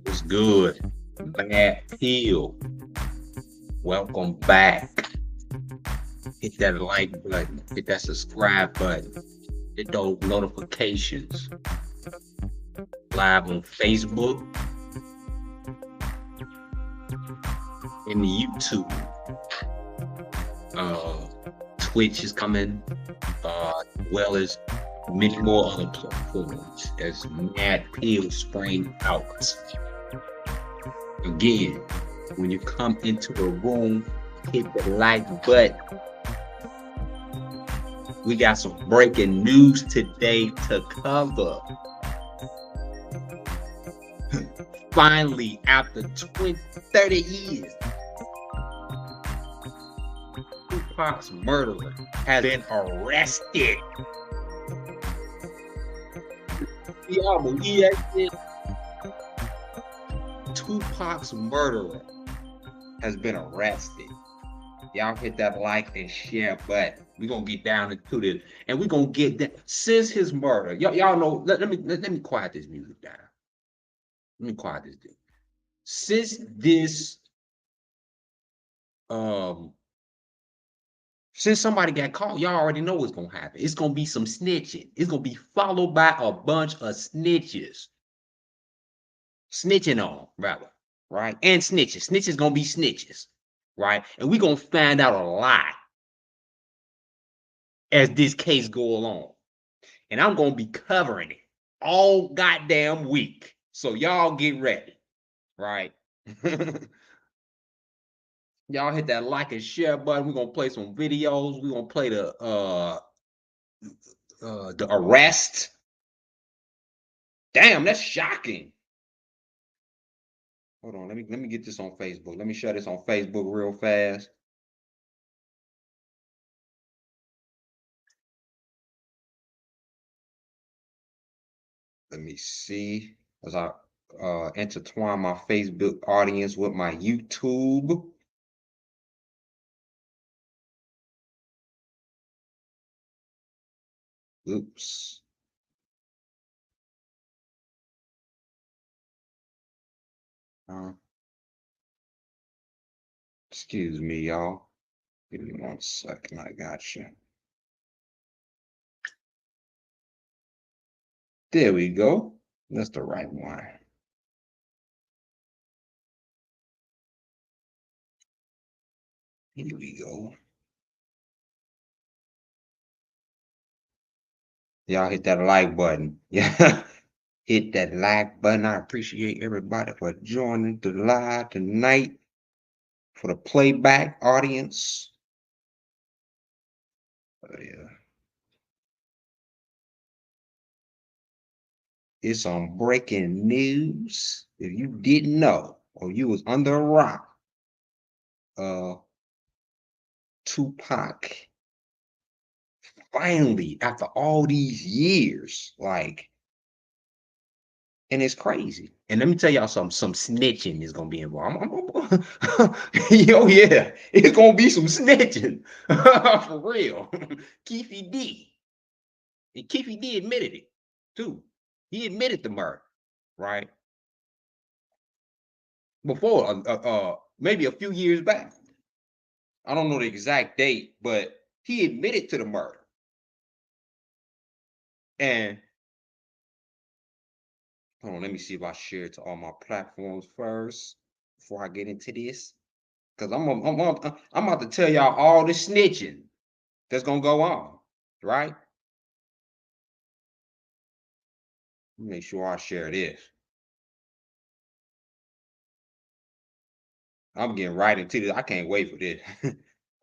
What's good? Bad Pill. Welcome back. Hit that like button. Hit that subscribe button. Hit those notifications. Live on Facebook and the YouTube. Twitch is coming, well as many more other platforms as Mad Pill spring out. Again, when you come into a room, hit the like button. We got some breaking news today to cover. Finally, after 30 years, Tupac's murderer has been arrested. Y'all believe that shit? Tupac's murderer has been arrested. Y'all hit that like and share button. We're gonna get down into this, and we're gonna get that since his murder. Y'all know. Let me quiet this music down. Let me quiet this thing. Since this, since somebody got caught, y'all already know what's gonna happen. It's gonna be some snitching. It's gonna be followed by a bunch of snitches. Snitching on, rather, right? And snitches. Snitches gonna be snitches, right? And we're gonna find out a lot as this case go along. And I'm gonna be covering it all goddamn week. So y'all get ready, right? Y'all hit that like and share button. We're gonna play some videos. We're gonna play the arrest. Damn, that's shocking. Hold on, let me get this on Facebook. Let me share this on Facebook real fast. Let me see as I intertwine my Facebook audience with my YouTube. Oops. Excuse me, y'all. Give me 1 second. I got you. There we go. That's the right one. Here we go. Y'all hit that like button. Yeah. Hit that like button. I appreciate everybody for joining the live tonight. For the playback audience. Yeah. It's some breaking news. If you didn't know or you was under a rock, Tupac finally, after all these years, like, and it's crazy. And let me tell y'all something, some snitching is gonna be involved. Yo, yeah, it's gonna be some snitching. For real. Keefe D. And Keefe D admitted it too. He admitted the murder, right? Before, maybe a few years back. I don't know the exact date, but he admitted to the murder. And hold on, let me see if I share it to all my platforms first before I get into this. Because I'm about to tell y'all all the snitching that's gonna go on, right? Make sure I share this. I'm getting right into this. I can't wait for this.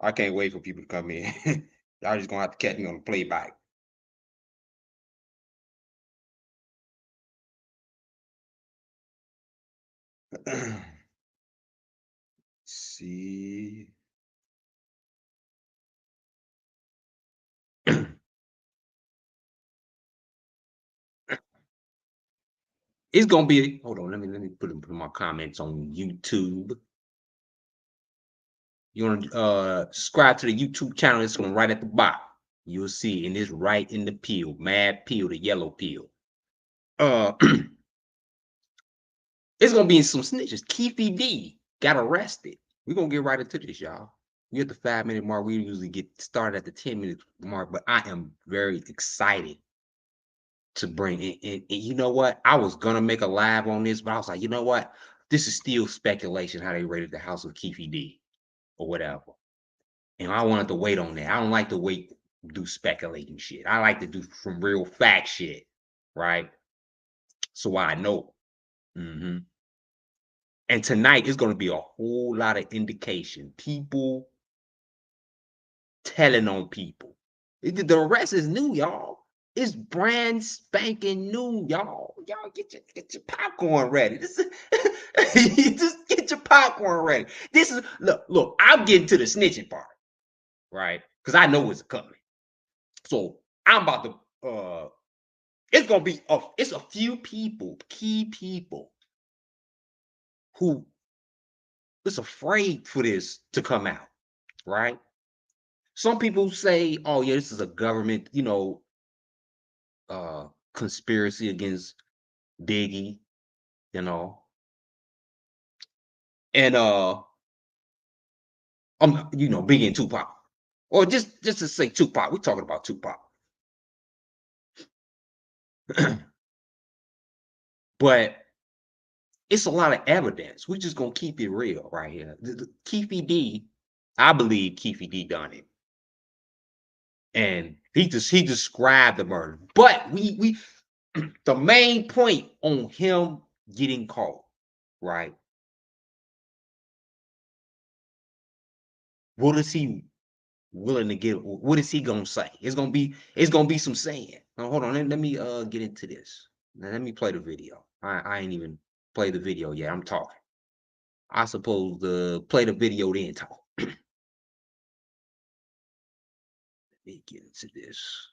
I can't wait for people to come in. Y'all just gonna have to catch me on the playback. See. It's gonna be. Hold on. Let me put my comments on YouTube. You want to subscribe to the YouTube channel? It's going right at the bottom. You'll see, and it's right in the pill, mad pill, the yellow pill. It's gonna be some snitches. Keefe D got arrested. We're gonna get right into this, y'all. We at the 5-minute mark. We usually get started at the 10-minute mark, but I am very excited to bring it. And you know what? I was gonna make a live on this, but I was like, you know what? This is still speculation how they raided the house of Keefe D or whatever. And I wanted to wait on that. I don't like to wait do speculating shit. I like to do some real fact shit, right? So I know. Mm-hmm. And tonight is going to be a whole lot of indication. People telling on people. The arrest is new, y'all. It's brand spanking new, y'all. Y'all get your popcorn ready. This is you just get your popcorn ready. This is look. I'm getting to the snitching part, right? Because I know it's coming. So I'm about to. It's gonna be it's a few people, key people, who is afraid for this to come out, right? Some people say, oh yeah, this is a government, conspiracy against Biggie, you know. And Biggie and Tupac. Or just to say Tupac, we're talking about Tupac. But it's a lot of evidence. We're just gonna keep it real right here. Keefe D, I believe Keefe D done it. And he described the murder. But we the main point on him getting caught, right? What is he willing to give? What is he gonna say? It's gonna be some saying. Now, hold on, let me get into this. Now, let me play the video. I ain't even play the video yet. I'm talking. I suppose to play the video then talk. Let me get into this.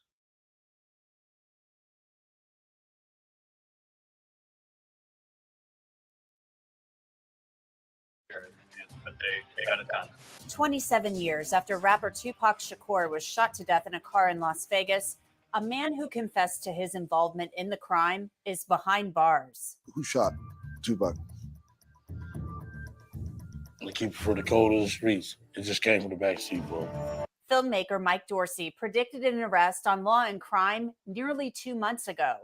But they got it done. 27 years after rapper Tupac Shakur was shot to death in a car in Las Vegas, a man who confessed to his involvement in the crime is behind bars. Who shot Tupac? They keep it for the code of the streets. It just came from the backseat, bro. Filmmaker Mike Dorsey predicted an arrest on Law and Crime nearly 2 months ago.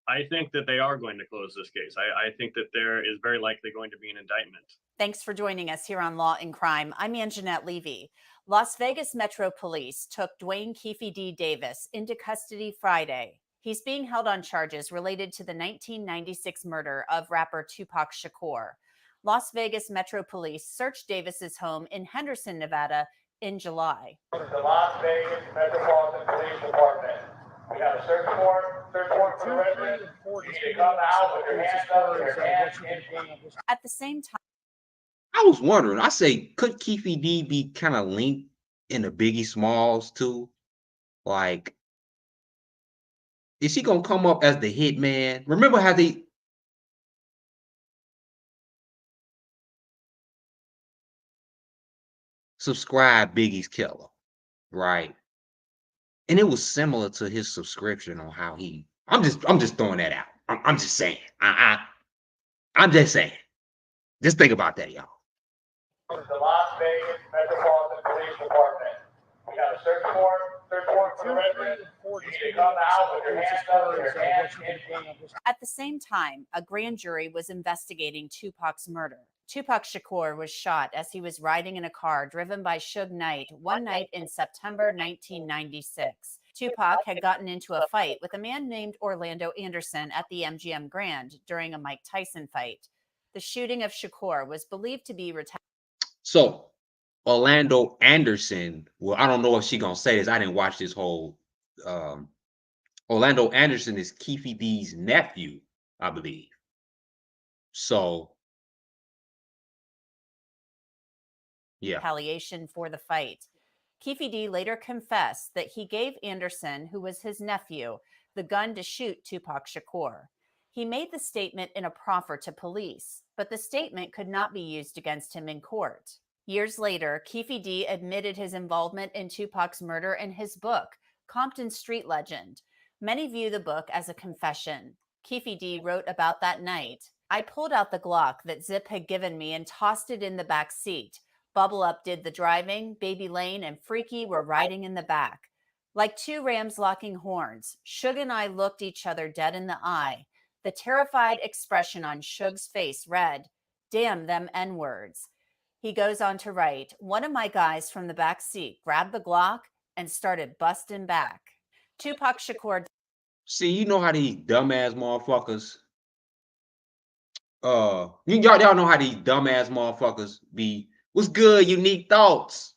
I think that they are going to close this case. I think that there is very likely going to be an indictment. Thanks for joining us here on Law and Crime. I'm Anjanette Levy. Las Vegas Metro Police took Dwayne Keefe D. Davis into custody Friday. He's being held on charges related to the 1996 murder of rapper Tupac Shakur. Las Vegas Metro Police searched Davis's home in Henderson, Nevada in July. The Las Vegas Metropolitan Police Department. We have a search warrant for the resident. You need to come out with your hands up, your hands in. At the same time, I was wondering, I say, could Keefe D be kind of linked into Biggie Smalls too? Like, is he gonna come up as the hitman? Remember how they subscribed Biggie's Killer, right? And it was similar to his subscription on how he. I'm just throwing that out. I'm just saying. I'm just saying. Just think about that, y'all. The Las Vegas Metropolitan Police Department. We have a search warrant for the resident. You need to come out with your hands up, your hands in. at the same time, a grand jury was investigating Tupac's murder. Tupac Shakur was shot as he was riding in a car driven by Suge Knight one night in September 1996. Tupac had gotten into a fight with a man named Orlando Anderson at the MGM Grand during a Mike Tyson fight. The shooting of Shakur was believed to be retaliatory. So Orlando Anderson, well, I don't know if she's gonna say this. I didn't watch this whole. Orlando Anderson is Keefe D's nephew, I believe. So, yeah. Retaliation for the fight. Keefe D later confessed that he gave Anderson, who was his nephew, the gun to shoot Tupac Shakur. He made the statement in a proffer to police, but the statement could not be used against him in court. Years later, Keefe D admitted his involvement in Tupac's murder in his book Compton street legend. Many view the book as a confession. Keefe D wrote about that night. I pulled out the Glock that Zip had given me and tossed it in the back seat. Bubble Up did the driving, Baby Lane and Freaky were riding in the back. Like two rams locking horns, Suge and I looked each other dead in the eye. The terrified expression on Suge's face read, "Damn them N-words." He goes on to write, one of my guys from the back seat grabbed the Glock and started busting back. Tupac Shakur. See, you know how these dumbass motherfuckers, y'all know how these dumbass motherfuckers be, what's good, unique thoughts?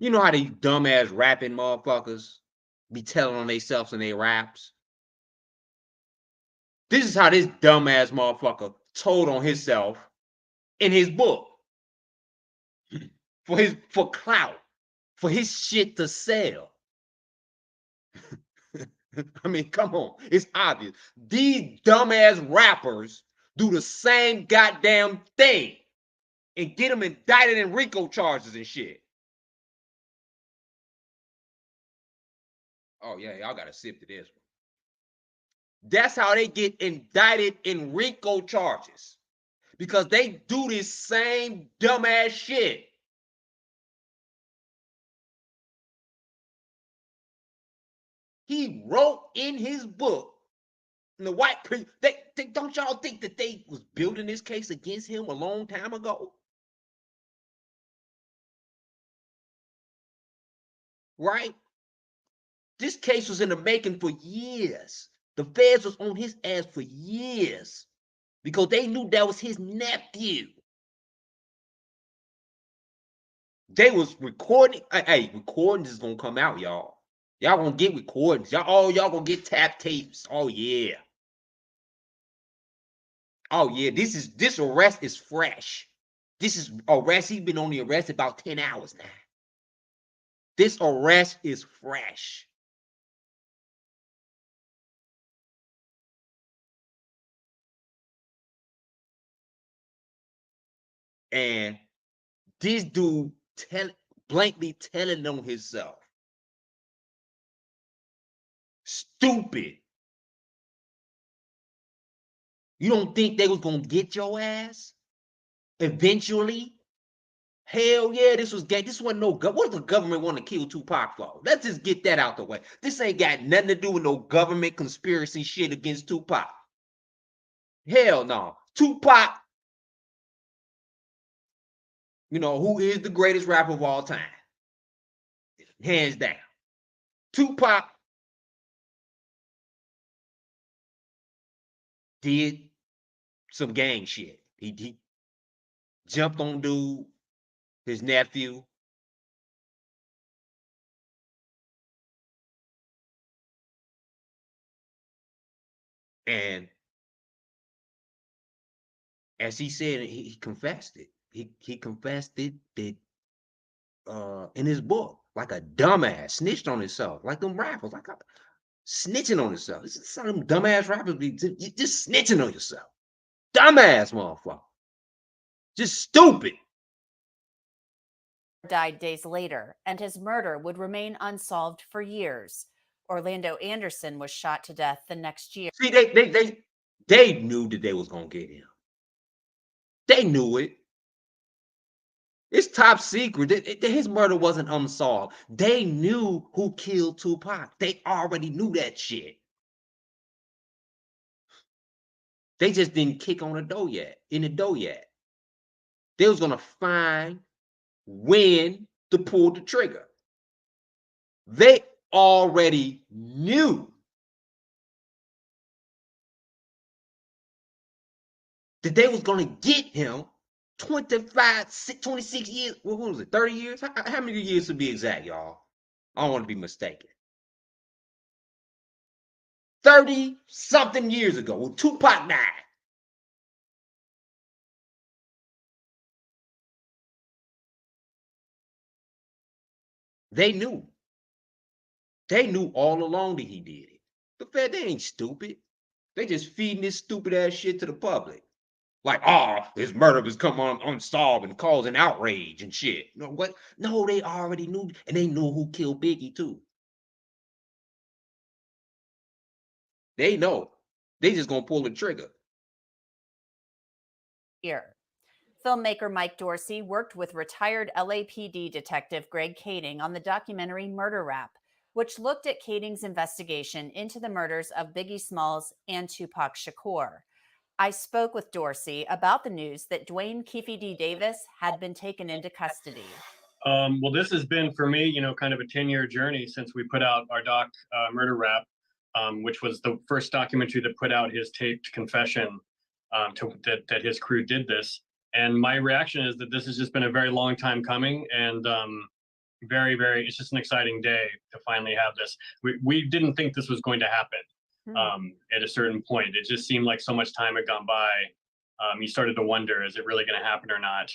You know how these dumbass rapping motherfuckers be telling on themselves in their raps? This is how this dumbass motherfucker told on himself in his book. For clout, for his shit to sell. I mean, come on, it's obvious. These dumbass rappers do the same goddamn thing and get them indicted in RICO charges and shit. Oh yeah, y'all gotta sip to this one. That's how they get indicted in RICO charges, because they do this same dumbass shit. He wrote in his book, and the white people, they don't y'all think that they was building this case against him a long time ago? Right? This case was in the making for years. The feds was on his ass for years because they knew that was his nephew. They was recording. Hey, recordings is gonna come out, y'all. Y'all gonna get recordings. Y'all gonna get tap tapes. Oh yeah. Oh yeah. This arrest is fresh. This is arrest. He's been on the arrest about 10 hours now. This arrest is fresh. And this dude blankly telling on himself. Stupid. You don't think they was gonna get your ass eventually? Hell yeah, this was gay. This wasn't no what does the government want to kill Tupac for? Let's just get that out the way. This ain't got nothing to do with no government conspiracy shit against Tupac. Hell no. Tupac, you know, who is the greatest rapper of all time? Hands down. Tupac did some gang shit. He jumped on dude, his nephew. And as he said, he confessed it. He confessed it that in his book, like a dumbass, snitched on himself, like them rappers, like snitching on himself. This is some of them dumbass rappers be just snitching on yourself. Dumbass motherfucker. Just stupid. Died days later, and his murder would remain unsolved for years. Orlando Anderson was shot to death the next year. See, they knew that they was gonna get him. They knew it. It's top secret. His murder wasn't unsolved. They knew who killed Tupac. They already knew that shit. They just didn't kick on the door yet. They was gonna find when to pull the trigger. They already knew that they was gonna get him 26 years. What was it? 30 years? How many years to be exact, y'all? I don't want to be mistaken. 30 something years ago when Tupac died. They knew. They knew all along that he did it. The Fed, they ain't stupid. They just feeding this stupid ass shit to the public. Like, oh, this murder was come on unsolved and causing outrage and shit. You know what? No, they already knew, and they knew who killed Biggie too. They know. They just gonna pull the trigger. Here. Filmmaker Mike Dorsey worked with retired LAPD detective Greg Kading on the documentary Murder Rap, which looked at Kading's investigation into the murders of Biggie Smalls and Tupac Shakur. I spoke with Dorsey about the news that Dwayne Keefe D. Davis had been taken into custody. Well, this has been for me, kind of a 10-year journey since we put out our doc Murder Rap, which was the first documentary that put out his taped confession that his crew did this. And my reaction is that this has just been a very long time coming, and very, very, it's just an exciting day to finally have this. We didn't think this was going to happen at a certain point. It just seemed like so much time had gone by. You started to wonder, is it really going to happen or not?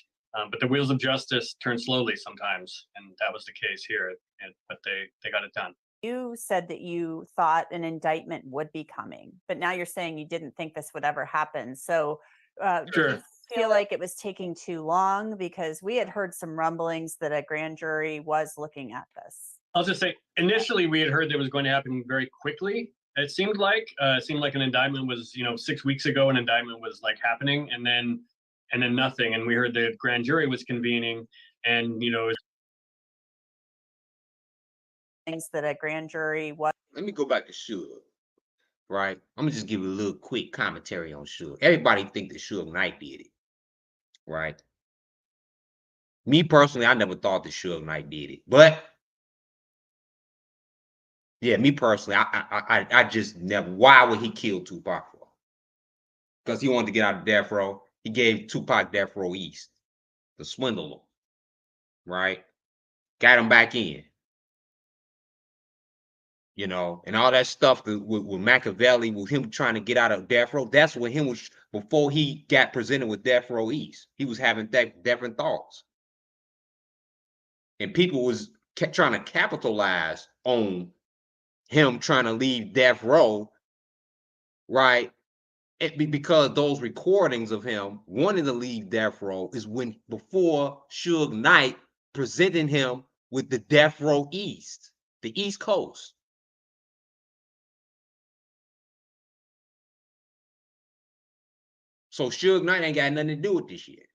But the wheels of justice turn slowly sometimes, and that was the case here. But they got it done. You said that you thought an indictment would be coming, but now you're saying you didn't think this would ever happen. So Sure. do you feel like it was taking too long? Because we had heard some rumblings that a grand jury was looking at this. I'll just say, initially we had heard that it was going to happen very quickly. It seemed like an indictment was, 6 weeks ago, an indictment was like happening, and then nothing. And we heard the grand jury was convening, and Things that a grand jury was. Let me go back to Suge, right? I'm gonna just give you a little quick commentary on Suge. Everybody think that Suge Knight did it, right? Me personally, I never thought that Suge Knight did it, but yeah, me personally, I just never. Why would he kill Tupac for? Because he wanted to get out of death row. He gave Tupac death row east to swindle him, right? Got him back in. And all that stuff with Machiavelli, with him trying to get out of death row. That's when him was, before he got presented with death row east. He was having different thoughts, and people kept trying to capitalize on him trying to leave death row, right? Because those recordings of him wanting to leave death row is before Suge Knight presenting him with the death row east, the East Coast. So Suge Knight ain't got nothing to do with this shit.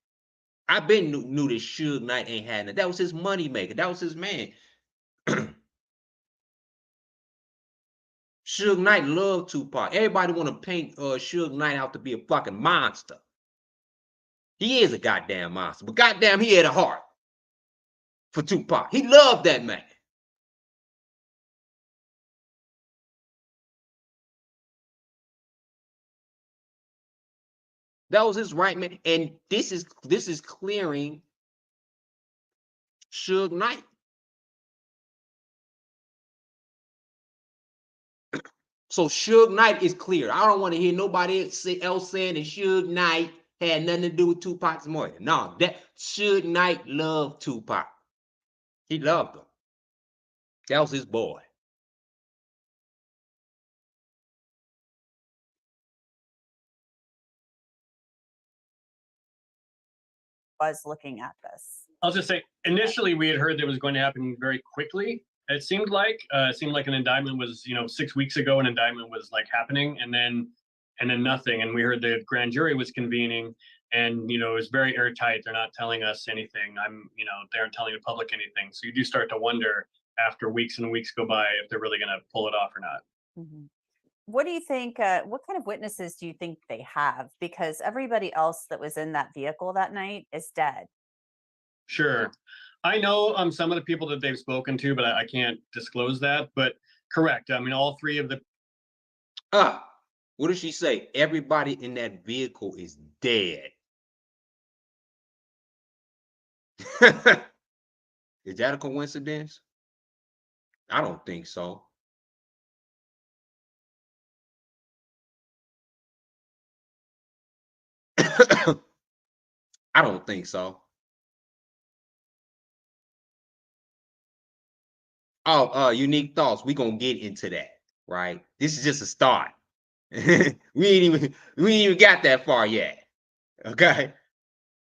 I been knew that Suge Knight ain't had nothing. That was his money maker. That was his man. Suge Knight loved Tupac. Everybody want to paint Suge Knight out to be a fucking monster. He is a goddamn monster, but goddamn, he had a heart for Tupac. He loved that man. That was his right man, and this is clearing Suge Knight. So Suge Knight is clear. I don't want to hear nobody else saying that Suge Knight had nothing to do with Tupac's murder. No, that Suge Knight loved Tupac. He loved him. That was his boy. Was looking at this. I'll just say, initially we had heard that it was going to happen very quickly. It seemed like an indictment was, 6 weeks ago, an indictment was like happening, and then nothing. And we heard the grand jury was convening, and it was very airtight. They're not telling us anything. They aren't telling the public anything. So you do start to wonder after weeks and weeks go by if they're really going to pull it off or not. Mm-hmm. What do you think? What kind of witnesses do you think they have? Because everybody else that was in that vehicle that night is dead. Sure. I know some of the people that they've spoken to, but I can't disclose that. But correct. I mean, all three of the. What did she say? Everybody in that vehicle is dead. Is that a coincidence? I don't think so. I don't think so. Unique thoughts. We're gonna get into that, right? This is just a start. we ain't even got that far yet. Okay.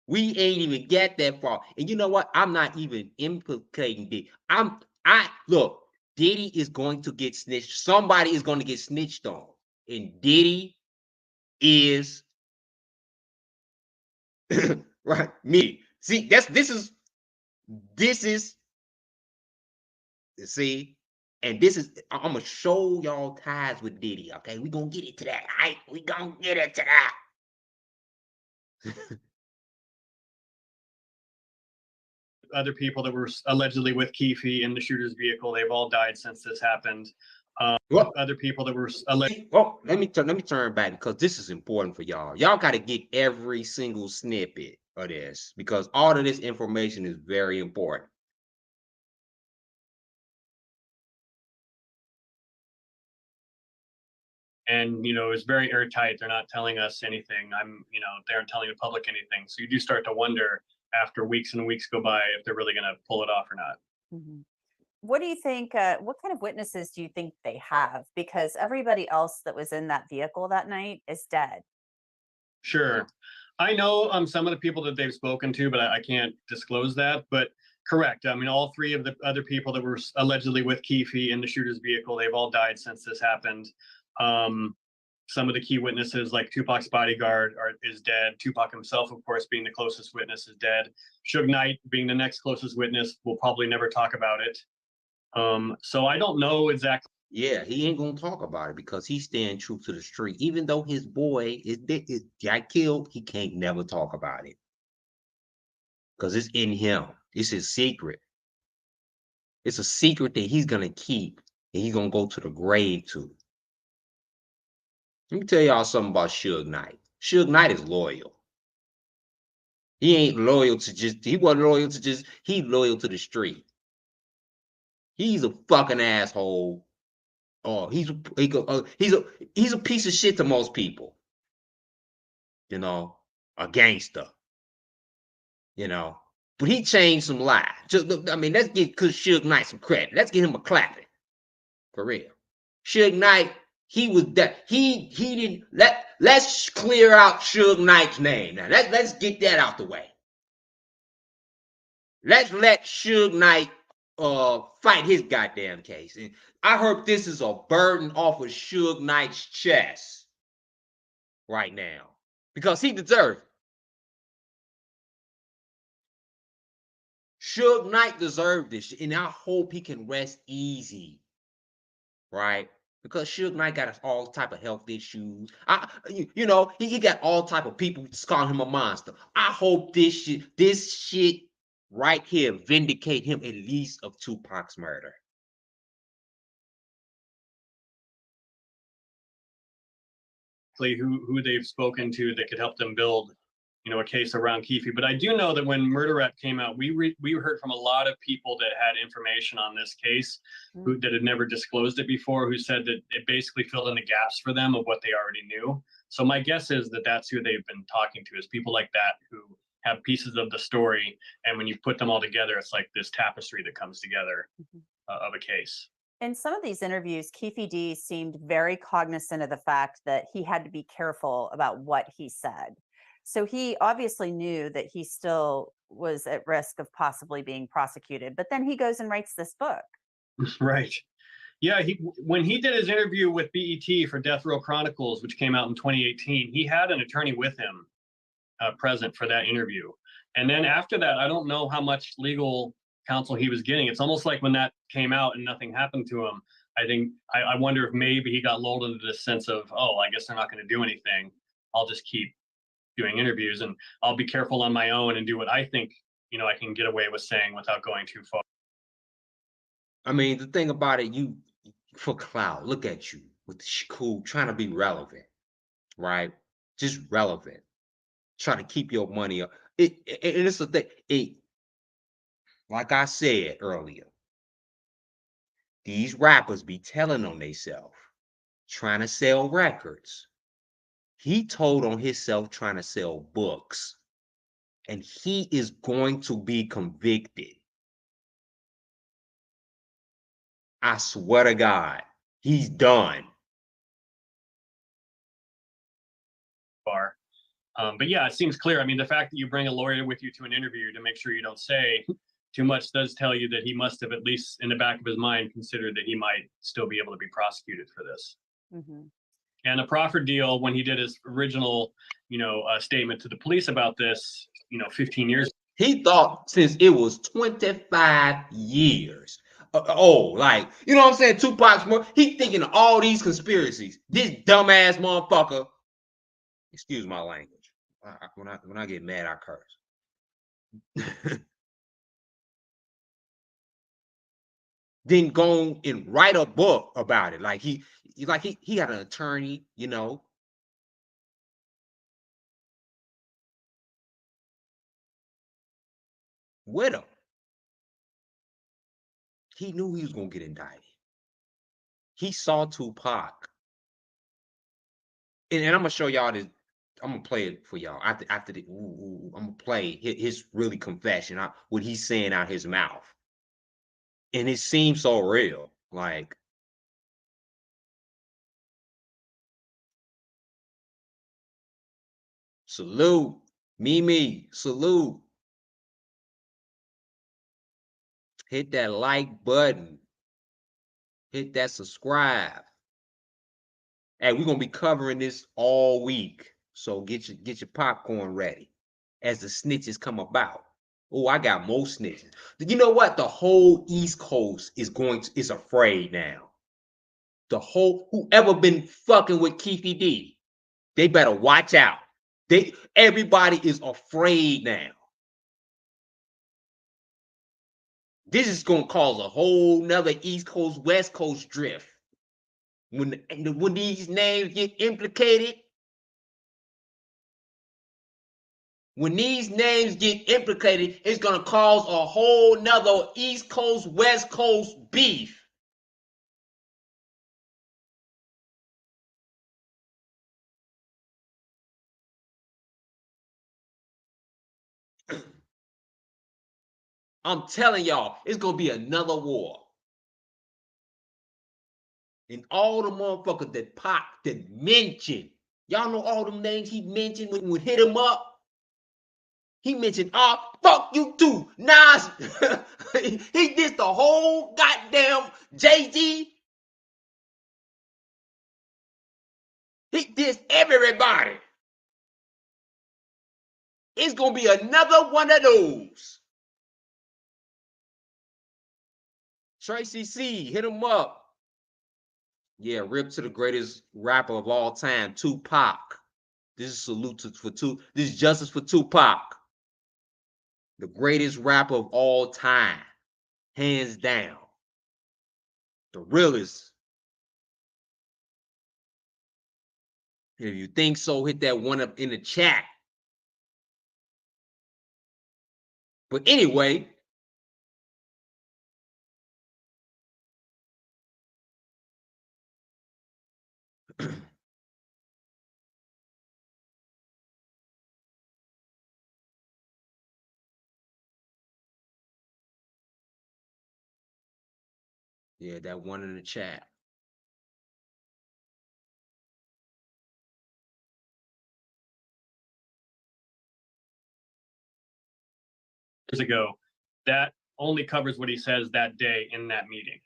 We ain't even get that far. And you know what? I'm not even implicating Diddy. Look, Diddy is going to get snitched. Somebody is going to get snitched on. And Diddy is right. Me. See, this is see, and this is I'm gonna show y'all ties with Diddy. Okay, we gonna get it to that. All right, we gonna get it to that. Other people that were allegedly with Keefe in the shooter's vehicle, they've all died since this happened. Well, Other people that were allegedly. well, let me turn back because this is important for y'all. Y'all got to get every single snippet of this because all of this information is very important. And it's very airtight. They're not telling us anything. They aren't telling the public anything. So you do start to wonder after weeks and weeks go by if they're really going to pull it off or not. Mhm. What do you think? What kind of witnesses do you think they have? Because everybody else that was in that vehicle that night is dead. Sure. I know some of the people that they've spoken to, but I can't disclose that. But correct. I mean, all three of the other people that were allegedly with Keefe in the shooter's vehicle, they've all died since this happened. Some of the key witnesses, like Tupac's bodyguard, is dead. Tupac himself, of course, being the closest witness, is dead. Suge Knight, being the next closest witness, will probably never talk about it. So I don't know exactly. Yeah, he ain't gonna talk about it because he's staying true to the street. Even though his boy got killed, he can't never talk about it because it's in him. It's his secret. It's a secret that he's gonna keep and he's gonna go to the grave to. Let me tell y'all something about Suge Knight. Suge Knight is loyal. He ain't loyal to just. He wasn't loyal to just. He's loyal to the street. He's a fucking asshole. Oh, he's a piece of shit to most people. A gangster. But he changed some lives. Let's give Suge Knight some credit. Let's give him a clapping. For real. Suge Knight, he was that he didn't let's clear out Suge Knight's name. Now let's get that out the way. Let's let Suge Knight fight his goddamn case. And I heard this is a burden off of Suge Knight's chest right now. Because he deserves it. Suge Knight deserved this, and I hope he can rest easy, right? Because Suge Knight got all type of health issues. He got all type of people just calling him a monster. I hope this shit right here vindicate him at least of Tupac's murder. Who they've spoken to that could help them build a case around Keefe. But I do know that when Murder Rap came out, we heard from a lot of people that had information on this case that had never disclosed it before, who said that it basically filled in the gaps for them of what they already knew. So my guess is that that's who they've been talking to, is people like that who have pieces of the story, and when you put them all together, it's like this tapestry that comes together of a case. In some of these interviews, Keefe D seemed very cognizant of the fact that he had to be careful about what he said. So he obviously knew that he still was at risk of possibly being prosecuted. But then he goes and writes this book. Right. Yeah, when he did his interview with BET for Death Row Chronicles, which came out in 2018, he had an attorney with him present for that interview. And then after that, I don't know how much legal counsel he was getting. It's almost like when that came out and nothing happened to him, I wonder if maybe he got lulled into this sense of, oh, I guess they're not going to do anything. I'll just keep doing interviews and I'll be careful on my own and do what I think, I can get away with saying without going too far. I mean, the thing about it, you for clout, look at you with cool, trying to be relevant, right? Just relevant. Trying to keep your money up. It's the thing. Like I said earlier, these rappers be telling on themselves, trying to sell records. He told on himself trying to sell books, and he is going to be convicted. I swear to God, he's done. But yeah, it seems clear. I mean, the fact that you bring a lawyer with you to an interview to make sure you don't say too much does tell you that he must have, at least in the back of his mind, considered that he might still be able to be prosecuted for this. Mm-hmm. And the proffer deal, when he did his original, statement to the police about this, 15 years. He thought since it was 25 years. Like, you know what I'm saying? Tupac's, he thinking of all these conspiracies. This dumbass motherfucker, excuse my language. When I get mad, I curse. Then go and write a book about it. Like he had an attorney, with him. He knew he was gonna get indicted. He saw Tupac. And I'm gonna show y'all this. I'm gonna play it for y'all after the. I'm gonna play his really confession, what he's saying out his mouth, and it seems so real. Like, salute, Mimi, salute. Hit that like button. Hit that subscribe. Hey, we're gonna be covering this all week, so get your popcorn ready as the snitches come about. Oh, I got more snitches. You know what? The whole East Coast is afraid now. Whoever been fucking with Keefe D, they better watch out. Everybody is afraid now. This is gonna cause a whole nother East Coast, West Coast drift. When these names get implicated, it's gonna cause a whole nother East Coast, West Coast beef. I'm telling y'all, it's gonna be another war. And all the motherfuckers that Pac that mentioned, y'all know all them names he mentioned when we hit him up. He mentioned, fuck you too, Nas. He did the whole goddamn Jay-Z. He did everybody. It's gonna be another one of those. Tracy C, hit him up. Yeah, rip to the greatest rapper of all time, Tupac. This is This is justice for Tupac. The greatest rapper of all time. Hands down. The realest. If you think so, hit that one up in the chat. But anyway, yeah, that one in the chat. Years ago, that only covers what he says that day in that meeting.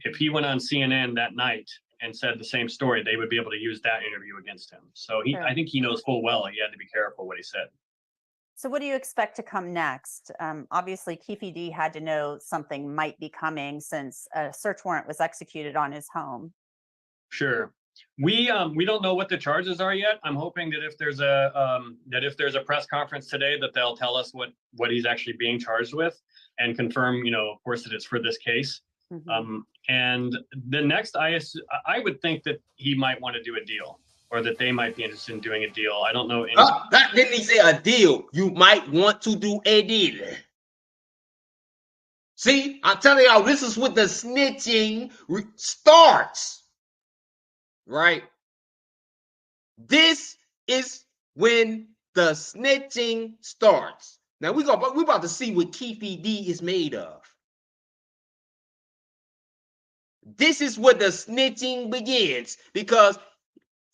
If he went on CNN that night and said the same story, they would be able to use that interview against him. So I think he knows full well he had to be careful what he said. So what do you expect to come next? Obviously, Keefe D had to know something might be coming since a search warrant was executed on his home. Sure. We don't know what the charges are yet. I'm hoping that if there's a press conference today, that they'll tell us what he's actually being charged with and confirm, of course, that it's for this case. Mm-hmm. And the next, I would think that he might want to do a deal, or that they might be interested in doing a deal. I don't know. Didn't he say a deal? You might want to do a deal. See, I'm telling y'all, this is what the snitching starts. Right? This is when the snitching starts. Now we're about to see what Keefe D is made of. This is where the snitching begins, because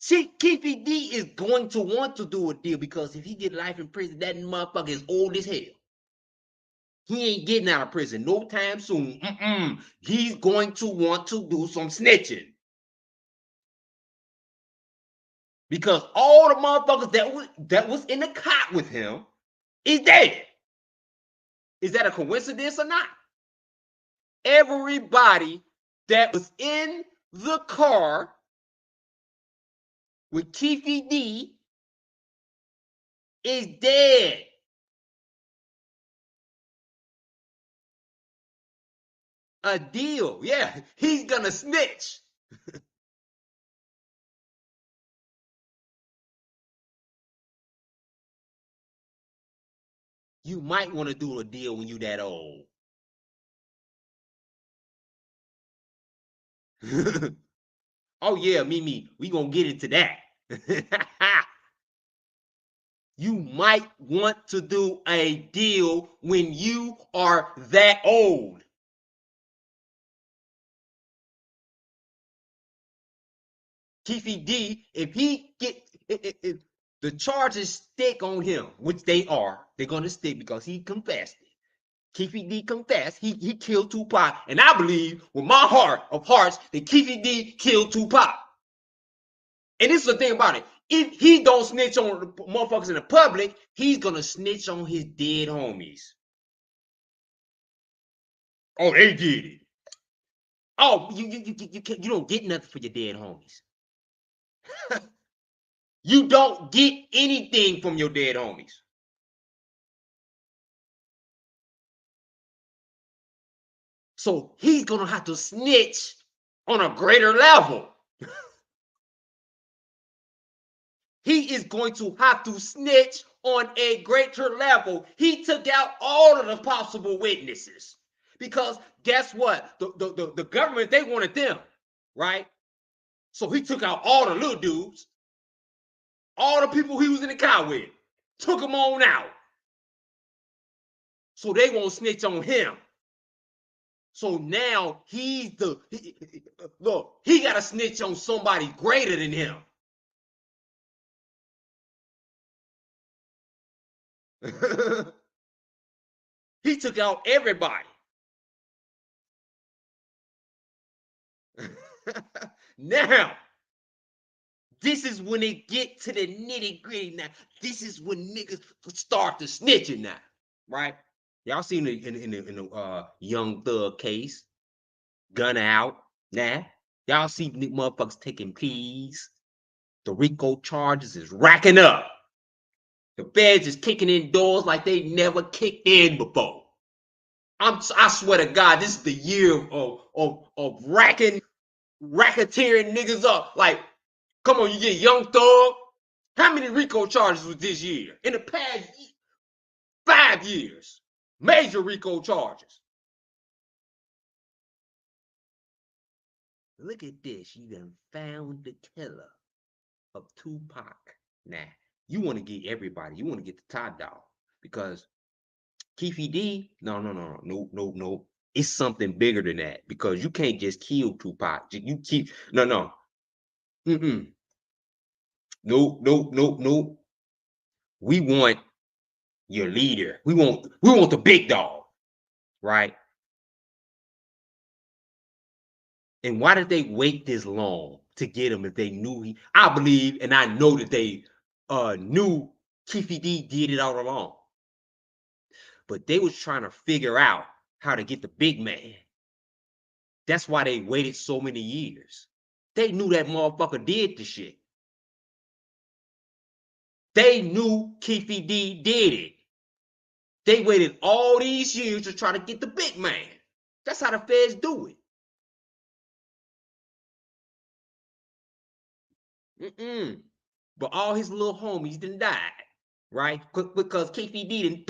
Keefe D is going to want to do a deal because if he get life in prison, that motherfucker is old as hell. He ain't getting out of prison no time soon. He's going to want to do some snitching. Because all the motherfuckers that was in the cot with him is dead. Is that a coincidence or not? Everybody that was in the car with Keefe D is dead. A deal. Yeah, he's gonna snitch. You might want to do a deal when you that old. Oh yeah, Mimi, we gonna get into that. You might want to do a deal when you are that old. Keefe D, if he get if the charges stick on him, which they are, they're gonna stick because he confessed it. Keefe D confessed he killed Tupac, and I believe with my heart of hearts that Keefe D killed Tupac. And this is the thing about it: if he don't snitch on the motherfuckers in the public, he's gonna snitch on his dead homies. Oh, they did it. Oh, you don't get nothing for your dead homies. You don't get anything from your dead homies. So he's gonna have to snitch on a greater level. He is going to have to snitch on a greater level. He took out all of the possible witnesses. Because guess what? The government, they wanted them, right? So he took out all the little dudes, all the people he was in the car with, took them on out. So they won't snitch on him. So now look, he got to snitch on somebody greater than him. He took out everybody. Now, this is when they get to the nitty gritty. Now, this is when niggas start to snitching now, right? Y'all seen it in the Young Thug case, gun out. Now, y'all see motherfuckers taking pleas. The RICO charges is racking up. The feds is kicking in doors like they never kicked in before. I swear to God, this is the year of racketeering niggas up. Like, come on, you get Young Thug. How many RICO charges was this year? In the past 5 years, major RICO charges. Look at this. You done found the killer of Tupac. Now, you want to get everybody. You want to get the top dog because Keefe D, no. It's something bigger than that because you can't just kill Tupac. You keep no. No. We want your leader. We want the big dog, right? And why did they wait this long to get him if they knew I believe and I know that they knew Keefe D did it all along. But they was trying to figure out how to get the big man. That's why they waited so many years. They knew that motherfucker did the shit. They knew Keefe D did it. They waited all these years to try to get the big man. That's how the feds do it. But all his little homies done died, right? Because Keefe D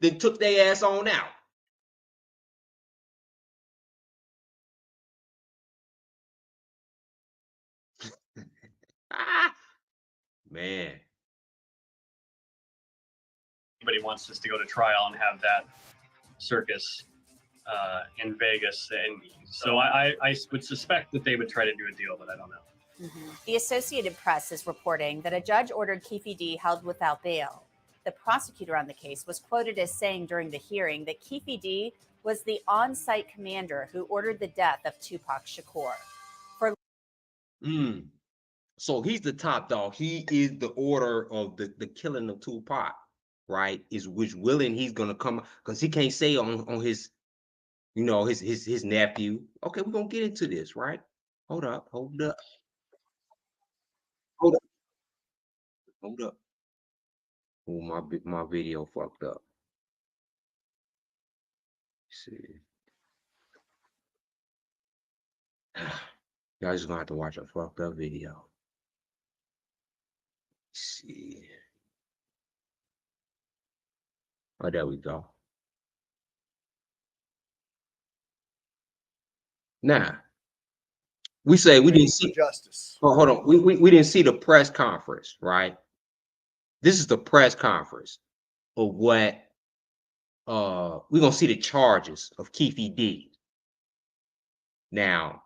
then took their ass on out. Man. Anybody wants us to go to trial and have that circus in Vegas, and so I would suspect that they would try to do a deal, but I don't know. The Associated Press is reporting that a judge ordered Keefe D held without bail. The prosecutor on the case was quoted as saying during the hearing that Keefe D was the on-site commander who ordered the death of Tupac Shakur. So he's the top dog. He is the order of the killing of Tupac, right? Is which willing he's gonna come because he can't say on his, you know, his nephew. Okay, we're gonna get into this, right? Hold up, hold up, hold up, hold up. Oh, my video fucked up. Let's see. Y'all just gonna have to watch a fucked up video. Let's see. Oh, there we go. Now, we say we didn't see justice. Oh, hold on. We didn't see the press conference, right? This is the press conference of what we're gonna see the charges of Keefe D. Now,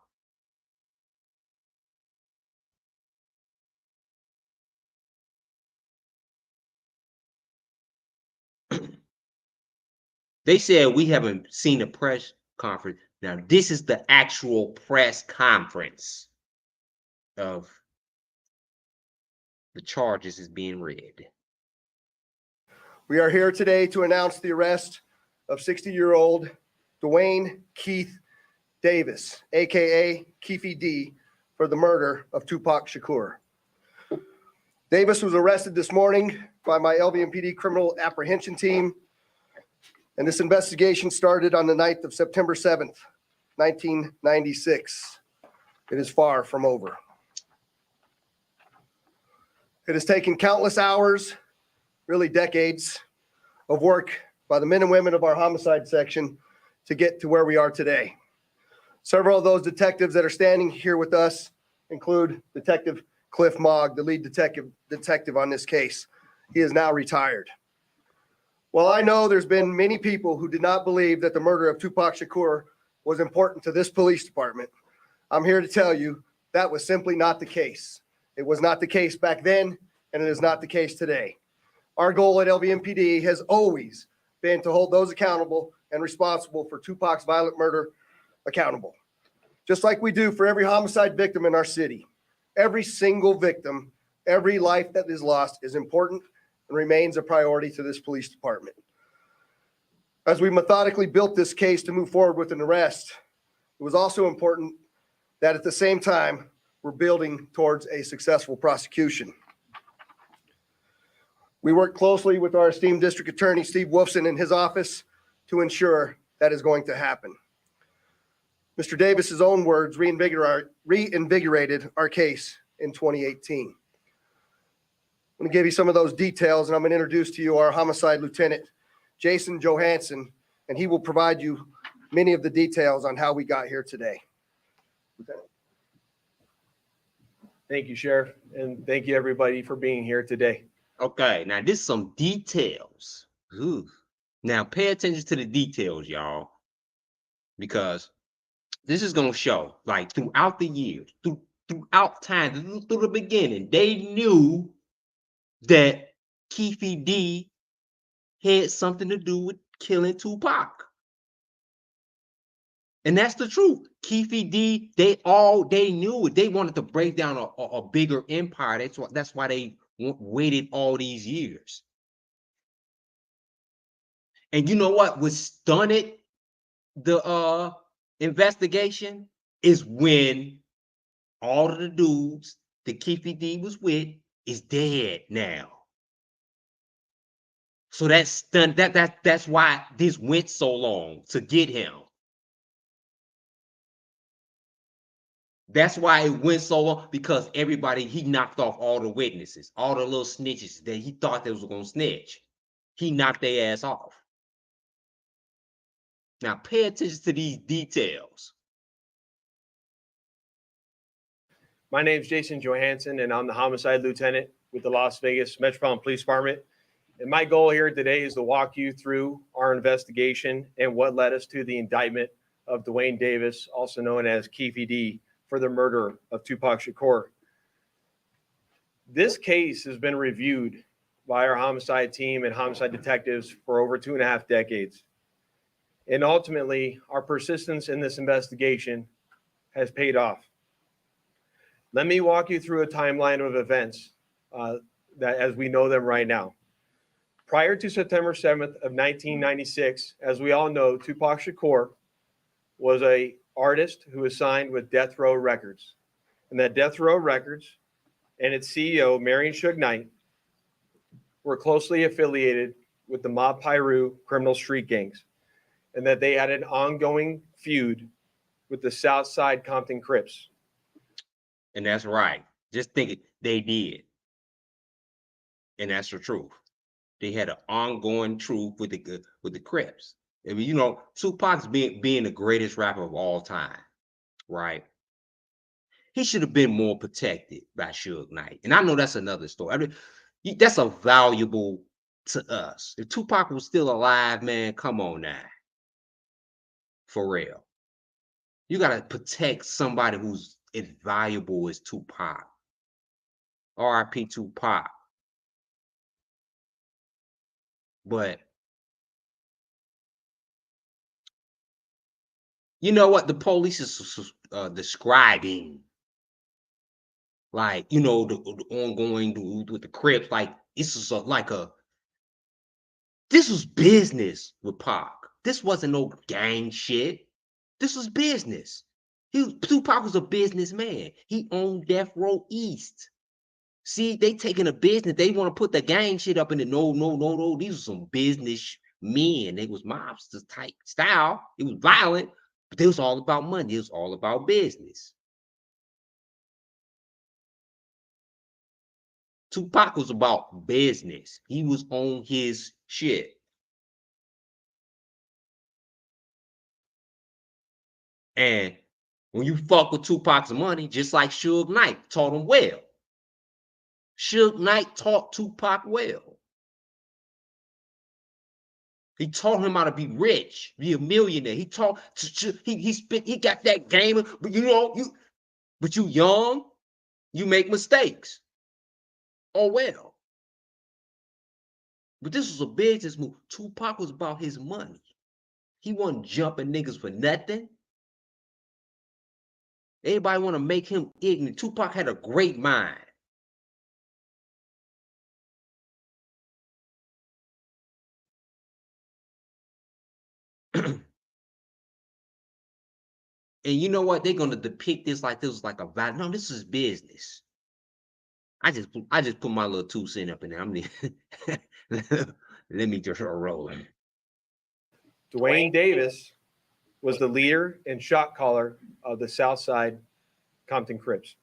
they said we haven't seen a press conference. Now, this is the actual press conference of the charges is being read. We are here today to announce the arrest of 60-year-old Dwayne Keith Davis, aka Keefe D, for the murder of Tupac Shakur. Davis was arrested this morning by my LVMPD criminal apprehension team, and this investigation started on the night of September 7th, 1996. It is far from over. It has taken countless hours, really decades, of work by the men and women of our homicide section to get to where we are today. Several of those detectives that are standing here with us include Detective Cliff Mogg, the lead detective on this case. He is now retired. Well, I know there's been many people who did not believe that the murder of Tupac Shakur was important to this police department. I'm here to tell you that was simply not the case. It was not the case back then, and it is not the case today. Our goal at LVMPD has always been to hold those accountable and responsible for Tupac's violent murder accountable. Just like we do for every homicide victim in our city. Every single victim, every life that is lost is important and remains a priority to this police department. As we methodically built this case to move forward with an arrest, it was also important that at the same time, we're building towards a successful prosecution. We work closely with our esteemed district attorney, Steve Wolfson, in his office to ensure that is going to happen. Mr. Davis's own words reinvigorated our case in 2018. I'm going to give you some of those details, and I'm going to introduce to you our homicide lieutenant, Jason Johansson, and he will provide you many of the details on how we got here today. Lieutenant. Thank you, Sheriff, and thank you, everybody, for being here today. Okay, now this is some details. Ooh. Now pay attention to the details, y'all, because this is gonna show, like, throughout the years, throughout time, through the beginning, they knew that Keefe D had something to do with killing Tupac. And that's the truth. Keefe D, they knew it. They wanted to break down a bigger empire. That's why they waited all these years. And you know what stunted the investigation is when all of the dudes that Keefe D was with is dead now. So that's stunned. That's why this went so long to get him. That's why it went so long, because he knocked off all the witnesses, all the little snitches that he thought they was gonna snitch. He knocked their ass off. Now pay attention to these details. My name is Jason Johansson, and I'm the homicide lieutenant with the Las Vegas Metropolitan Police Department. And my goal here today is to walk you through our investigation and what led us to the indictment of Dwayne Davis, also known as Keefe D, for the murder of Tupac Shakur. This case has been reviewed by our homicide team and homicide detectives for over 2.5 decades. And ultimately, our persistence in this investigation has paid off. Let me walk you through a timeline of events that as we know them right now. Prior to September 7th of 1996, as we all know, Tupac Shakur was an artist who was signed with Death Row Records. And that Death Row Records and its CEO, Marion Suge Knight, were closely affiliated with the Mob Piru criminal street gangs, and that they had an ongoing feud with the Southside Compton Crips. And that's right. Just think it, they did. And that's the truth. They had an ongoing truth with the Crips. I mean, you know, Tupac's being the greatest rapper of all time, right? He should have been more protected by Suge Knight. And I know that's another story. I mean, that's a valuable to us. If Tupac was still alive, man, come on now. For real. You got to protect somebody who's as valuable as Tupac. R.I.P. Tupac. But you know what? The police is describing, like, you know, the ongoing with the Crips, like this is this was business with Pac. This wasn't no gang shit. This was business. Tupac was a businessman. He owned Death Row East. See, they taking a business. They want to put the gang shit up in the no. These are some business men. They was mobster type style. It was violent, but it was all about money. It was all about business. Tupac was about business. He was on his shit. And when you fuck with Tupac's money, just like Suge Knight taught him well. Suge Knight taught Tupac well. He taught him how to be rich, be a millionaire. He taught he got that game, but you know, you young, you make mistakes. Oh well. But this was a business move. Tupac was about his money. He wasn't jumping niggas for nothing. Everybody want to make him ignorant. Tupac had a great mind. And you know what? They're gonna depict this like this was like a value. No, this is business. I just put my little 2 cents up in there. Let me just roll it. Dwayne Davis was the leader and shot caller of the Southside Compton Crips.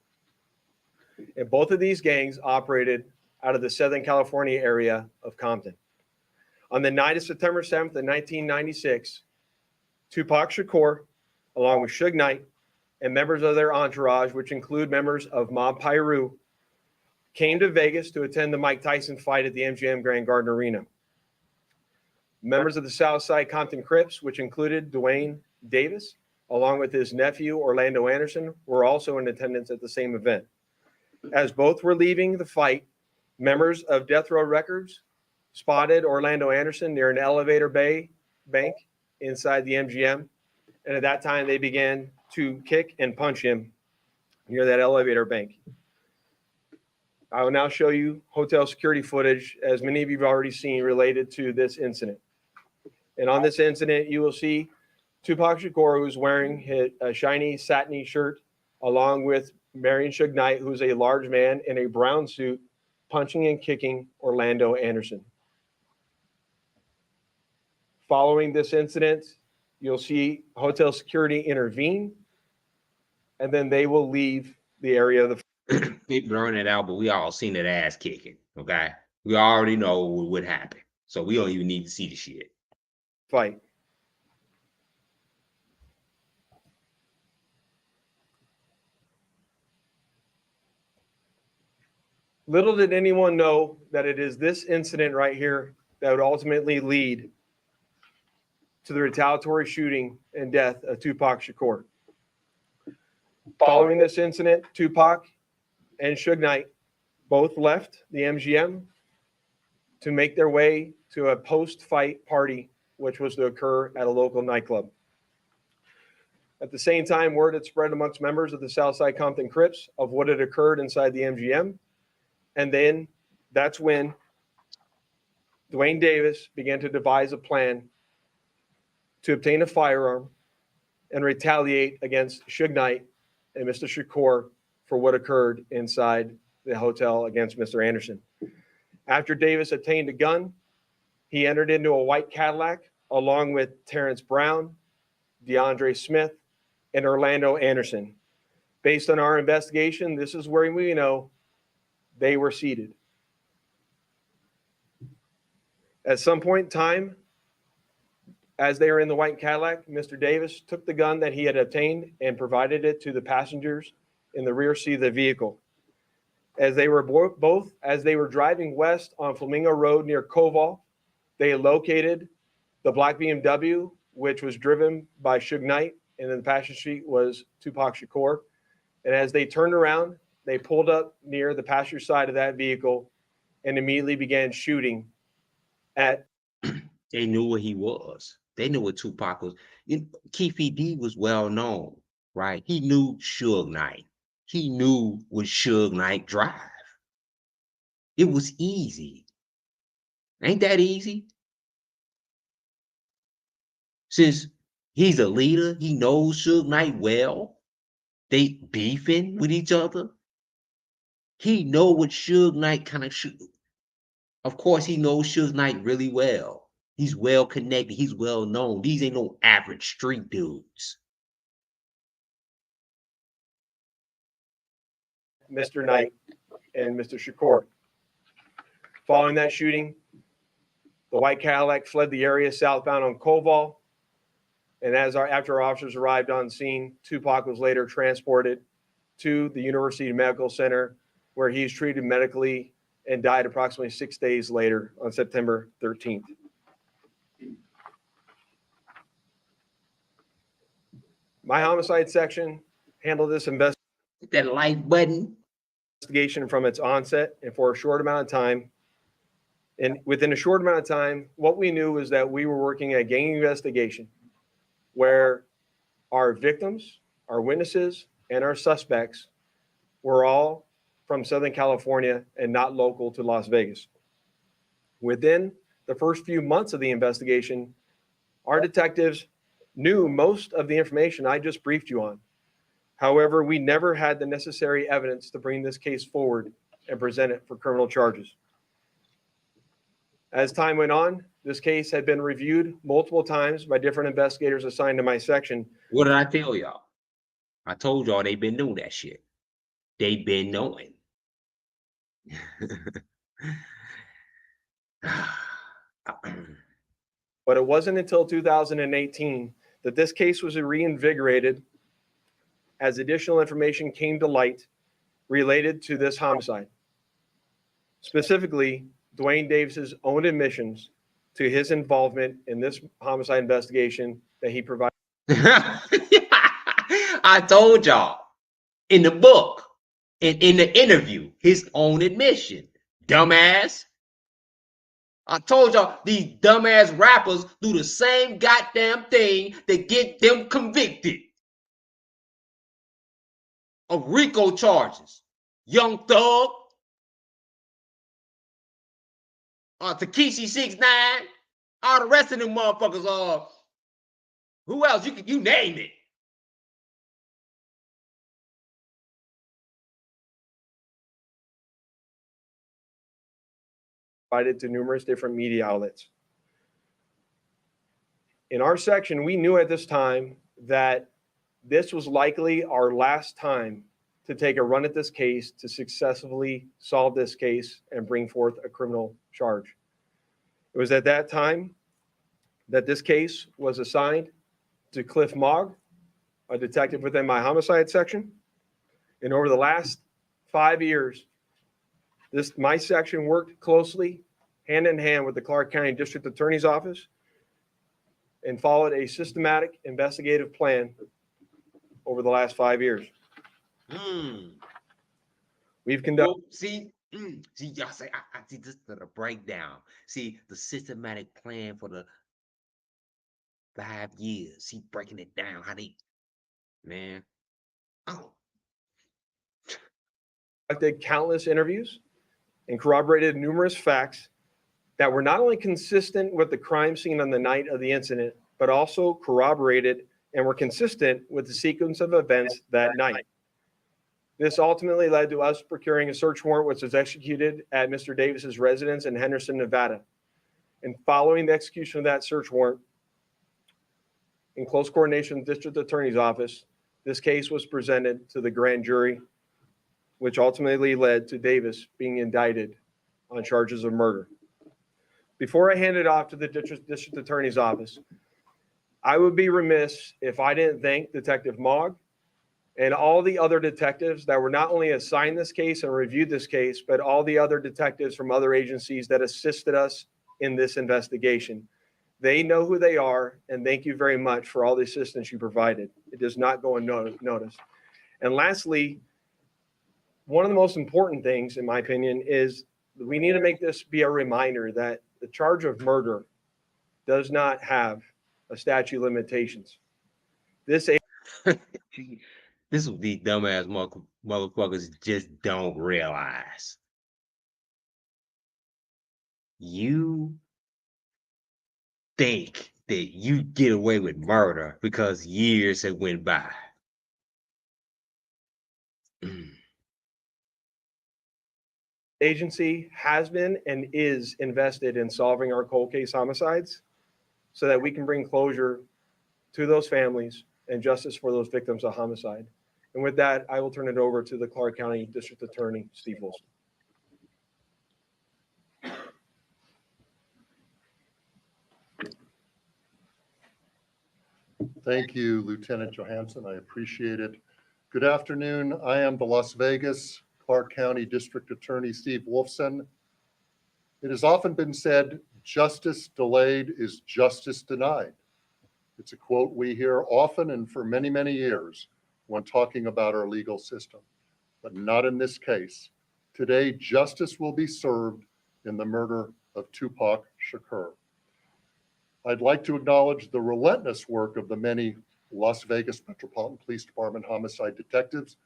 And both of these gangs operated out of the Southern California area of Compton. On the night of September 7th of 1996, Tupac Shakur, along with Suge Knight and members of their entourage, which include members of Mob Piru, came to Vegas to attend the Mike Tyson fight at the MGM Grand Garden Arena. Members of the Southside Compton Crips, which included Dwayne Davis, along with his nephew Orlando Anderson, were also in attendance at the same event. As both were leaving the fight, members of Death Row Records spotted Orlando Anderson near an elevator bank inside the MGM. And at that time, they began to kick and punch him near that elevator bank. I will now show you hotel security footage, as many of you have already seen, related to this incident. And on this incident, you will see Tupac Shakur, who's wearing a shiny satiny shirt, along with Marion Suge Knight, who's a large man in a brown suit, punching and kicking Orlando Anderson. Following this incident, you'll see hotel security intervene, and then they will leave the area of the They burn it out, but we all seen that ass kicking. Okay, we already know what would happen, so we don't even need to see the shit. fight. Little did anyone know that it is this incident right here that would ultimately lead to the retaliatory shooting and death of Tupac Shakur. Following this incident, Tupac and Suge Knight Both left the MGM to make their way to a post-fight party, which was to occur at a local nightclub. At the same time, word had spread amongst members of the Southside Compton Crips of what had occurred inside the MGM. And then that's when Dwayne Davis began to devise a plan to obtain a firearm and retaliate against Suge Knight and Mr. Shakur for what occurred inside the hotel against Mr. Anderson. After Davis obtained a gun, he entered into a white Cadillac along with Terrence Brown, DeAndre Smith, and Orlando Anderson. Based on our investigation, this is where we know they were seated. At some point in time, as they were in the white Cadillac, Mr. Davis took the gun that he had obtained and provided it to the passengers in the rear seat of the vehicle. As they were driving west on Flamingo Road near Koval, they located the black BMW, which was driven by Suge Knight, and in the passenger seat was Tupac Shakur. And as they turned around, they pulled up near the passenger side of that vehicle and immediately began shooting at. They knew what he was. They knew what Tupac was. Keefe D was well known, right? He knew Suge Knight. He knew what Suge Knight drive. It was easy. Ain't that easy? Since he's a leader, he knows Suge Knight well. They beefing with each other. He know what Suge Knight kind of should. Of course, he knows Suge Knight really well. He's well connected. He's well known. These ain't no average street dudes. Mr. Knight and Mr. Shakur. Following that shooting, the white Cadillac fled the area southbound on Koval. And after our officers arrived on scene, Tupac was later transported to the University Medical Center, where he was treated medically and died approximately 6 days later on September 13th. My homicide section handled this That like button. Investigation from its onset and for a short amount of time. And within a short amount of time, what we knew was that we were working a gang investigation where our victims, our witnesses, and our suspects were all from Southern California and not local to Las Vegas. Within the first few months of the investigation, our detectives knew most of the information I just briefed you on. However, we never had the necessary evidence to bring this case forward and present it for criminal charges. As time went on, this case had been reviewed multiple times by different investigators assigned to my section. What did I tell y'all? I told y'all they've been doing that shit. They've been knowing. But it wasn't until 2018 that this case was reinvigorated as additional information came to light related to this homicide. Specifically, Dwayne Davis's own admissions to his involvement in this homicide investigation that he provided. I told y'all in the book, in the interview, his own admission. Dumbass. I told y'all these dumbass rappers do the same goddamn thing that get them convicted of RICO charges. Young Thug, Takeshi 6ix9ine, all the rest of them motherfuckers. Who else? You name it. Provided to numerous different media outlets. In our section, we knew at this time that this was likely our last time to take a run at this case to successfully solve this case and bring forth a criminal charge. It was at that time that this case was assigned to Cliff Mogg, a detective within my homicide section. And over the last 5 years, my section worked closely, hand in hand with the Clark County District Attorney's Office and followed a systematic investigative plan over the last 5 years. We've conducted. See, See, y'all say, I see this is the breakdown. See, the systematic plan for the 5 years. See, breaking it down. How they, man. Oh, Conducted countless interviews and corroborated numerous facts that were not only consistent with the crime scene on the night of the incident, but also corroborated and were consistent with the sequence of events that night. This ultimately led to us procuring a search warrant, which was executed at Mr. Davis's residence in Henderson, Nevada. And following the execution of that search warrant, in close coordination with the District Attorney's Office, this case was presented to the grand jury, which ultimately led to Davis being indicted on charges of murder. Before I hand it off to the District Attorney's Office, I would be remiss if I didn't thank Detective Mogg and all the other detectives that were not only assigned this case and reviewed this case, but all the other detectives from other agencies that assisted us in this investigation. They know who they are, and thank you very much for all the assistance you provided. It does not go unnoticed. And lastly, one of the most important things, in my opinion, is we need to make this be a reminder that the charge of murder does not have a statute of limitations. This this is what these dumbass motherfuckers just don't realize. You think that you get away with murder because years have went by. agency has been and is invested in solving our cold case homicides so that we can bring closure to those families and justice for those victims of homicide. And with that, I will turn it over to the Clark County District Attorney, Steve Wilson. Thank you, Lieutenant Johansson. I appreciate it. Good afternoon. I am the Las Vegas, Clark County District Attorney Steve Wolfson. It has often been said, justice delayed is justice denied. It's a quote we hear often and for many, many years when talking about our legal system, but not in this case. Today, justice will be served in the murder of Tupac Shakur. I'd like to acknowledge the relentless work of the many Las Vegas Metropolitan Police Department homicide detectives.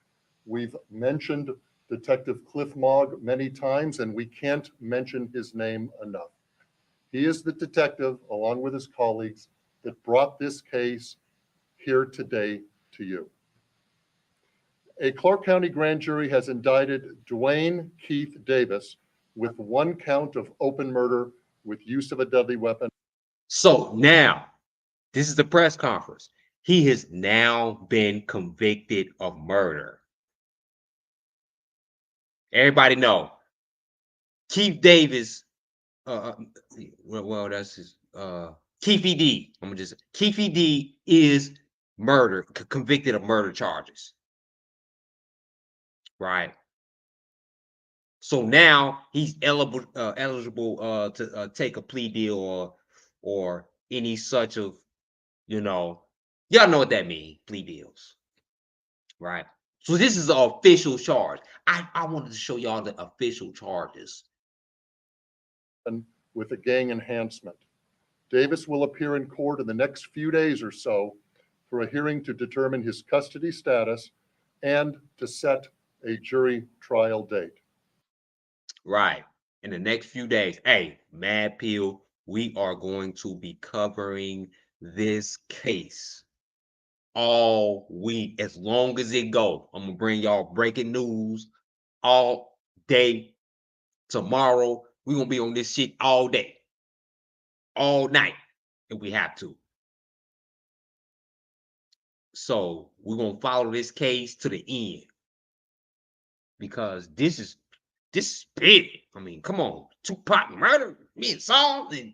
We've mentioned Detective Cliff Mogg many times, and we can't mention his name enough. He is the detective, along with his colleagues, that brought this case here today to you. A Clark County grand jury has indicted Dwayne Keefe Davis with 1 count of open murder with use of a deadly weapon. So now, this is the press conference. He has now been convicted of murder. Everybody know Keefe Davis. Well, that's his. Keefe D. I'm gonna just Keefe D is murder, convicted of murder charges. Right. So now he's eligible to take a plea deal or any such of, y'all know what that means, plea deals, right? So this is an official charge. I wanted to show y'all the official charges. With a gang enhancement. Davis will appear in court in the next few days or so for a hearing to determine his custody status and to set a jury trial date. Right. In the next few days. Hey, Mad Pill, we are going to be covering this case all week, as long as it go. I'm gonna bring y'all breaking news all day. Tomorrow, we're gonna be on this shit all day, all night, if we have to. So we're gonna follow this case to the end, because this is big. I mean, come on, Tupac murder being solved, and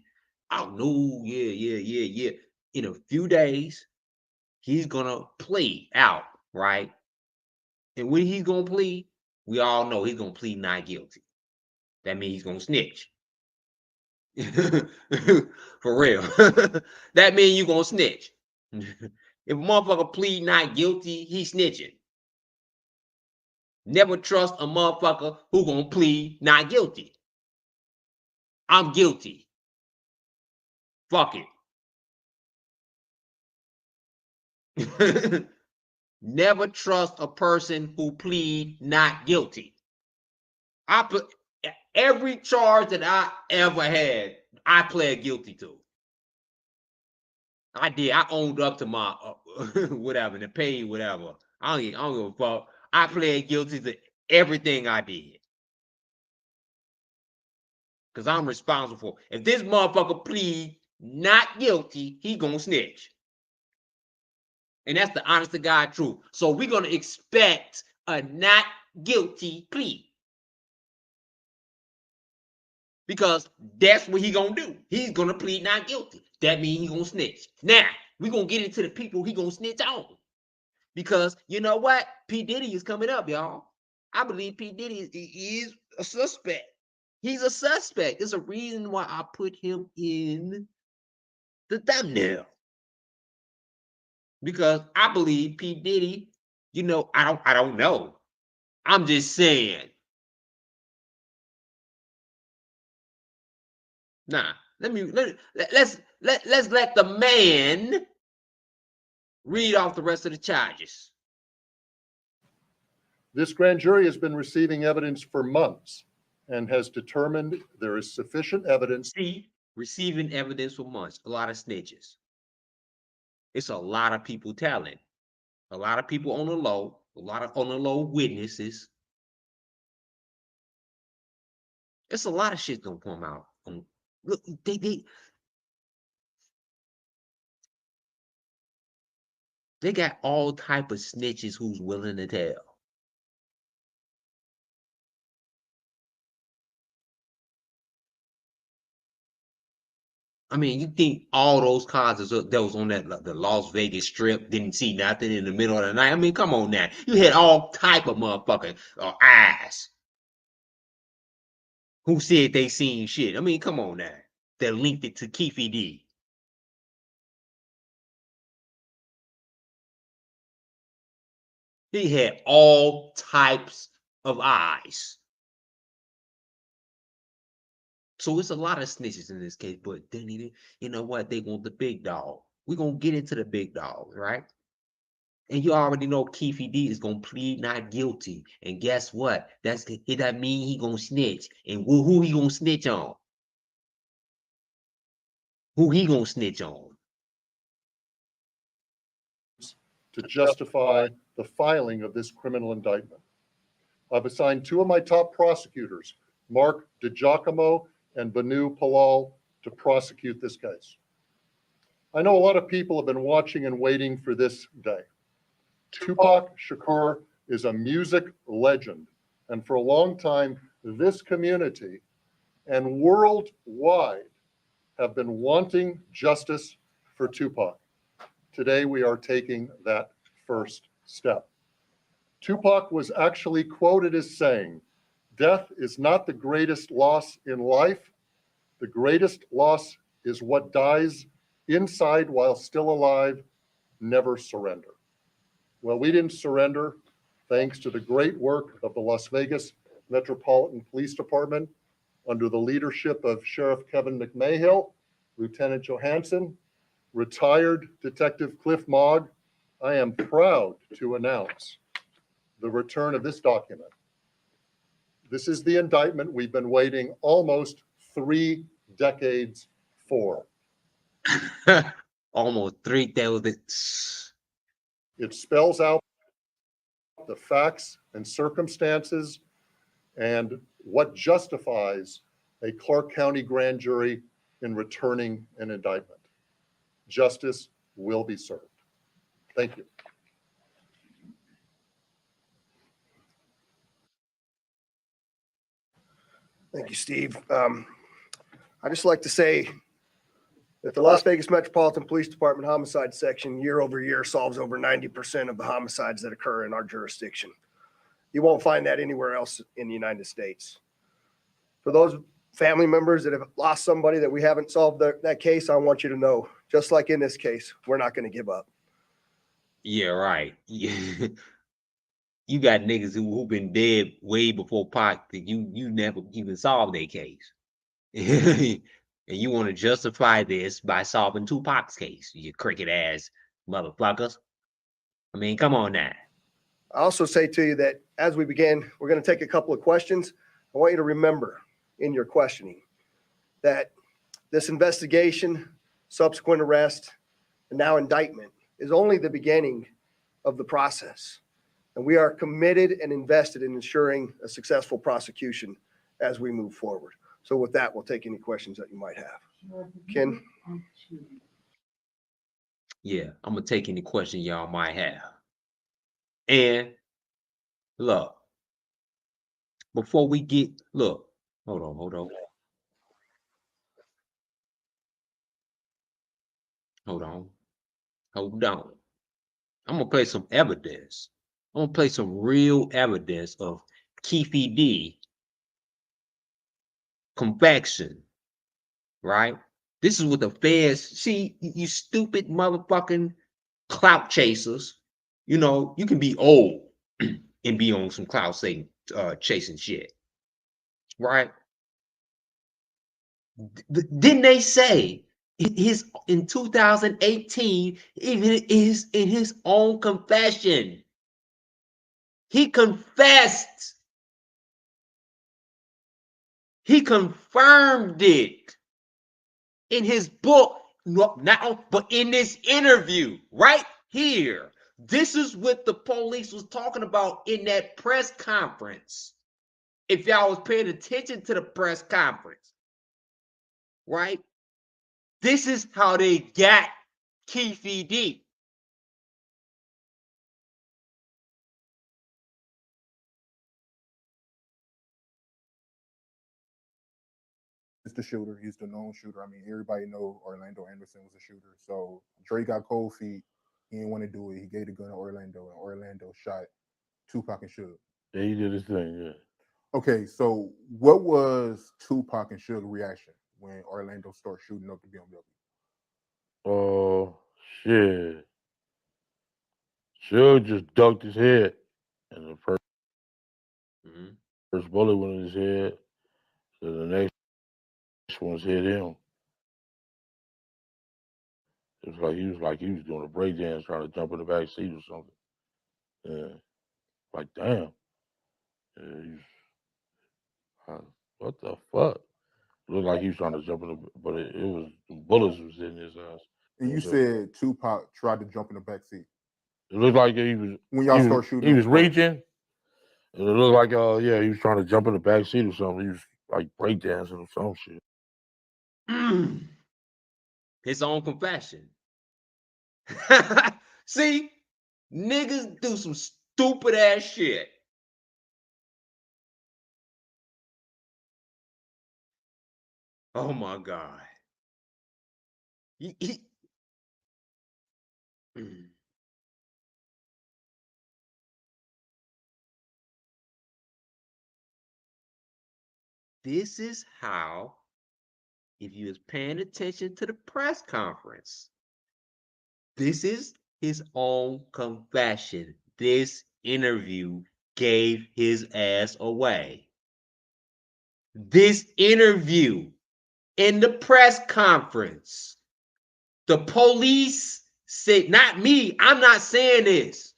oh no, yeah. In a few days, he's gonna plea out, right? And when he's gonna plea, we all know he's gonna plead not guilty. That means he's gonna snitch. For real. That means you're gonna snitch. If a motherfucker plead not guilty, he's snitching. Never trust a motherfucker who gonna plead not guilty. I'm guilty. Fuck it. Never trust a person who plead not guilty. I put every charge that I ever had, I pled guilty to. I did. I owned up to my whatever, the paid whatever. I don't give a fuck. I pled guilty to everything I did. Because I'm responsible for it. If this motherfucker plead not guilty, he gonna snitch. And that's the honest to God truth. So we're gonna expect a not guilty plea. Because that's what he gonna do. He's gonna plead not guilty. That means he gonna snitch. Now, we're gonna get into the people he gonna snitch on. Because you know what? Pdiddy is coming up, y'all. I believe Pdiddy is a suspect. He's a suspect. There's a reason why I put him in the thumbnail. Because I believe Pdiddy, you know, I don't know. I'm just saying. Nah, let's let the man read off the rest of the charges. This grand jury has been receiving evidence for months and has determined there is sufficient evidence. See, receiving evidence for months, a lot of snitches. It's a lot of people telling, a lot of people on the low, a lot of on the low witnesses. It's a lot of shit gonna come out. Look, they got all type of snitches who's willing to tell. I mean, you think all those cars that was on the Las Vegas Strip didn't see nothing in the middle of the night? I mean, come on now. You had all type of motherfucking eyes who said they seen shit. I mean, come on now. That linked it to Keefe D. He had all types of eyes. So it's a lot of snitches in this case, but then you know what? They want the big dog. We're gonna get into the big dog, right? And you already know Keefe D is gonna plead not guilty. And guess what? That mean he gonna snitch. And who he gonna snitch on? Who he gonna snitch on? To justify the filing of this criminal indictment. I've assigned two of my top prosecutors, Mark DiGiacomo and Banu Palal, to prosecute this case. I know a lot of people have been watching and waiting for this day. Tupac Shakur is a music legend, and for a long time, this community and worldwide have been wanting justice for Tupac. Today, we are taking that first step. Tupac was actually quoted as saying, "Death is not the greatest loss in life. The greatest loss is what dies inside while still alive. Never surrender." Well, we didn't surrender thanks to the great work of the Las Vegas Metropolitan Police Department under the leadership of Sheriff Kevin McMahill, Lieutenant Johansson, retired Detective Cliff Mogg. I am proud to announce the return of this document. This is the indictment we've been waiting almost 3 decades for. Almost 3,000. It spells out the facts and circumstances and what justifies a Clark County grand jury in returning an indictment. Justice will be served. Thank you. Thank you, Steve. I just like to say that the Las Vegas Metropolitan Police Department Homicide Section year over year solves over 90% of the homicides that occur in our jurisdiction. You won't find that anywhere else in the United States. For those family members that have lost somebody that we haven't solved that case, I want you to know, just like in this case, we're not going to give up. Yeah, right. Yeah. you got niggas who been dead way before Pac that you never even solved their case. And you want to justify this by solving Tupac's case, you cricket ass motherfuckers. I mean, come on now. I also say to you that as we begin, we're going to take a couple of questions. I want you to remember in your questioning that this investigation, subsequent arrest, and now indictment is only the beginning of the process. And we are committed and invested in ensuring a successful prosecution as we move forward. So with that, we'll take any questions that you might have. Ken? Yeah, I'm gonna take any question y'all might have. And look, before we get hold on. Hold on. I'm gonna play some evidence. I'm gonna play some real evidence of Keefe D confection, right? This is what the feds see, you stupid motherfucking clout chasers. You know, you can be old and be on some clout chasing shit, right? Didn't they say in 2018, even in his own confession, he confessed, he confirmed it in his book, not but in this interview right here. This is what the police was talking about in that press conference. If y'all was paying attention to the press conference, right? This is how they got Keefe D. He's the shooter. He's the known shooter. I mean, everybody know Orlando Anderson was a shooter. So Dre got cold feet. He didn't want to do it. He gave the gun to Orlando, and Orlando shot Tupac and Suge. Yeah, he did his thing. Yeah. Okay, so what was Tupac and Suge reaction when Orlando started shooting up the BMW? Oh shit! Suge just ducked his head, and the first bullet went in his head. So the next one's hit him. It was like he was doing a breakdance, trying to jump in the back seat or something. Yeah, like damn. Yeah, what the fuck? It looked like he was trying to jump in the, but it was bullets was in his ass. And you said Tupac tried to jump in the back seat. It looked like he was when y'all start shooting. He was reaching. And it looked like he was trying to jump in the back seat or something. He was like breakdancing or some shit. His own confession. See, niggas do some stupid ass shit. Oh my God. This is how, if you was paying attention to the press conference, this is his own confession. This interview gave his ass away. This interview in the press conference, the police said, not me, I'm not saying this.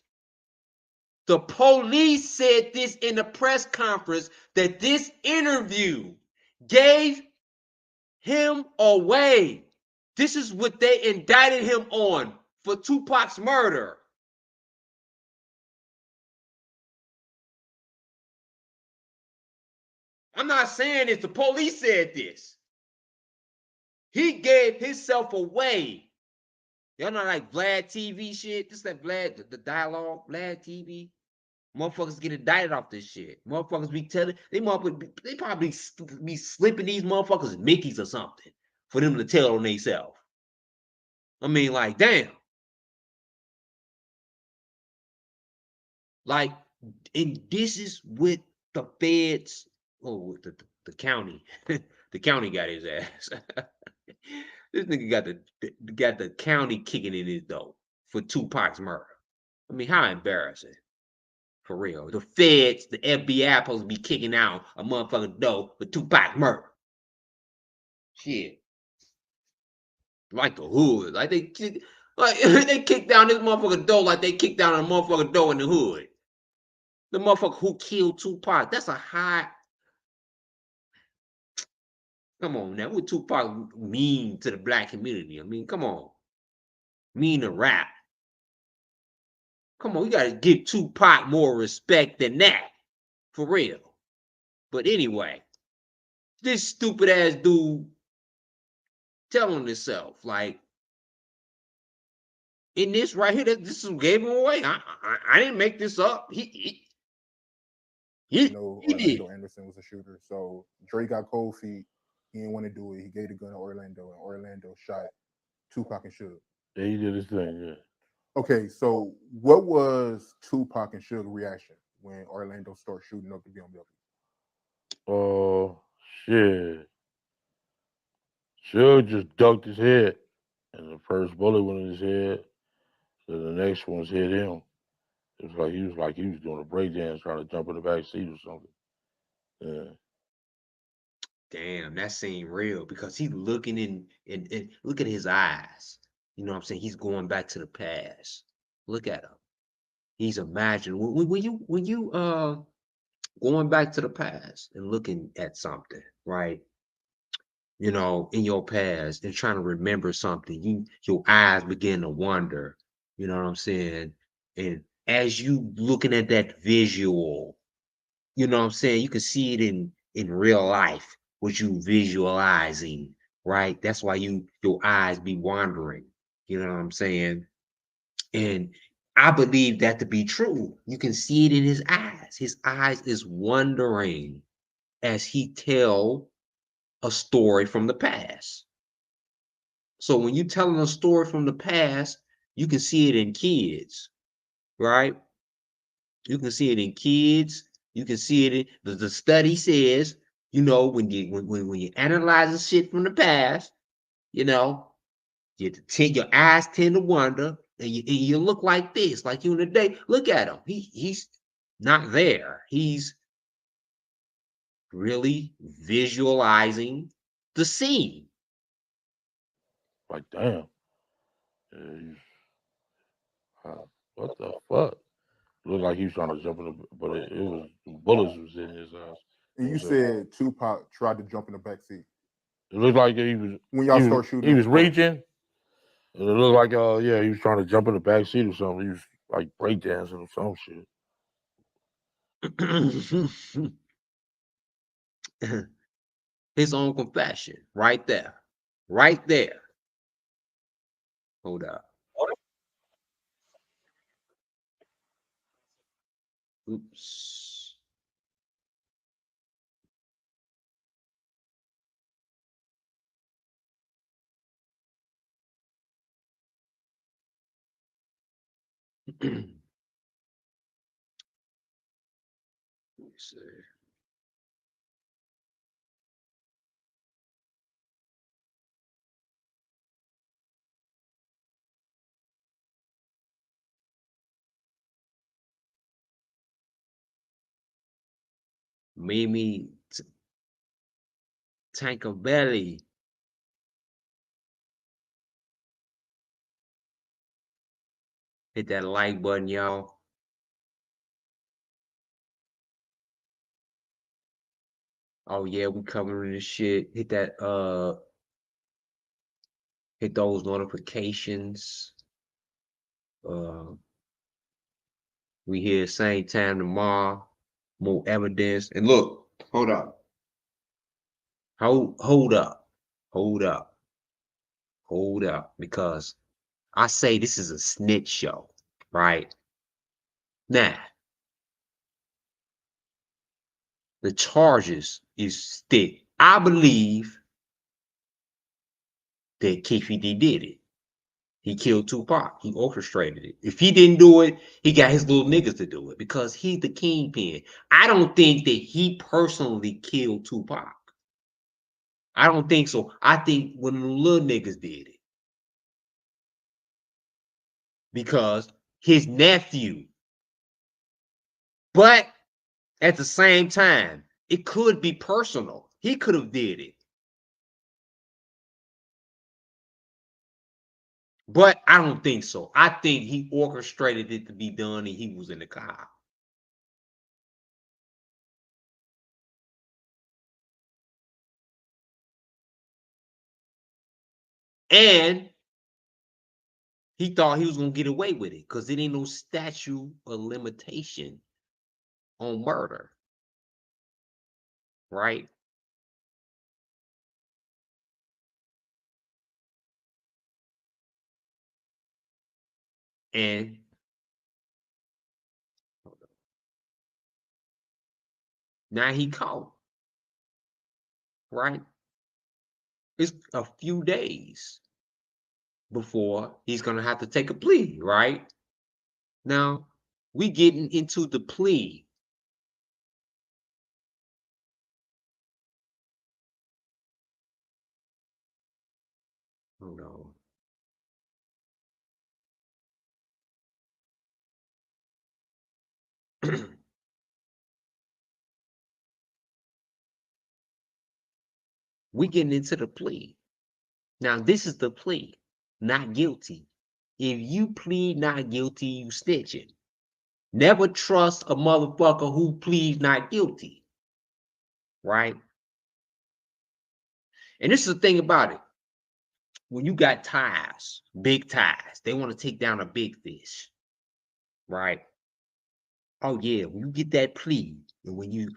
The police said this in the press conference, that this interview gave him away. This is what they indicted him on for Tupac's murder. I'm not saying this. The police said this. He gave himself away. Y'all know like Vlad TV shit? This is like Vlad, the dialogue, Vlad TV. Motherfuckers get indicted off this shit. Motherfuckers be telling, they probably be slipping these motherfuckers Mickeys or something for them to tell on themselves. I mean, like, damn. Like, and this is with the feds, the county. The county got his ass. This nigga got the county kicking in his door for Tupac's murder. I mean, how embarrassing. For real. The feds, the FBI supposed to be kicking out a motherfucking door for Tupac murder. Shit. Like the hood. Like they kicked down this motherfucking door like they kicked down a motherfucking door in the hood. The motherfucker who killed Tupac. That's a high. Come on now. What Tupac mean to the black community? I mean, come on. Mean to rap. Come on, you gotta give Tupac more respect than that. For real. But anyway, this stupid ass dude telling himself, like, in this right here, this is gave him away. I didn't make this up. He did. Orlando Anderson was a shooter. So Dre got cold feet. He didn't want to do it. He gave the gun to Orlando, and Orlando shot Tupac and Suge. Yeah, he did his thing, yeah. Okay, so what was Tupac and Suge's reaction when Orlando started shooting up the BMW? Oh, shit. Suge just ducked his head, and the first bullet went in his head, so the next one's hit him. It was like he was doing a breakdance trying to jump in the back seat or something. Yeah. Damn, that seemed real because he's looking in look at his eyes. You know what I'm saying? He's going back to the past. Look at him. He's imagining when you going back to the past and looking at something, right? You know, in your past and trying to remember something, your eyes begin to wander. You know what I'm saying? And as you looking at that visual, you know what I'm saying? You can see it in real life, what you visualizing, right? That's why your eyes be wandering. You know what I'm saying? And I believe that to be true. You can see it in his eyes. His eyes is wondering as he tell a story from the past. So when you're telling a story from the past, you can see it in kids, right? You can see it in kids. You can see it in the study says, you know, when you analyze the shit from the past, you know, your eyes tend to wander, and you look like this, like you in the day. Look at him. He's not there. He's really visualizing the scene. Like, damn. What the fuck? Looked like he was trying to jump in the, but it was bullets was in his eyes. And you said Tupac tried to jump in the back seat. It looked like he was when y'all start shooting. He was reaching. And it looked like yeah, he was trying to jump in the back seat or something. He was like breakdancing or some shit. His own confession, right there. Right there. Hold up. Oops. Let me see. Mimi Tankabelly. Hit that like button, y'all. Oh yeah, we covering this shit. Hit that hit those notifications. We here same time tomorrow. More evidence. And look, hold up. Hold up. Hold up. Hold up. Because I say this is a snitch show, right? Now, the charges is stick. I believe that Keefe D did it. He killed Tupac. He orchestrated it. If he didn't do it, he got his little niggas to do it because he's the kingpin. I don't think that he personally killed Tupac. I don't think so. I think one of the little niggas did it. Because his nephew But at the same time, it could be personal. He could have did it. But I don't think so. I think he orchestrated it to be done and he was in the car. And he thought he was going to get away with it because there ain't no statute of limitation on murder. Right? And now he caught. Right? It's a few days before he's going to have to take a plea. Right? Now, we getting into the plea. Hold on. We getting into the plea. Now, this is the plea. Not guilty. If you plead not guilty, you snitching. Never trust a motherfucker who pleads not guilty. Right? And this is the thing about it. When you got ties, big ties, they want to take down a big fish. Right? Oh, yeah. When you get that plea, and when you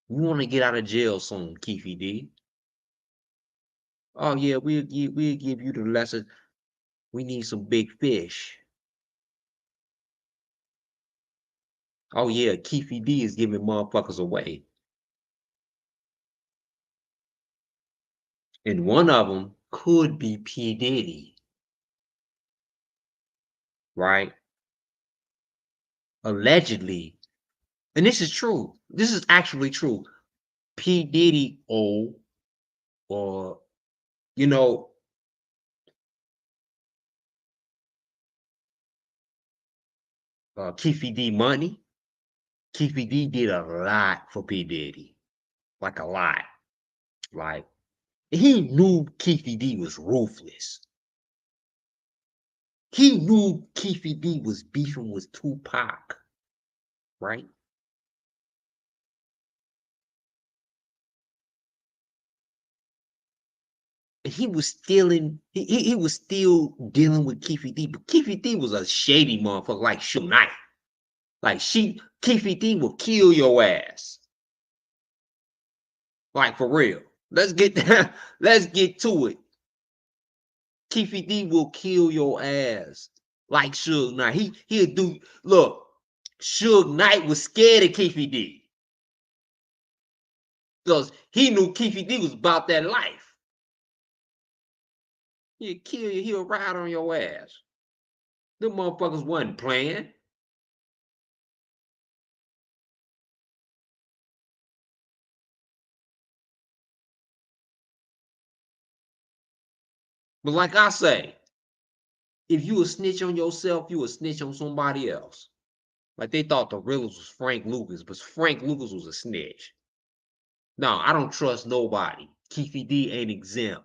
want to get out of jail soon, Keefe D. Oh, yeah, we'll give you the lesson. We need some big fish. Oh, yeah, Keefe D is giving motherfuckers away. And one of them could be Pdiddy. Right? Allegedly. And this is true. This is actually true. Pdiddy or you know, Keefe D money. Keefe D did a lot for Pdiddy. Like a lot. Like, he knew Keefe D was ruthless. He knew Keefe D was beefing with Tupac. Right? He was stealing, he was still dealing with Keefe D, but Keefe D was a shady motherfucker like Suge Knight. Like Keefe D will kill your ass. Like for real. Let's get to it. Keefe D will kill your ass. Like Suge Knight. He'll do, look, Suge Knight was scared of Keefe D. Because he knew Keefe D was about that life. He'll kill you, he'll ride on your ass. Them motherfuckers wasn't playing. But like I say, if you a snitch on yourself, you a snitch on somebody else. Like they thought the realest was Frank Lucas, but Frank Lucas was a snitch. No, I don't trust nobody. Keefe D ain't exempt.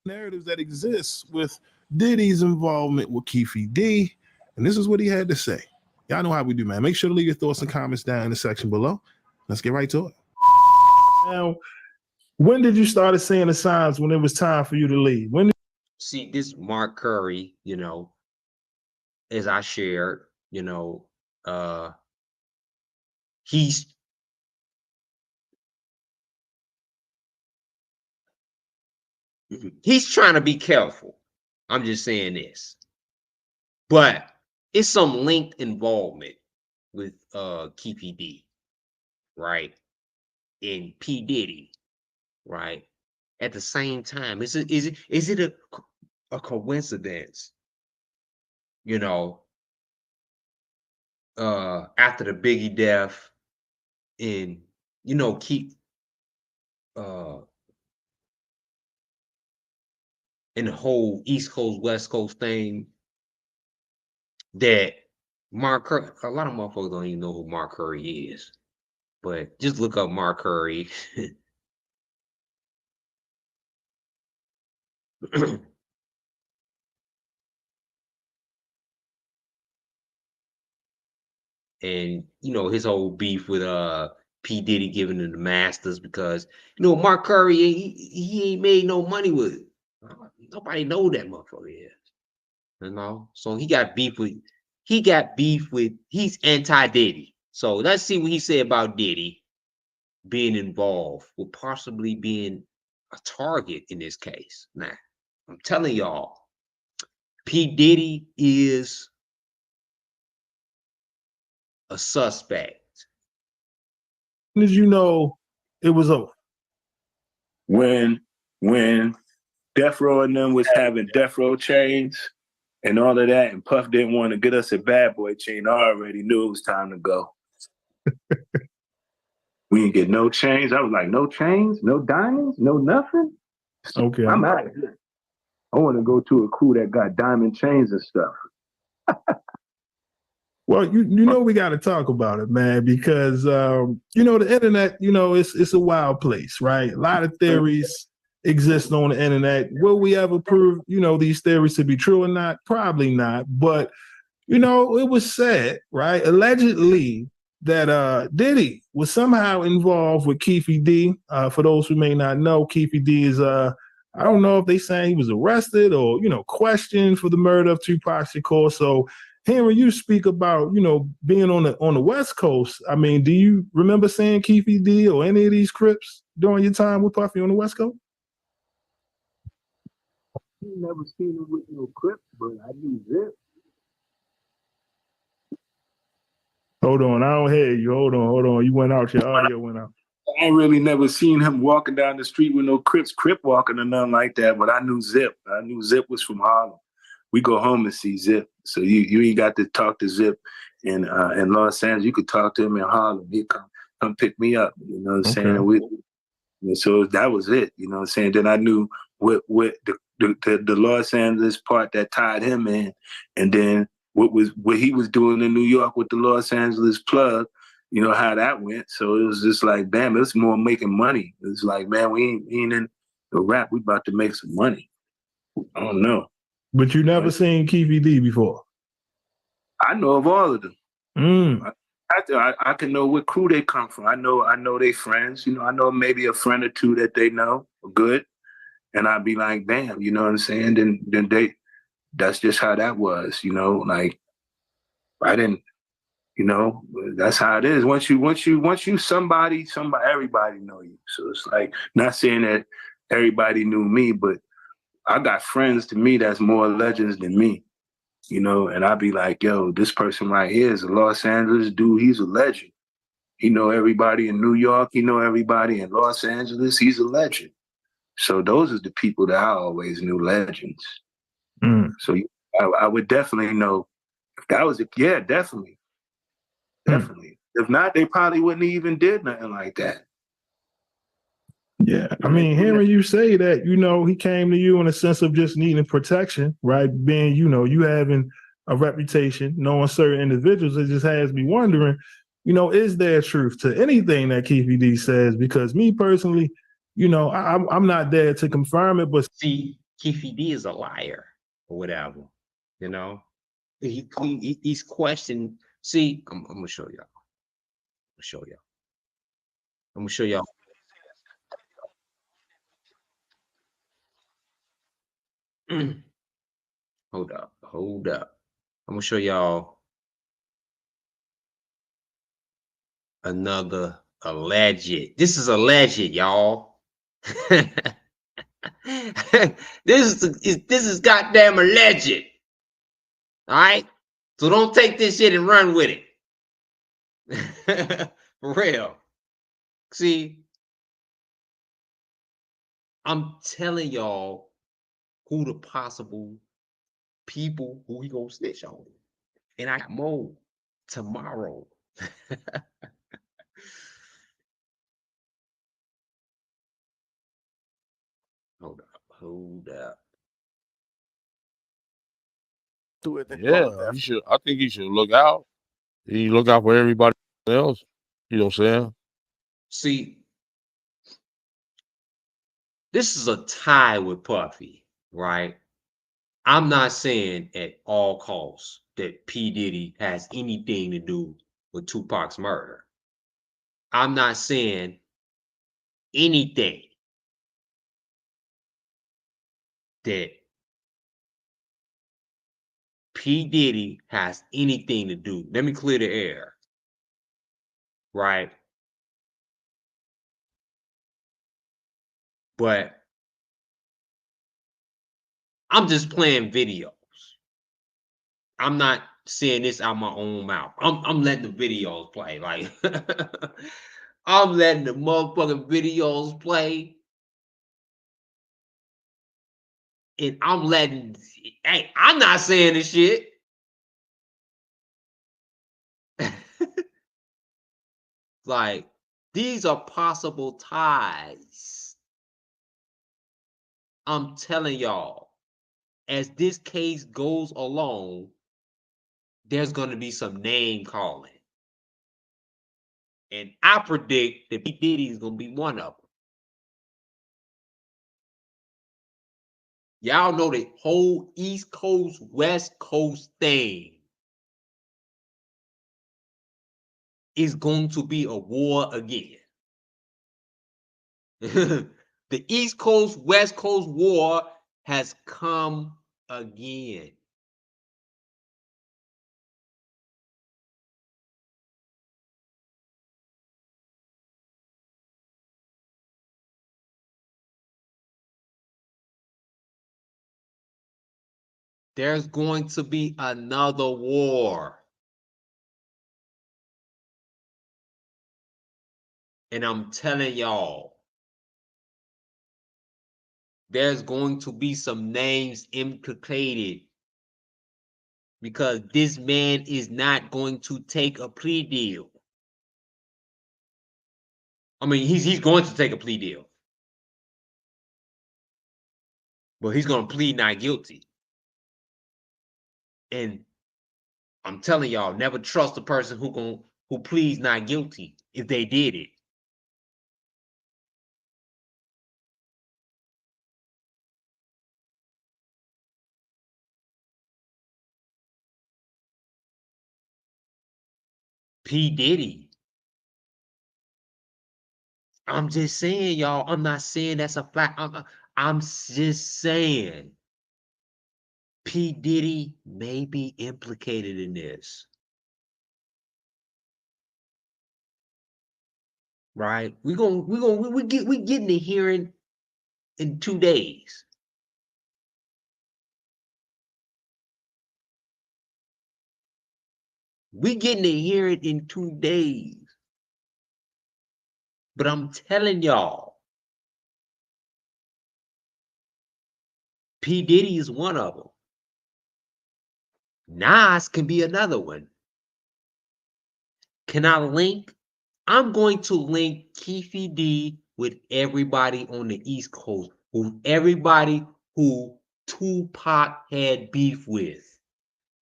Narratives that exist with Diddy's involvement with Keefe D, and this is what he had to say. Y'all know how we do, man. Make sure to leave your thoughts and comments down in the section below. Let's get right to it. Now, when did you start seeing the signs when it was time for you to leave? See, this Mark Curry, you know, as I shared, you know, he's trying to be careful. I'm just saying this. But it's some linked involvement with Keefe D, right? And Pdiddy, right? At the same time, is it a coincidence? You know, after the Biggie death, and you know, in the whole East Coast, West Coast thing that Mark Curry, a lot of motherfuckers don't even know who Mark Curry is. But just look up Mark Curry. And his whole beef with Pdiddy giving him the masters because Mark Curry he ain't made no money with it. Nobody know that motherfucker is. So he got beef with he's anti-Diddy. So let's see what he said about Diddy being involved with possibly being a target in this case. Now, I'm telling y'all, Diddy is a suspect. Did you know it was over? When Death Row and them was having Death Row chains and all of that, and Puff didn't want to get us a bad boy chain, I already knew it was time to go. We didn't get no chains. I was like, no chains, no diamonds, no nothing. Okay. I'm out of here. I want to go to a crew that got diamond chains and stuff. Well, you know we got to talk about it, man, because the internet, it's a wild place, right? A lot of theories exist on the internet. Will we ever prove, these theories to be true or not? Probably not. But it was said, right? Allegedly that Diddy was somehow involved with Keefe D. For those who may not know, Keefe D is I don't know if they saying he was arrested or questioned for the murder of Tupac Shakur. So hearing you speak about being on the West Coast, I mean, do you remember seeing Keefe D or any of these Crips during your time with Puffy on the West Coast? I never seen him with no Crips, but I knew Zip. Hold on, I don't hear you. Hold on. You went out. Your audio went out. I ain't really never seen him walking down the street with no Crip walking or nothing like that, but I knew Zip. I knew Zip was from Harlem. We go home and see Zip. So you ain't got to talk to Zip in Los Angeles. You could talk to him in Harlem. He'd come pick me up. You know what I'm saying? So that was it. You know what I'm saying? Then I knew what the Los Angeles part that tied him in, and then what he was doing in New York with the Los Angeles plug. You know how that went. So it was just like, damn, it's more making money. It's like, man, we ain't in the rap. We about to make some money. I don't know. But you never seen Keefe D before? I know of all of them. Mm. I can know what crew they come from. I know they friends. I know maybe a friend or two that they know good. And I'd be like, damn, you know what I'm saying? Then that's just how that was, like I didn't, that's how it is. Once you somebody, everybody know you. So it's like, not saying that everybody knew me, but I got friends to me that's more legends than me, and I'd be like, yo, this person right here is a Los Angeles dude. He's a legend. He know everybody in New York. He know everybody in Los Angeles. He's a legend. So those are the people that I always knew legends. Mm. So I would definitely know if that was definitely. If not, they probably wouldn't even did nothing like that. Yeah, I mean, hearing you say that, he came to you in a sense of just needing protection, right? Being, you having a reputation, knowing certain individuals, it just has me wondering, is there truth to anything that Keefe D says? Because me personally, I'm not there to confirm it, but see, Keefe D is a liar or whatever. He's questioned. See, I'm gonna show y'all. I'm gonna show y'all. Hold up. I'm gonna show y'all another alleged. This is alleged, y'all. This is goddamn alleged. All right, so don't take this shit and run with it. For real. See, I'm telling y'all who the possible people who he gonna snitch on, and I got more tomorrow. Hold up. Do it. Yeah, he should. I think he should look out. He look out for everybody else. You know what I'm saying? See, this is a tie with Puffy, right? I'm not saying at all costs that P. Diddy has anything to do with Tupac's murder. I'm not saying anything that P. Diddy has anything to do. Let me clear the air, right? But I'm just playing videos. I'm not saying this out my own mouth. I'm letting the videos play. Like I'm letting the motherfucking videos play. And I'm letting, hey, I'm not saying this shit. Like, these are possible ties. I'm telling y'all, as this case goes along, there's going to be some name calling. And I predict that P. Diddy is going to be one of them. Y'all know the whole East Coast, West Coast thing is going to be a war again. The East Coast, West Coast war has come again. There's going to be another war. And I'm telling y'all, there's going to be some names implicated because this man is not going to take a plea deal. I mean, he's going to take a plea deal, but he's going to plead not guilty. And I'm telling y'all, never trust a person who pleads not guilty if they did it. P. Diddy. I'm just saying, y'all. I'm not saying that's a fact. I'm just saying P. Diddy may be implicated in this. Right? We getting the hearing in 2 days. We getting the hearing in 2 days. But I'm telling y'all, P. Diddy is one of them. Nas can be another one. Can I link? I'm going to link Keefe D with everybody on the East Coast, everybody who Tupac had beef with.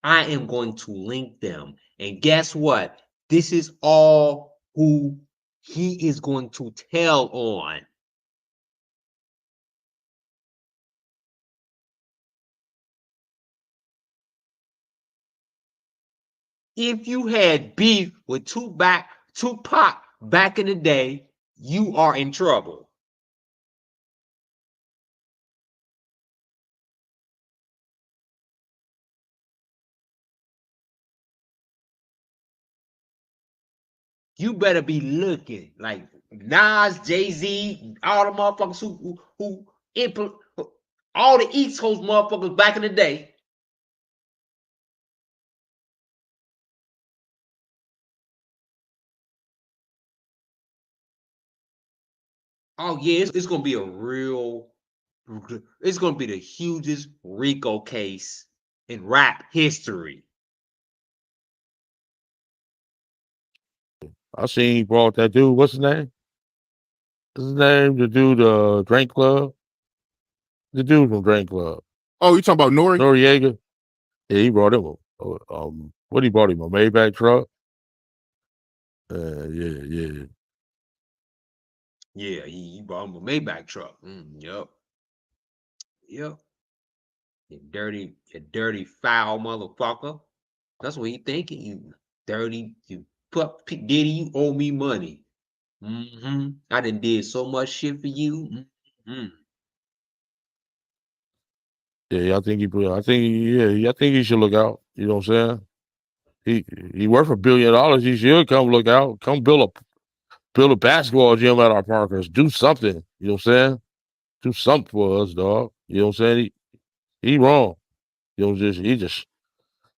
I am going to link them. And guess what? This is all who he is going to tell on. If you had beef with Tupac back in the day, you are in trouble. You better be looking like Nas, Jay-Z, all the motherfuckers all the East Coast motherfuckers back in the day. Oh yeah, it's gonna be it's gonna be the hugest RICO case in rap history. I seen he brought that dude. What's his name? What's his name? The dude, Drink Club. The dude from Drain Club. Oh, you talking about Nori? Noriega? Yeah, he brought him what he brought him, a Maybach truck? Yeah. Yeah, he bought him a Maybach truck. Yep. You dirty, foul motherfucker. That's what he thinking. You dirty, you Diddy, you owe me money. I done did so much shit for you. Yeah, I think he should look out. You know what I'm saying? He worth $1 billion. He should come look out. Come build a basketball gym at our Parkers. Do something. You know what I'm saying? Do something for us, dog. You know what I'm saying? He wrong. You know,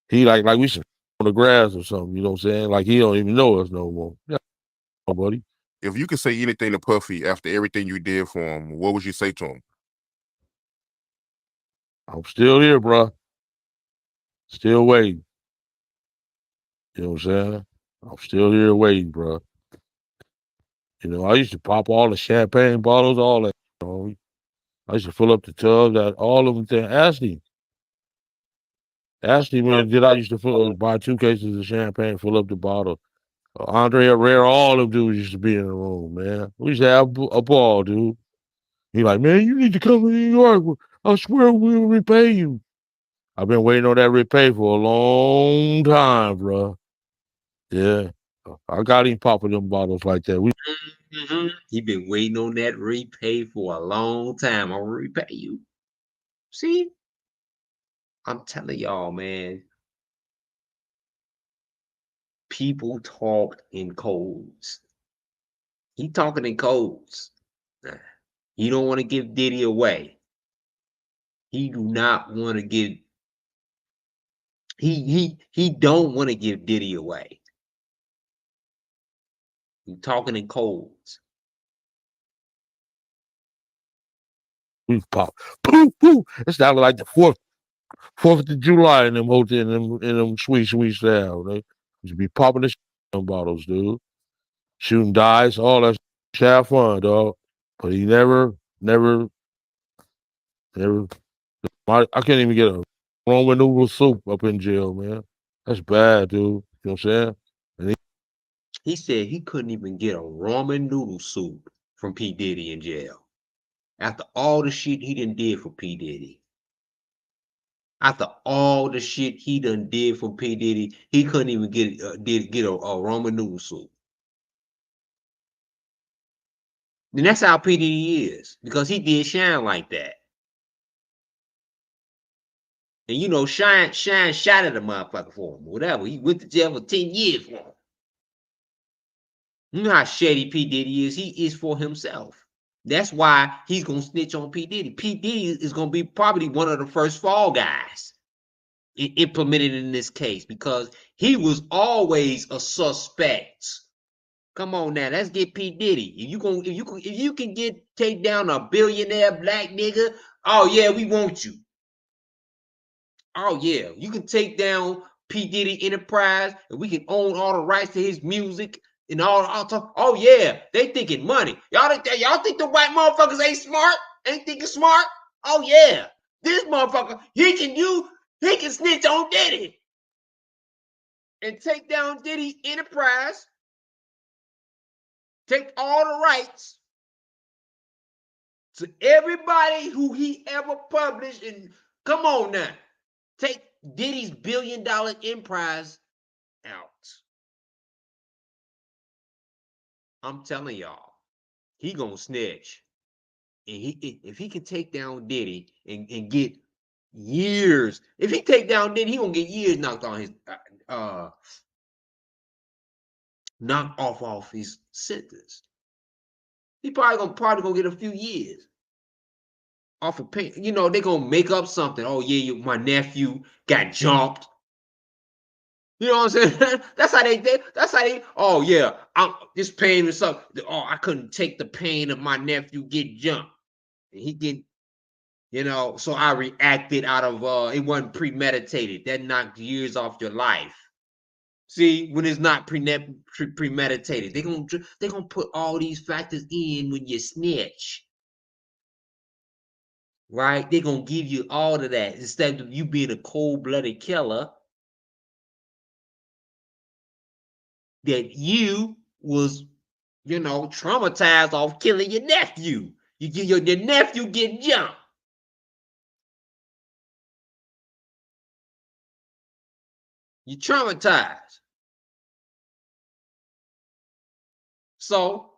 he like we should on the grass or something. You know what I'm saying? Like he don't even know us no more. Yeah, buddy. If you could say anything to Puffy after everything you did for him, what would you say to him? I'm still here, bro. Still waiting. You know what I'm saying? I'm still here waiting, bro. You know, I used to pop all the champagne bottles, all that. You know, I used to fill up the tubs at all of them. Ask him, man, I used to buy 2 cases of champagne, fill up the bottle. Andre Herrera, all them dudes used to be in the room, man. We used to have a ball, dude. He like, man, you need to come to New York. I swear we'll repay you. I've been waiting on that repay for a long time, bro. Yeah. I got him popping them bottles like that. He been waiting on that repay for a long time. I'll repay you. See? I'm telling y'all, man. People talk in codes. He talking in codes. He don't want to give Diddy away. He do not want to give. He don't want to give Diddy away. He talking in codes. We pop. Poof, poof. It's not like the 4th of July in them hotel in them sweet style. They used to be popping the them bottles, dude. Shooting dice, all that shit. Have fun, dog. But he never. I can't even get a Roman noodle soup up in jail, man. That's bad, dude. You know what I'm saying? And He said he couldn't even get a ramen noodle soup from P. Diddy in jail. After all the shit he done did for P. Diddy. After all the shit he done did for P. Diddy, he couldn't even get a ramen noodle soup. And that's how P. Diddy is, because he did Shine like that. And you know, Shine shot at a motherfucker for him, whatever. He went to jail for 10 years for him. You know how shady P. Diddy is. He is for himself. That's why he's gonna snitch on P. Diddy. P. Diddy is gonna be probably one of the first fall guys implemented in this case, because he was always a suspect. Come on now, let's get P. Diddy. If you can take down a billionaire black nigga, oh yeah, we want you. Oh yeah, you can take down P. Diddy Enterprise, and we can own all the rights to his music and all talk. Oh yeah, they thinking money. Y'all think the white motherfuckers ain't smart? Ain't thinking smart? Oh yeah, this motherfucker he can snitch on Diddy and take down Diddy Enterprise. Take all the rights to everybody who he ever published, and come on now, take Diddy's $1 billion enterprise out. I'm telling y'all, he gonna snitch, and if he can take down Diddy and get years, if he take down Diddy, he gonna get years knocked on his knocked off his sentence. He probably gonna get a few years off of pay. You know, they gonna make up something. Oh yeah, my nephew got jumped. You know what I'm saying? That's how they did. That's how they. Oh yeah, this pain was something. Oh, I couldn't take the pain of my nephew get jumped. And he get, so I reacted out of it wasn't premeditated. That knocked years off your life. See, when it's not premeditated, they gonna put all these factors in when you snitch. right? They're gonna give you all of that instead of you being a cold-blooded killer. That you was, traumatized off killing your nephew. You get your nephew getting jumped. You traumatized. So,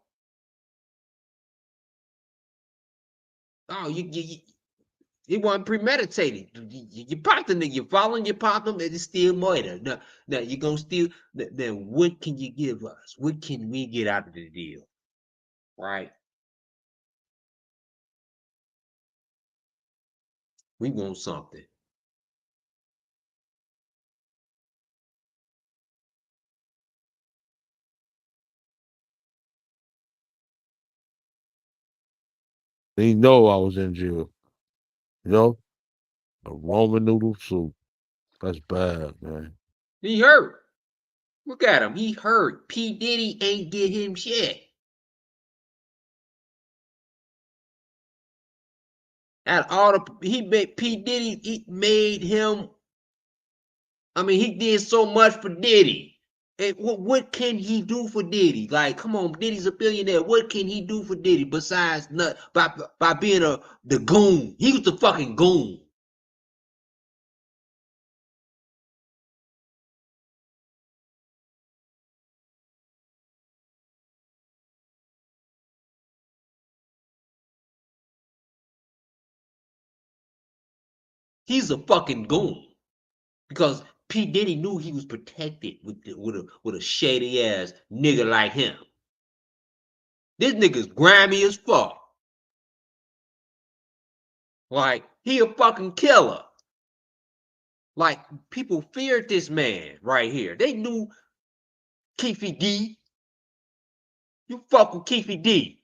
it wasn't premeditated. You popped the nigga, you following your partner, and it's still murder. Now you're gonna still. Then what can you give us? What can we get out of the deal? Right? We want something. They know I was in jail. You know? A Roman noodle soup. That's bad, man. He hurt. Look at him. He hurt. Pdiddy ain't get him shit. At all he made Pdiddy, he made him. I mean, he did so much for Diddy. And what can he do for Diddy? Like, come on, Diddy's a billionaire. What can he do for Diddy besides by being the goon? He was the fucking goon. He's a fucking goon because P Diddy knew he was protected with a shady ass nigga like him. This nigga's grimy as fuck. Like, he a fucking killer. Like, people feared this man right here. They knew Keefe D. You fuck with Keefe D.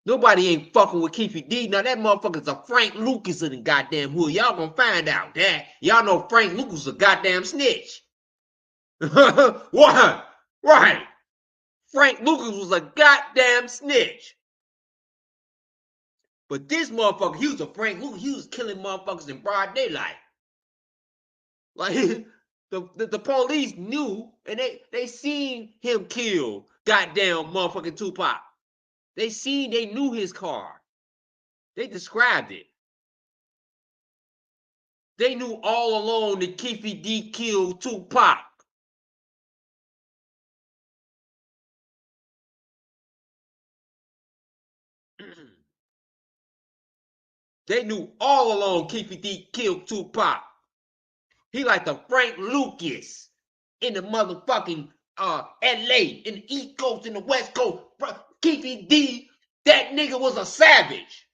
Nobody ain't fucking with Keefe D. Now that motherfucker's a Frank Lucas in the goddamn hood. Y'all gonna find out that. Y'all know Frank Lucas is a goddamn snitch. What? Right. Frank Lucas was a goddamn snitch. But this motherfucker, he was a Frank Lucas. He was killing motherfuckers in broad daylight. Like, the police knew, and they seen him kill goddamn motherfucking Tupac. They knew his car. They described it. They knew all along that Keefe D killed Tupac. They knew all along Keefe D killed Tupac. He like the Frank Lucas in the motherfucking LA, in the East Coast, in the West Coast. Keefe D, that nigga was a savage.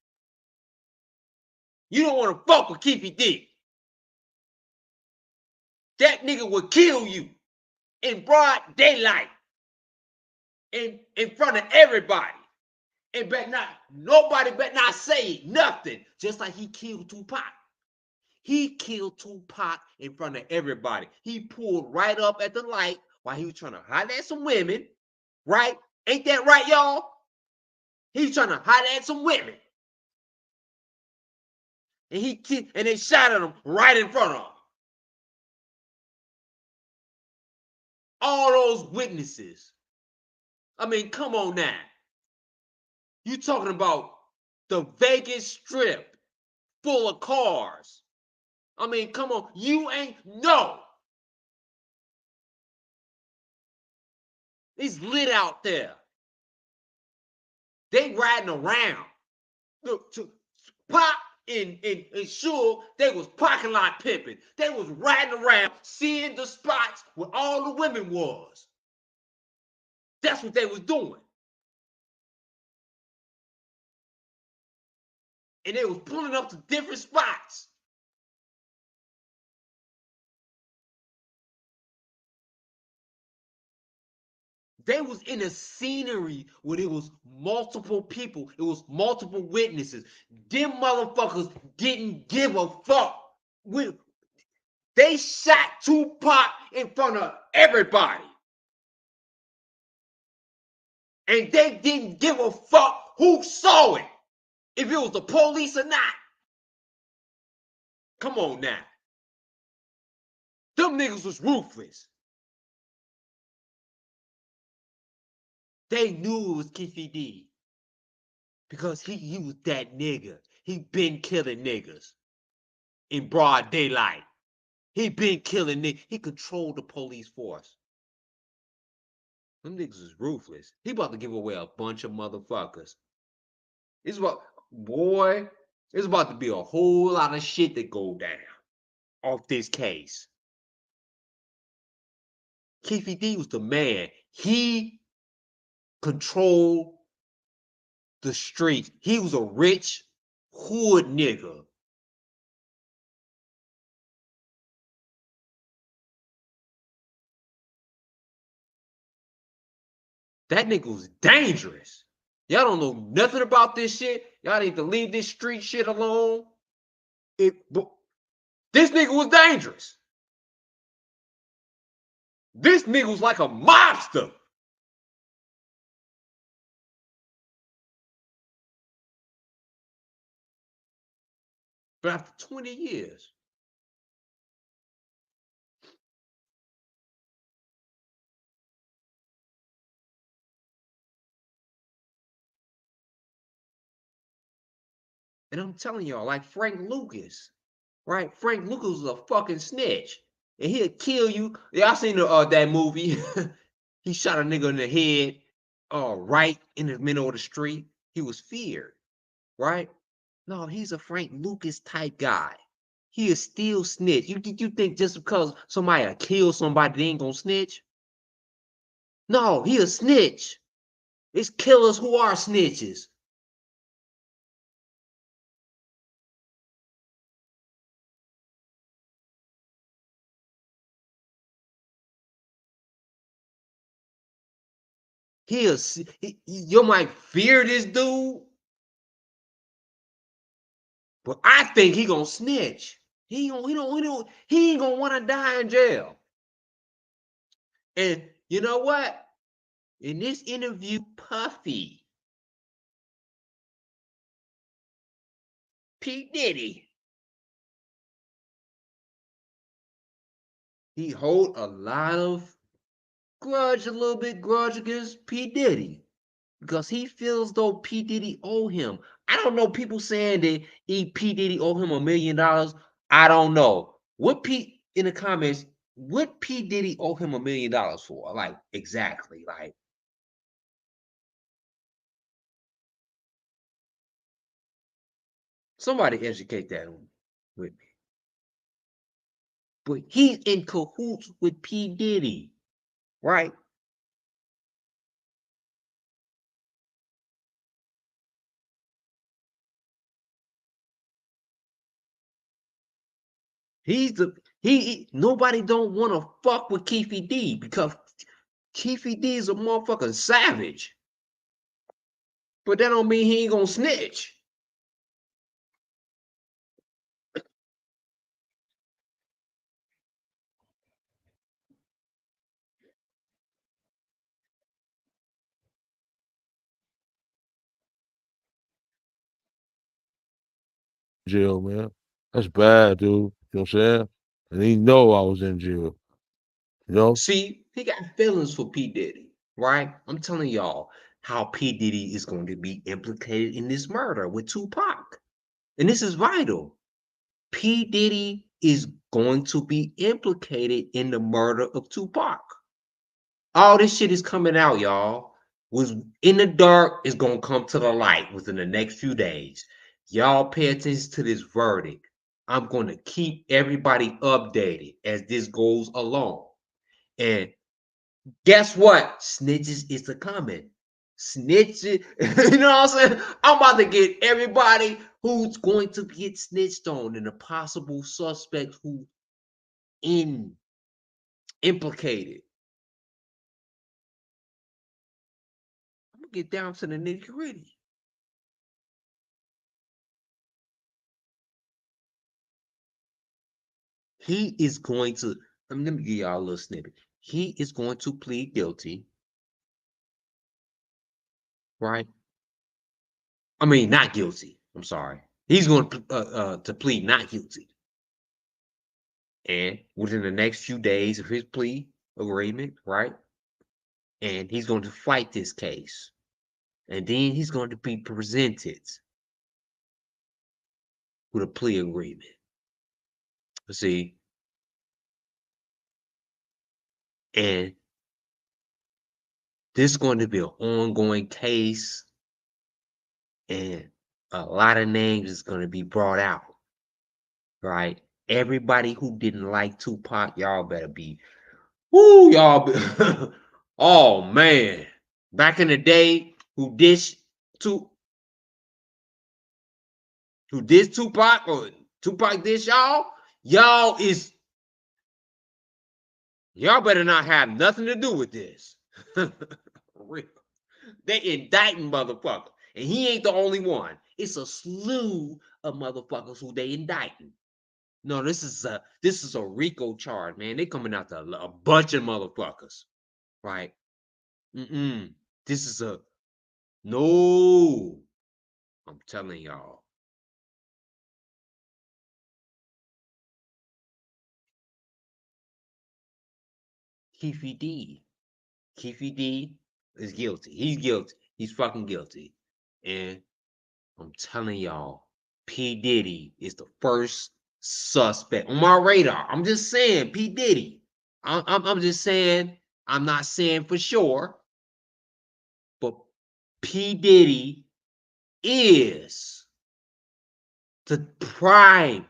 You don't want to fuck with Keefe D. That nigga would kill you in broad daylight, in front of everybody. And nobody better not say nothing. Just like he killed Tupac. He killed Tupac in front of everybody. He pulled right up at the light while he was trying to holler at some women. Right? Ain't that right, y'all? He was trying to holler at some women. And they shot at him right in front of him. All those witnesses. I mean, come on now. You talking about the Vegas Strip full of cars. I mean, come on. You ain't no. It's lit out there. They riding around. Look, to Pop and Suge, they was parking lot pimping. They was riding around, seeing the spots where all the women was. That's what they was doing. And they was pulling up to different spots. They was in a scenery where there was multiple people. It was multiple witnesses. Them motherfuckers didn't give a fuck. They shot Tupac in front of everybody. And they didn't give a fuck who saw it. If it was the police or not. Come on now. Them niggas was ruthless. They knew it was Keefe D. Because he was that nigga. He been killing niggas in broad daylight. He been killing niggas. He controlled the police force. Them niggas is ruthless. He about to give away a bunch of motherfuckers. It's about, boy, it's about to be a whole lot of shit that go down off this case. Keefe D was the man. He controlled the streets. He was a rich hood nigga. That nigga was dangerous. Y'all don't know nothing about this shit. Y'all need to leave this street shit alone. This nigga was dangerous. This nigga was like a mobster. But after 20 years, and I'm telling y'all, like Frank Lucas, right? Frank Lucas was a fucking snitch. And he'll kill you. Y'all seen that movie? He shot a nigga in the head, right in the middle of the street. He was feared, right? No, he's a Frank Lucas type guy. He is still snitch. You think just because somebody killed somebody, they ain't gonna snitch? No, he a snitch. It's killers who are snitches. You might fear this dude, but I think he gonna snitch. He ain't gonna want to die in jail. And you know what? In this interview, Puffy, Pdiddy, he hold a lot of grudge, a little bit grudge against Pdiddy. Because he feels though Pdiddy owe him. I don't know people saying that Pdiddy owe him $1 million. I don't know. In the comments, what Pdiddy owe him $1 million for? Like exactly. Like somebody educate that with me. But he's in cahoots with Pdiddy, right? Nobody don't want to fuck with Keefe D because Keefe D is a motherfucking savage. But that don't mean he ain't gonna snitch. Jail, man. That's bad, dude. You know what I'm saying? And he know I was in jail. You know? See, he got feelings for P. Diddy, right? I'm telling y'all how P. Diddy is going to be implicated in this murder with Tupac. And this is vital. P. Diddy is going to be implicated in the murder of Tupac. All this shit is coming out, y'all. Was in the dark is going to come to the light within the next few days. Y'all pay attention to this verdict. I'm going to keep everybody updated as this goes along. And guess what? Snitches is a coming. Snitches, you know what I'm saying? I'm about to get everybody who's going to get snitched on and the possible suspect who implicated. I'm gonna get down to the nitty gritty. He is going to, let me give y'all a little snippet. He is going to plead guilty, right? I mean, not guilty. I'm sorry. He's going to plead not guilty. And within the next few days of his plea agreement, right? And he's going to fight this case. And then he's going to be presented with a plea agreement. See? And this is going to be an ongoing case. And a lot of names is going to be brought out. Right? Everybody who didn't like Tupac, y'all better be, woo, y'all be, oh man. Back in the day, who dissed Tupac or Tupac diss y'all, y'all better not have nothing to do with this. For real. They indicting motherfuckers. And he ain't the only one. It's a slew of motherfuckers who they indicting. No, this is a RICO charge, man. They coming out to a bunch of motherfuckers. Right? This is no. I'm telling y'all. Keefe D. Keefe D is guilty. He's guilty. He's fucking guilty. And I'm telling y'all, Pdiddy is the first suspect on my radar. I'm just saying, Pdiddy. I'm just saying, I'm not saying for sure, but Pdiddy is the prime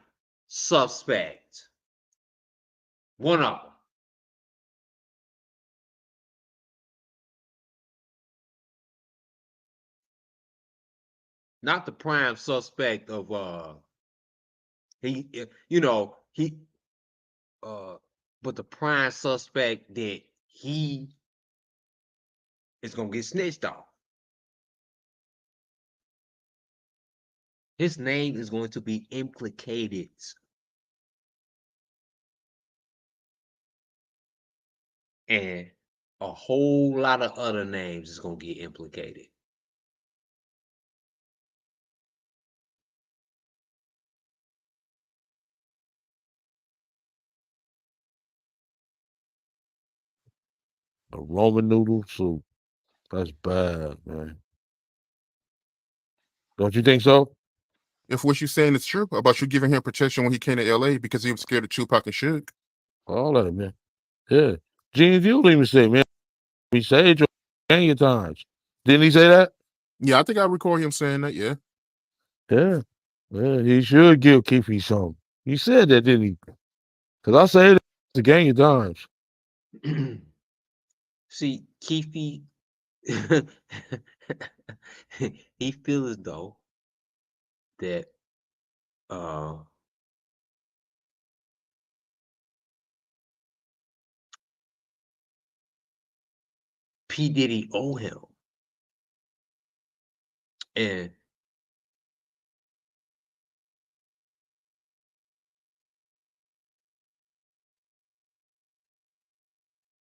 suspect. One of them. Not the prime suspect of but the prime suspect that he is gonna get snitched off. His name is going to be implicated. And a whole lot of other names is gonna get implicated. A Roman noodle soup. That's bad, man. Don't you think so? If what you're saying is true about you giving him protection when he came to LA because he was scared of Tupac and Suge. All that, man. Yeah. Gene Deal even say, man, he said it plenty of times. Didn't he say that? Yeah, I think I recall him saying that. Yeah. Yeah. Yeah, he should give Keefe some. He said that, didn't he? Because I say it a gang of times. See, Keefe, he feels as though that P. Diddy owe him. And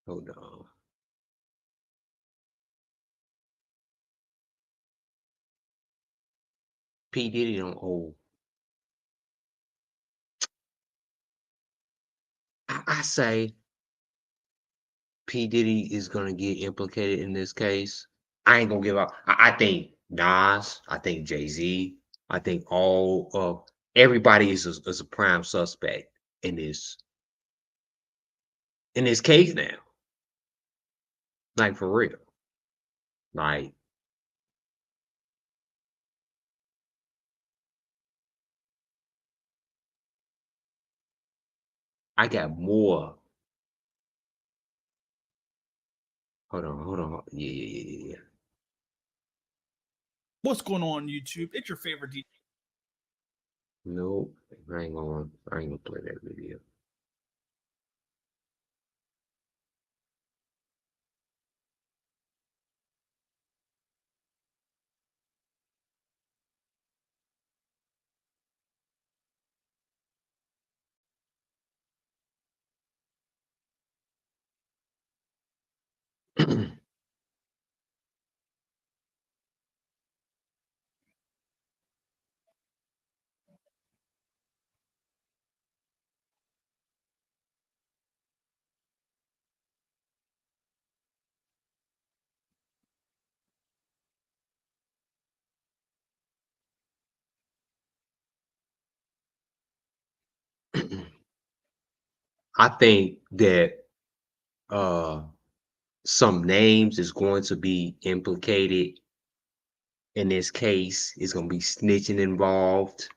hold on. P. Diddy don't owe. I say P. Diddy is gonna get implicated in this case. I ain't gonna give up. I think Nas, I think Jay-Z, I think all of everybody is a prime suspect in this case now. Like for real. Like I got more. Hold on. Yeah. What's going on YouTube? It's your favorite DJ. Nope. I ain't gonna play that video. I think that some names is going to be implicated in this case. It's going to be snitching involved.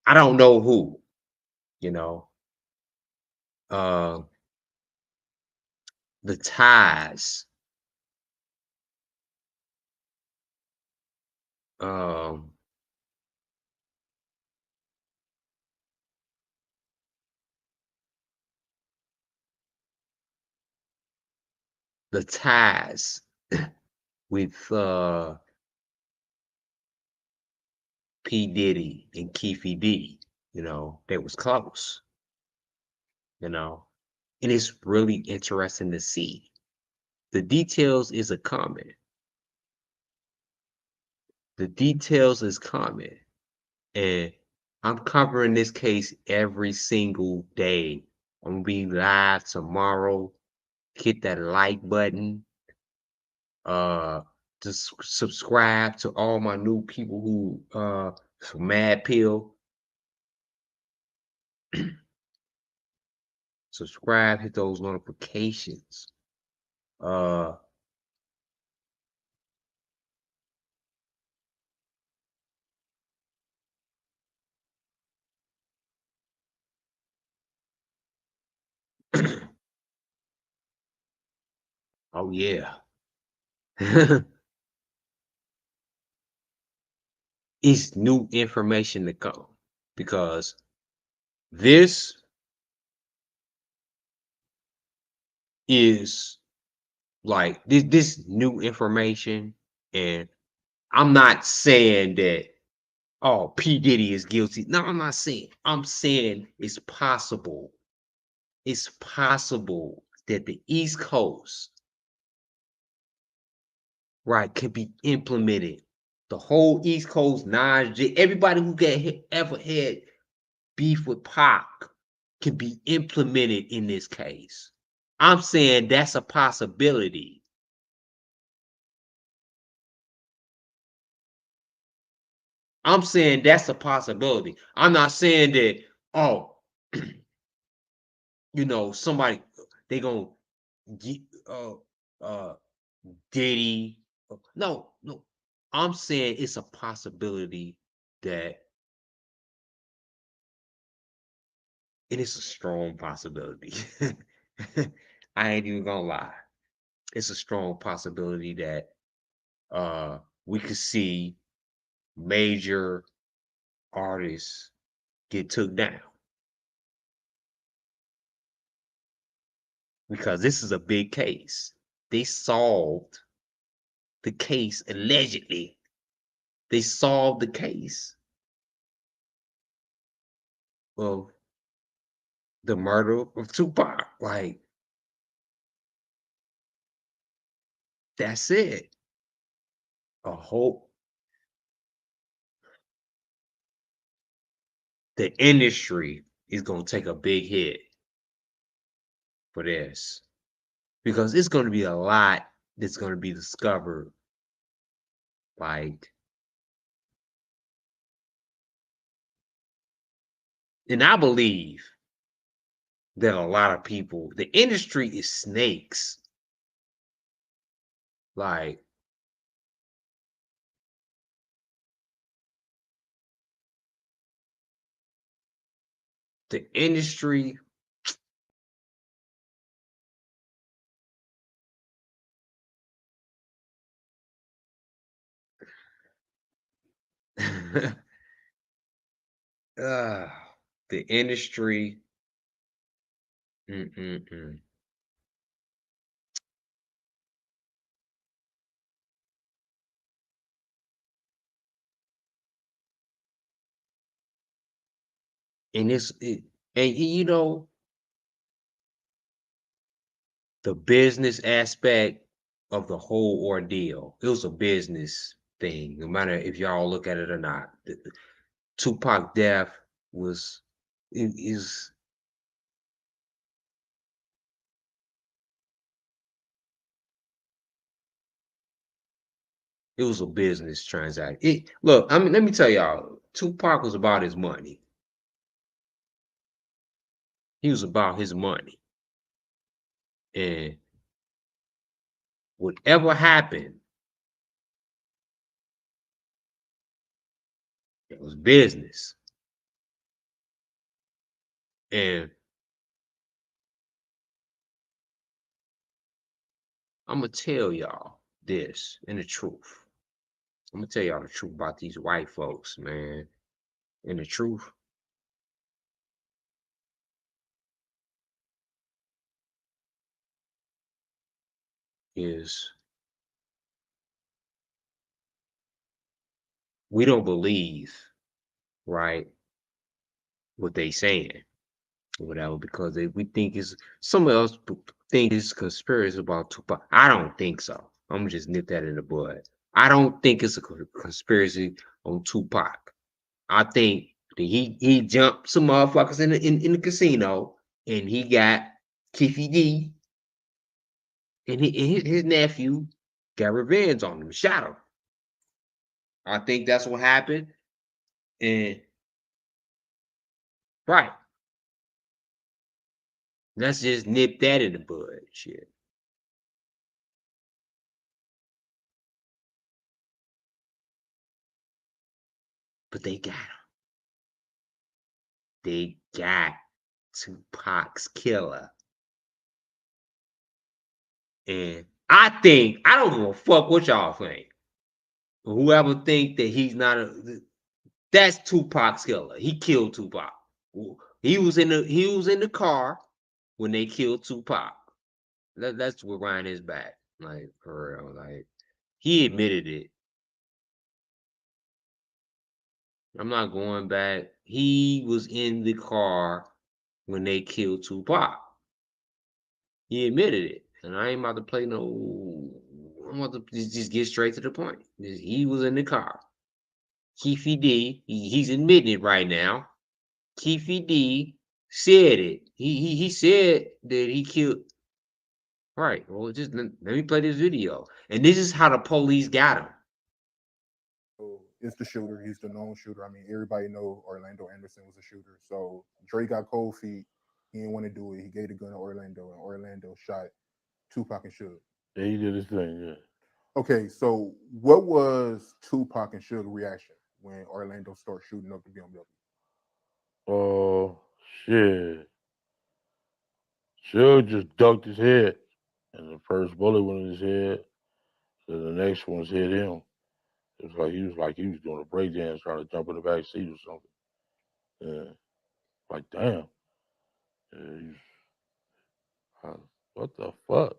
I don't know who, you know. The ties. The ties with P. Diddy and Keefe D, you know, they was close, you know, and it's really interesting to see. The details is a comment. The details is comment. And I'm covering this case every single day. I'm gonna be live tomorrow. Hit that like button. Just subscribe to all my new people who Mad Pill. Subscribe, hit those notifications. Oh yeah. It's new information to come because this is like this new information, and I'm not saying that P. Diddy is guilty. No, I'm not saying. I'm saying it's possible. It's possible that the East Coast, right, can be implemented. The whole East Coast, everybody who ever had beef with Pac can be implemented in this case. I'm saying that's a possibility. I'm saying that's a possibility. I'm not saying that, you know, somebody, they gonna get Diddy. No. I'm saying it's a possibility that, and it's a strong possibility. I ain't even gonna lie. It's a strong possibility that we could see major artists get took down. Because this is a big case. They solved the case allegedly. They solved the case of the murder of Tupac. Like, that's it. A whole the industry is gonna take a big hit for this. Because it's gonna be a lot that's gonna be discovered. Like, and I believe that a lot of people, the industry is snakes. Like, the industry, the industry, mm-mm-mm. And and you know, the business aspect of the whole ordeal, it was a business thing, no matter if y'all look at it or not. Tupac death was is it was a business transaction. Look, I mean, let me tell y'all, Tupac was about his money. He was about his money. And whatever happened, it was business. And I'm going to tell y'all this and the truth. I'm going to tell y'all the truth about these white folks, man. And the truth is we don't believe, right, what they saying or whatever, because we think it's someone else think it's conspiracy about Tupac. I don't think so. I'm gonna just nip that in the bud. I don't think it's a conspiracy on Tupac. I think that he jumped some motherfuckers in the casino and he got Keefe D and his nephew got revenge on him, shot him. I think that's what happened. And right. Let's just nip that in the bud. Shit. But they got him. They got Tupac's killer. And I don't give a fuck what y'all think. Whoever think that he's not that's Tupac's killer. He killed Tupac. He was in the car when they killed Tupac. Let's rewind his back. Like, for real. Like, he admitted it. I'm not going back. He was in the car when they killed Tupac. He admitted it. And I ain't about to play no. I'm about to just get straight to the point. He was in the car. Keefe D, he's admitting it right now. Keefe D said it. He said that he killed. Right. Well, just let me play this video. And this is how the police got him. So it's the shooter. He's the known shooter. I mean, everybody know Orlando Anderson was a shooter. So Dre got cold feet. He didn't want to do it. He gave the gun to Orlando, and Orlando shot Tupac and Suge. Yeah, he did his thing. Yeah. Okay, so what was Tupac and Suge reaction when Orlando started shooting up the BMW? Oh shit! Suge just ducked his head, and the first bullet went in his head. So the next one's hit him. It was like he was doing a breakdance, trying to jump in the back seat or something. Yeah. Like damn. Yeah, what the fuck?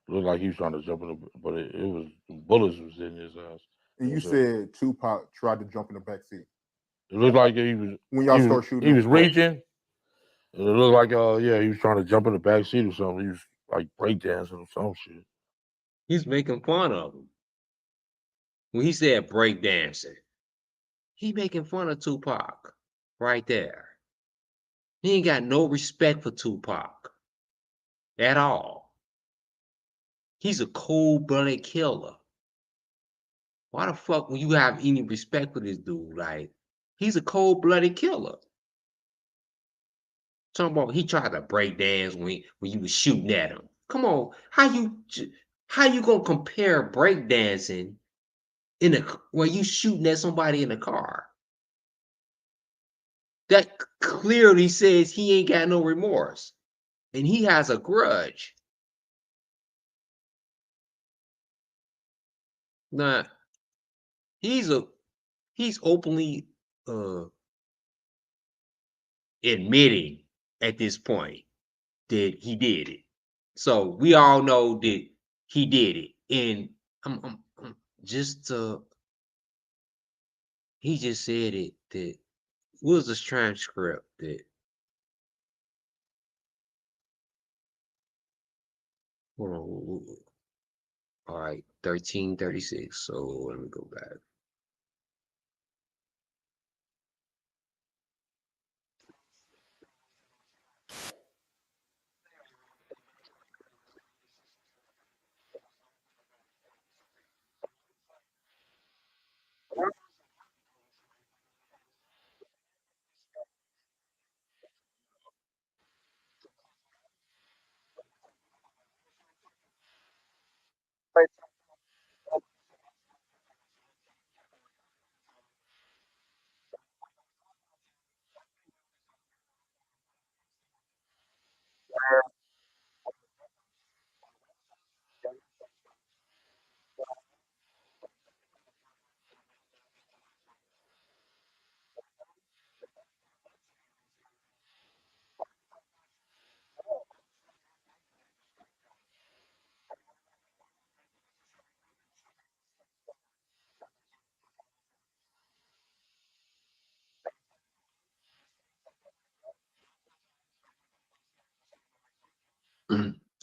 It looked like he was trying to jump in the, but it was bullets was in his ass. And you said Tupac tried to jump in the back seat. It looked like he was when y'all start shooting. He was reaching. It looked like yeah, he was trying to jump in the back seat or something. He was like breakdancing or some shit. He's making fun of him. When he said breakdancing, he making fun of Tupac right there. He ain't got no respect for Tupac at all. He's a cold-blooded killer. Why the fuck would you have any respect for this dude? Like, he's a cold-blooded killer. Talking about he tried to break dance when you was shooting at him. Come on, how you gonna compare breakdancing when you shooting at somebody in a car? That clearly says he ain't got no remorse, and he has a grudge. Now, he's openly admitting at this point that he did it. So we all know that he did it. And I'm just he just said it that was this transcript that hold on. All right, 1336. So let me go back.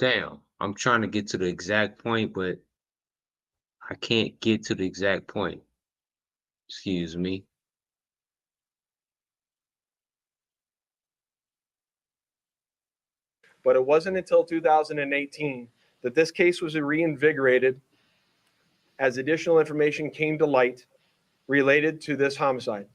Damn, I'm trying to get to the exact point, but I can't get to the exact point. Excuse me. But it wasn't until 2018 that this case was reinvigorated as additional information came to light related to this homicide.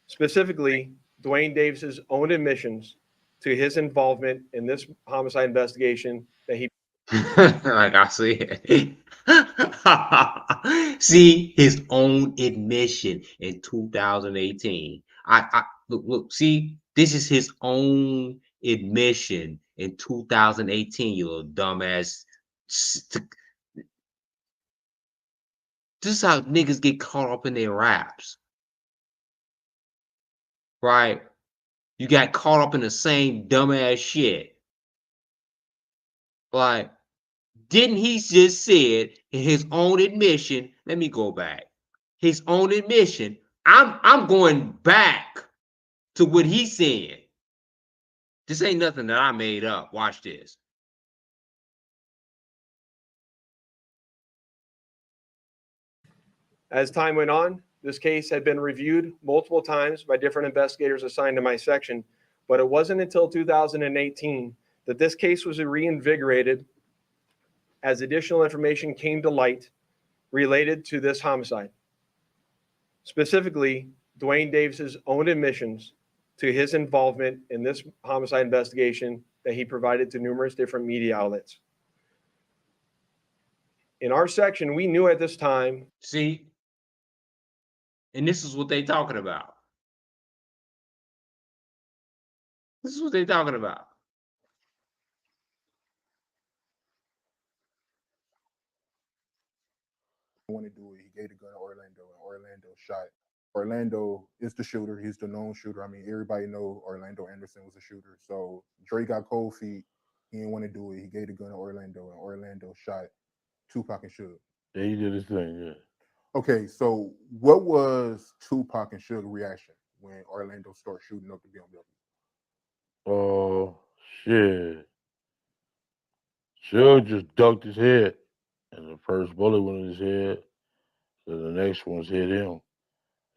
Specifically, Dwayne Davis's own admissions to his involvement in this homicide investigation that he Like I said. See his own admission in 2018. I look, see, this is his own admission in 2018, you little dumbass. This is how niggas get caught up in their raps. Right? You got caught up in the same dumbass shit. Like, didn't he just said in his own admission? Let me go back. His own admission. I'm going back to what he said. This ain't nothing that I made up. Watch this. As time went on, this case had been reviewed multiple times by different investigators assigned to my section, but it wasn't until 2018 that this case was reinvigorated as additional information came to light related to this homicide. Specifically, Dwayne Davis's own admissions to his involvement in this homicide investigation that he provided to numerous different media outlets. In our section, we knew at this time. See? And this is what they talking about. This is what they talking about. Want to do it. He gave the gun to Orlando, and Orlando shot. Orlando is the shooter. He's the known shooter. I mean, everybody know Orlando Anderson was a shooter. So Dre got cold feet. He didn't want to do it. He gave the gun to Orlando, and Orlando shot Tupac and Suge. Yeah, he did his thing. Yeah. Okay, so what was Tupac and Suge reaction when Orlando started shooting up the BMW? Oh shit! Suge just ducked his head, and the first bullet went in his head. So the next one's hit him.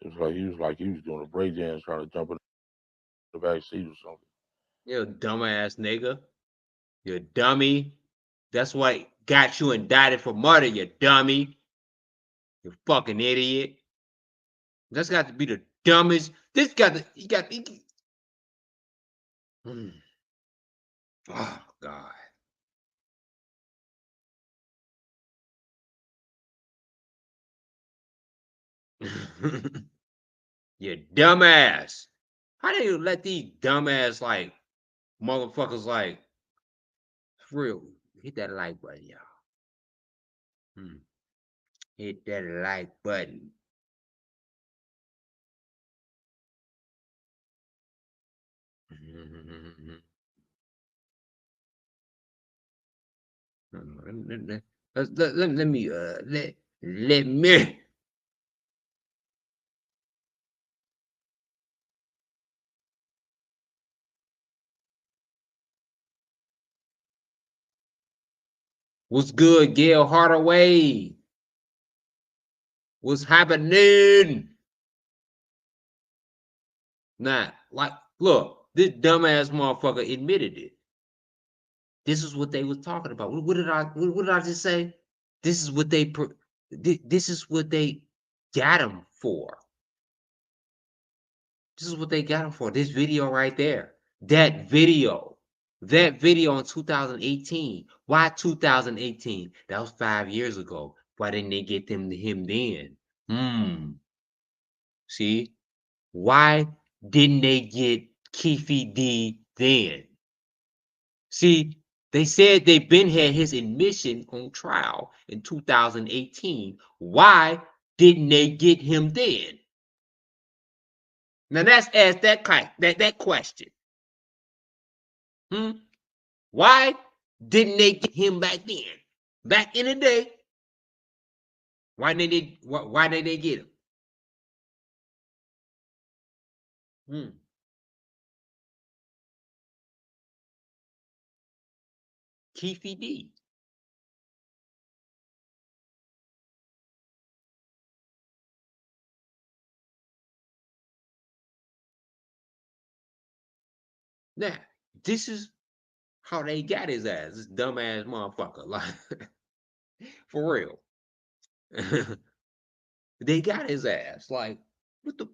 It was like he was doing a breakdance trying to jump in the back seat or something. You dumbass nigga. You dummy. That's what got you indicted for murder, you dummy. You fucking idiot. That's got to be the dumbest. This got to, Oh, God. You dumbass. How do you let these dumbass, like, motherfuckers, like, for real, hit that like button, y'all. Hit that like button. Let me. What's good, Gail Hardaway? What's happening? Nah, like, look, this dumbass motherfucker admitted it. This is what they was talking about. What did I just say? This is what they this is what they got him for. This is what they got him for. This video right there. That video in 2018. Why 2018? That was 5 years ago. Why didn't they get him then? See? Why didn't they get Keefe D then? See, they said they been had his admission on trial in 2018. Why didn't they get him then? Now let's ask that question. Why didn't they get him back then? Back in the day, why did they get him? Keefe D. Now, this is how they got his ass, this dumbass motherfucker. Like, for real. They got his ass. Like, what the?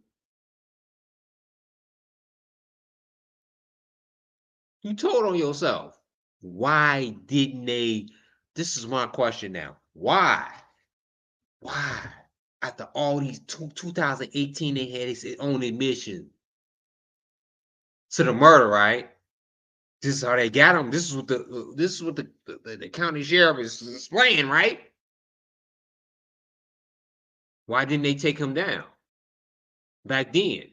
You told on yourself. Why didn't they? This is my question now. Why? Why? After all these 2018, they had his own admission to the murder, right? This is how they got him. This is what the county sheriff is explaining, right? Why didn't they take him down back then?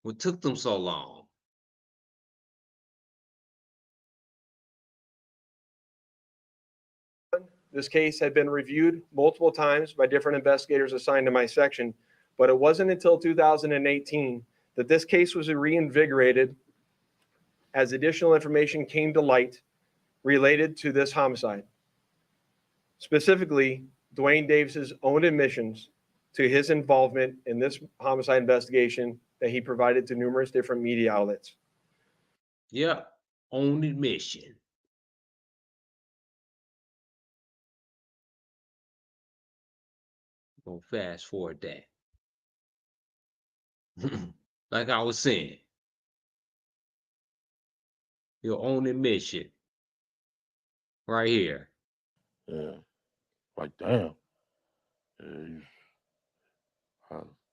What took them so long? This case had been reviewed multiple times by different investigators assigned to my section, but it wasn't until 2018 that this case was reinvigorated as additional information came to light related to this homicide. Specifically, Dwayne Davis's own admissions to his involvement in this homicide investigation that he provided to numerous different media outlets. Yep, own admission. Gonna fast forward that. Like I was saying, your own admission, right here. Yeah. Like, damn.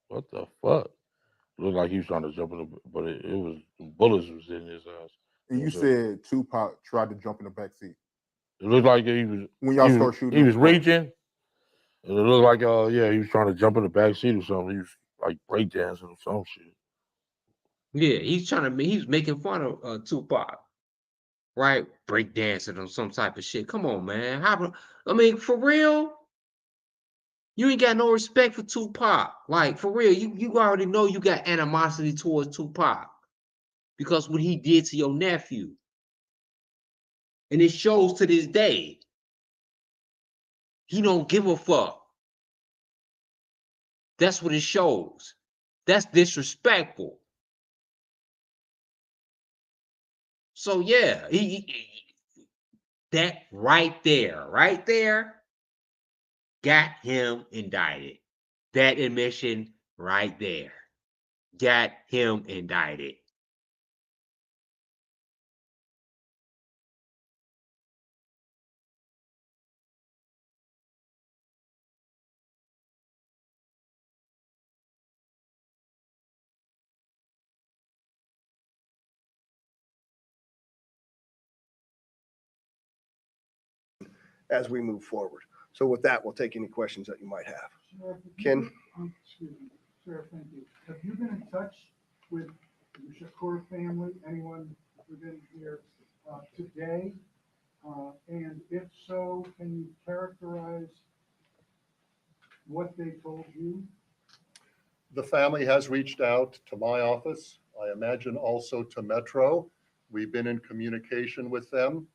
What the fuck? Looked like he was trying to jump in the, but it was bullets was in his ass. And you said Tupac tried to jump in the back seat. It looked like he was when y'all start shooting. He was reaching. And it looked like yeah, he was trying to jump in the back seat or something. He was like breakdancing or some shit. Yeah, he's making fun of Tupac, right? Breakdancing or some type of shit. Come on, man. I mean, for real? You ain't got no respect for Tupac. Like, for real, you already know you got animosity towards Tupac because what he did to your nephew. And it shows to this day. He don't give a fuck. That's what it shows. That's disrespectful. So yeah, that right there, got him indicted. That admission right there got him indicted. As we move forward. So with that, we'll take any questions that you might have. Ken? Sheriff, thank you. Have you been in touch with the Shakur family, anyone within here today? And if so, can you characterize what they told you? The family has reached out to my office. I imagine also to Metro. We've been in communication with them.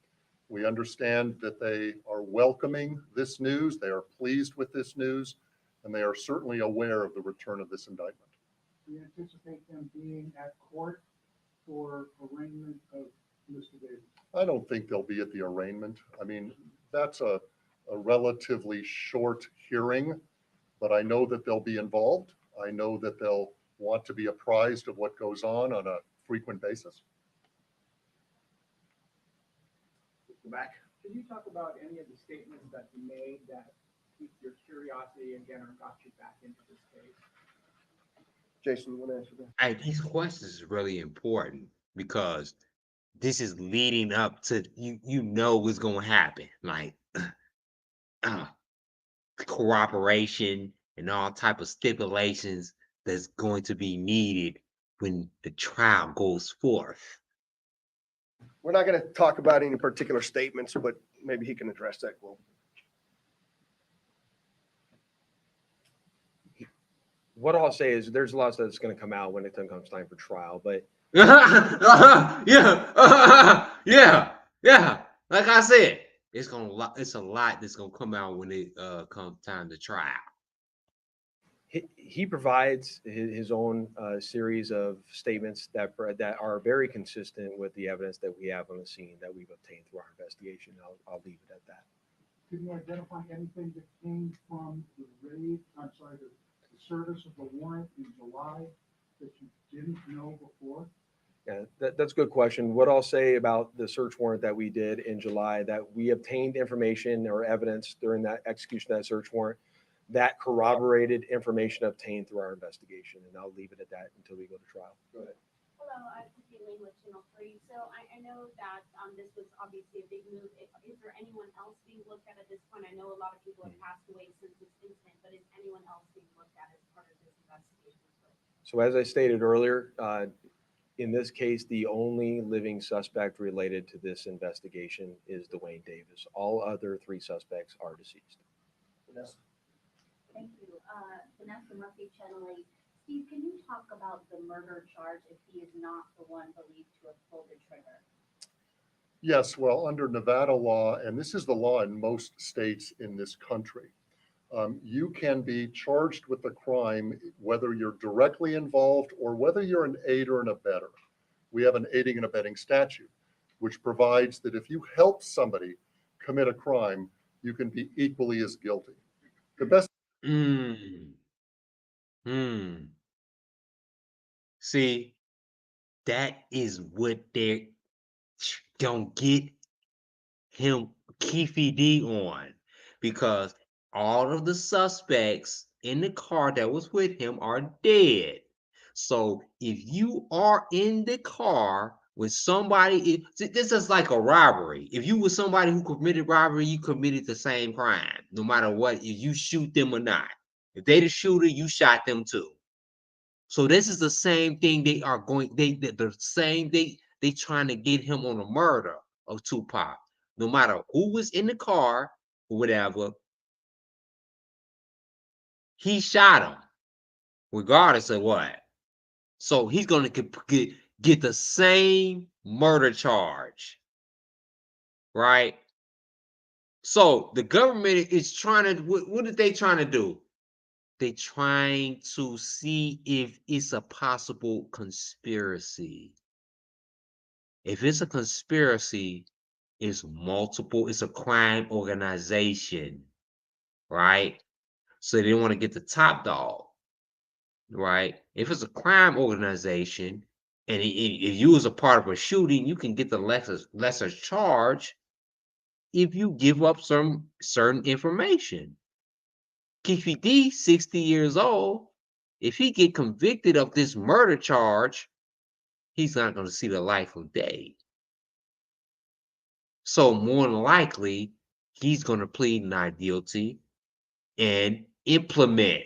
We understand that they are welcoming this news. They are pleased with this news, and they are certainly aware of the return of this indictment. Do you anticipate them being at court for arraignment of Mr. Davis? I don't think they'll be at the arraignment. I mean, that's a relatively short hearing, but I know that they'll be involved. I know that they'll want to be apprised of what goes on a frequent basis. Back. Can you talk about any of the statements that you made that piqued your curiosity again or got you back into this case? Jason, you want to answer that? These questions is really important because this is leading up to you know what's gonna happen, like cooperation and all type of stipulations that's going to be needed when the trial goes forth. We're not going to talk about any particular statements, but maybe he can address that, Will. What I'll say is there's a lot that's going to come out when it comes time for trial, but Yeah. Like I said, it's a lot that's gonna come out when it comes time to trial. He provides his own series of statements that are very consistent with the evidence that we have on the scene that we've obtained through our investigation. I'll leave it at that. Can you identify anything that came from the raid, I'm sorry, the service of the warrant in July that you didn't know before? Yeah, that's a good question. What I'll say about the search warrant that we did in July, that we obtained information or evidence during that execution of that search warrant that corroborated information obtained through our investigation. And I'll leave it at that until we go to trial. Go ahead. Hello, I'm Caitlin with Channel 3. So I know that this was obviously a big move. Is there anyone else being looked at this point? I know a lot of people have passed away since this incident, but is anyone else being looked at as part of this investigation? So as I stated earlier, in this case, the only living suspect related to this investigation is Dwayne Davis. All other 3 suspects are deceased. Vanessa. Thank you. Vanessa Murphy, Channel 8. Steve, can you talk about the murder charge if he is not the one believed to have pulled the trigger? Yes, well, under Nevada law, and this is the law in most states in this country, you can be charged with the crime whether you're directly involved or whether you're an aider and abettor. We have an aiding and abetting statute, which provides that if you help somebody commit a crime, you can be equally as guilty. The best. See, that is what they're gonna get him Keefe D on, because all of the suspects in the car that was with him are dead. So if you are in the car with somebody, this is like a robbery. If you were somebody who committed robbery, you committed the same crime, no matter what, if you shoot them or not. If they the shooter, you shot them too. So this is the same thing they are going, the same, they trying to get him on a murder of Tupac. No matter who was in the car or whatever, he shot him, regardless of what. So he's gonna get the same murder charge, right? So the government is trying to, what are they trying to do? They're trying to see if it's a possible conspiracy. If it's a conspiracy, it's multiple, it's a crime organization, right? So they want to get the top dog, right? If it's a crime organization, and if you was a part of a shooting, you can get the lesser charge if you give up some certain information. Keefe D, 60 years old, if he get convicted of this murder charge, he's not going to see the light of day. So more than likely, he's going to plead not guilty and implement.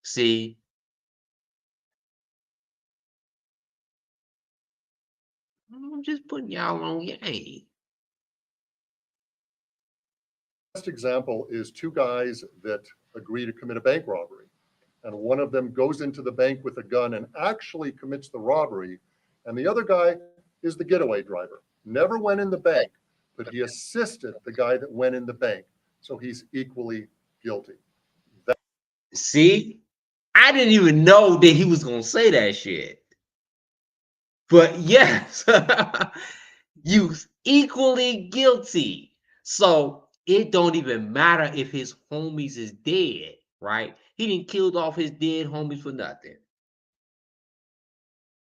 See? I'm just putting y'all on game. Best example is 2 guys that agree to commit a bank robbery. And one of them goes into the bank with a gun and actually commits the robbery. And the other guy is the getaway driver. Never went in the bank, but he assisted the guy that went in the bank. So he's equally guilty. See? I didn't even know that he was going to say that shit. But yes, you equally guilty. So it don't even matter if his homies is dead, right? He didn't killed off his dead homies for nothing.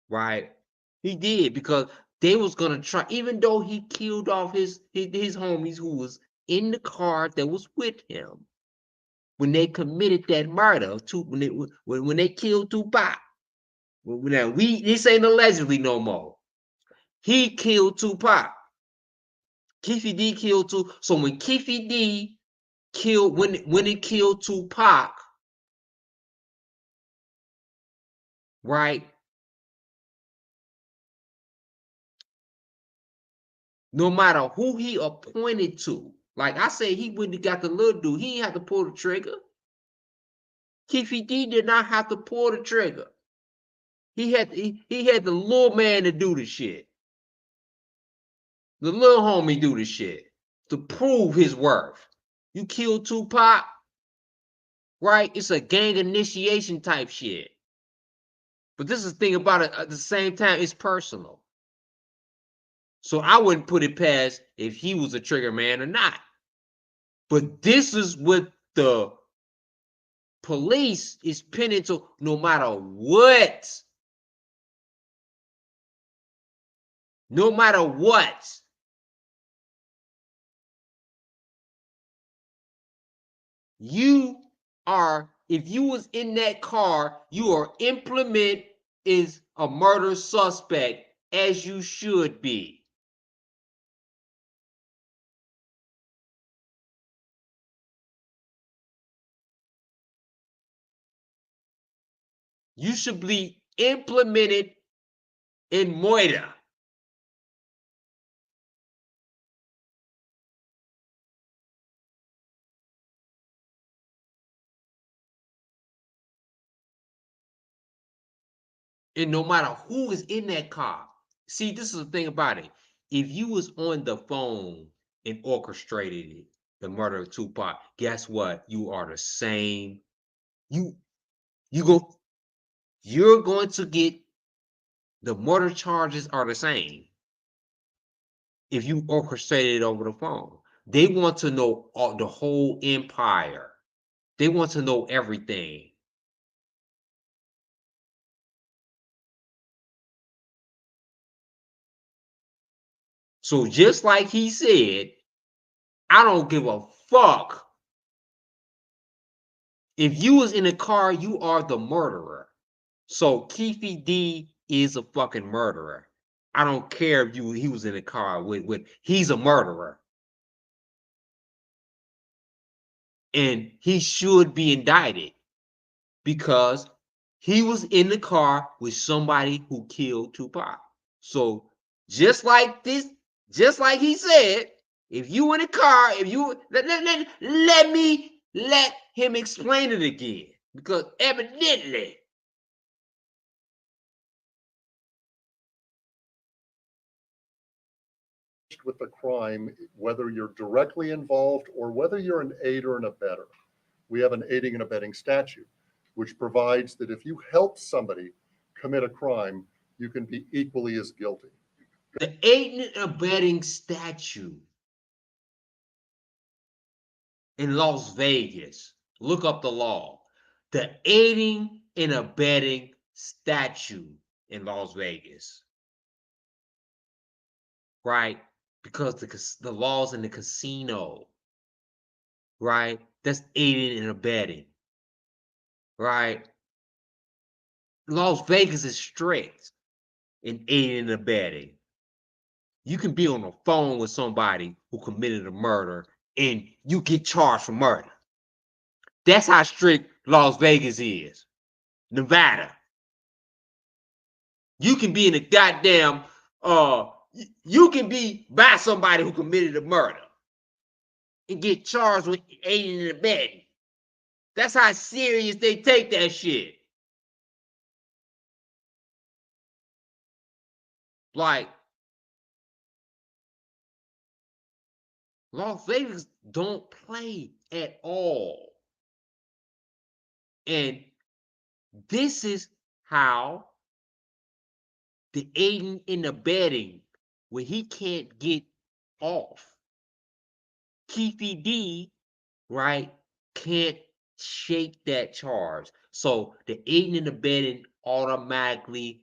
Right? He did, because they was gonna try, even though he killed off his homies who was in the car that was with him when they committed that murder, when they killed Tupac. Now this ain't allegedly no more. He killed Tupac. Keefe D killed Tupac. So when Keefe D killed, when he killed Tupac, right? No matter who he appointed to, like I said, he wouldn't have got the little dude. He didn't have to pull the trigger. Keefe D did not have to pull the trigger. He had the little man to do the shit. The little homie do the shit to prove his worth. You kill Tupac, right? It's a gang initiation type shit. But this is the thing about it. At the same time, it's personal. So I wouldn't put it past if he was a trigger man or not. But this is what the police is pinning to, no matter what. No matter what. You are, if you was in that car, you are implement is a murder suspect, as you should be. You should be implemented in murder. And no matter who is in that car. See, this is the thing about it. If you was on the phone and orchestrated it, the murder of Tupac, guess what? You are the same. You're going to get the murder charges are the same if you orchestrated it over the phone. They want to know the whole empire. They want to know everything. So just like he said, I don't give a fuck. If you was in a car, you are the murderer. So Keefe D is a fucking murderer. I don't care if he was in a car with he's a murderer. And he should be indicted because he was in the car with somebody who killed Tupac. So just like this, just like he said, if you in a car, if you let him explain it again, because evidently with the crime, whether you're directly involved or whether you're an aider and abettor. We have an aiding and abetting statute, which provides that if you help somebody commit a crime, you can be equally as guilty. the aiding and abetting statute in Las Vegas, look up the law. The aiding and abetting statute in Las Vegas, right? Because the laws in the casino, right? That's aiding and abetting, right? Las Vegas is strict in aiding and abetting. You can be on the phone with somebody who committed a murder and you get charged for murder. That's how strict Las Vegas is. Nevada. You can be in a goddamn, you can be by somebody who committed a murder and get charged with aiding and abetting. That's how serious they take that shit. Like, Las Vegas don't play at all. And this is how the aiding and abetting, when he can't get off. Keefe D, right, can't shake that charge. So the aiding and abetting automatically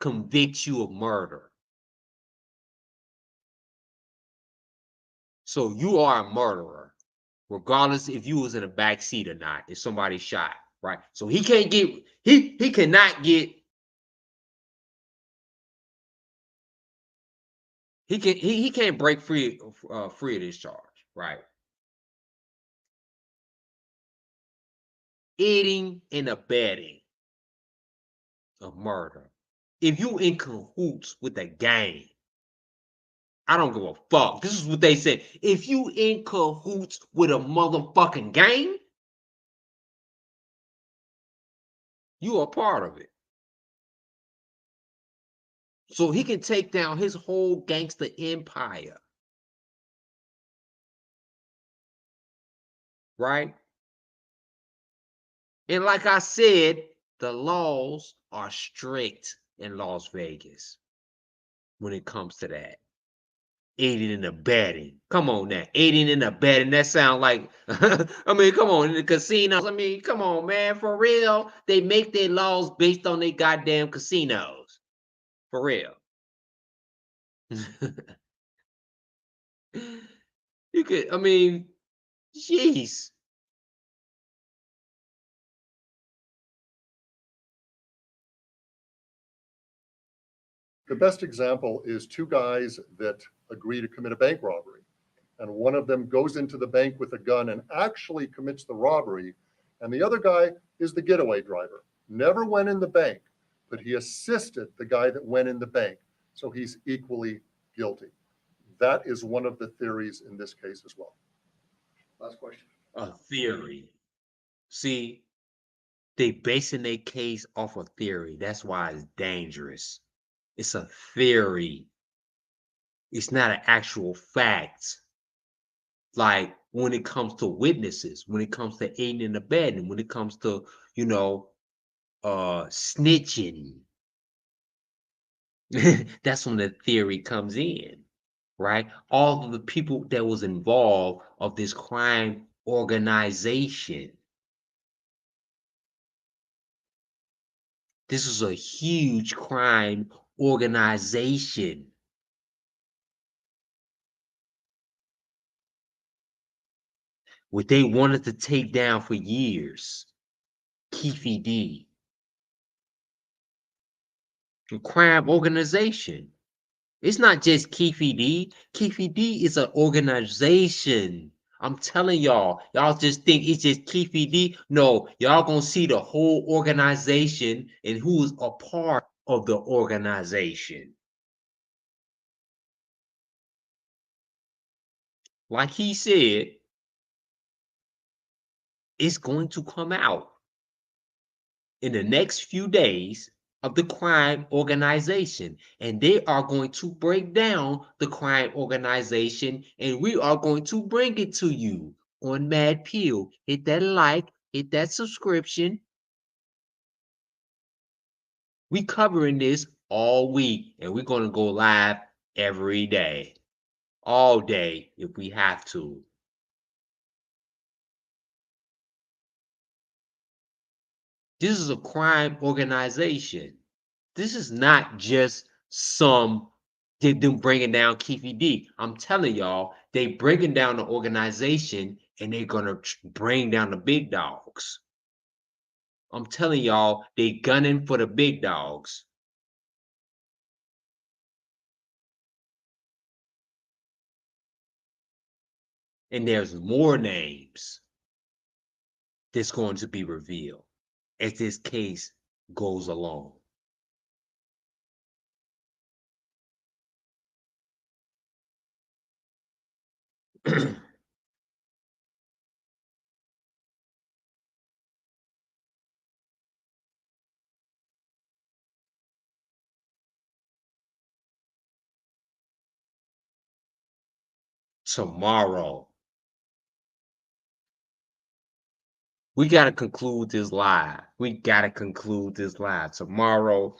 convicts you of murder. So you are a murderer, regardless if you was in a back seat or not, if somebody shot, right? So he can't get, he cannot get, he can't break free of this charge, right? Aiding and abetting of murder. If you in cahoots with a gang, I don't give a fuck. This is what they said. If you in cahoots with a motherfucking gang, you are part of it. so he can take down his whole gangster empire. Right? And like I said, the laws are strict in Las Vegas when it comes to that. Aiding and abetting. Come on now. Aiding and abetting. That sound like, I mean, come on, in the casinos. I mean, come on, man. For real. They make their laws based on their goddamn casinos. For real. You could, I mean, jeez. The best example is two guys that agree to commit a bank robbery. And one of them goes into the bank with a gun and actually commits the robbery. And the other guy is the getaway driver. Never went in the bank, but he assisted the guy that went in the bank. So he's equally guilty. That is one of the theories in this case as well. Last question. A theory. See, they basing their case off a theory. That's why it's dangerous. It's a theory. It's not an actual fact. Like when it comes to witnesses, when it comes to aiding and abetting, when it comes to, snitching. That's when the theory comes in, right? All of the people that was involved of this crime organization. This is a huge crime organization. What they wanted to take down for years. Keefe D. A crime organization. It's not just Keefe D. Keefe D is an organization. I'm telling y'all, y'all just think it's just Keefe D. No, y'all gonna see the whole organization and who's a part of the organization. Like he said, it's going to come out in the next few days of the crime organization, and they are going to break down the crime organization, and we are going to bring it to you on Mad Pill. Hit that like, hit that subscription. We covering this all week, and we're going to go live every day, all day if we have to. This is a crime organization. This is not just them bringing down Keefe D. I'm telling y'all, they bringing down the organization and they're gonna bring down the big dogs. I'm telling y'all, they gunning for the big dogs. And there's more names that's going to be revealed as this case goes along. Tomorrow, we got to conclude this live. We got to conclude this live. Tomorrow,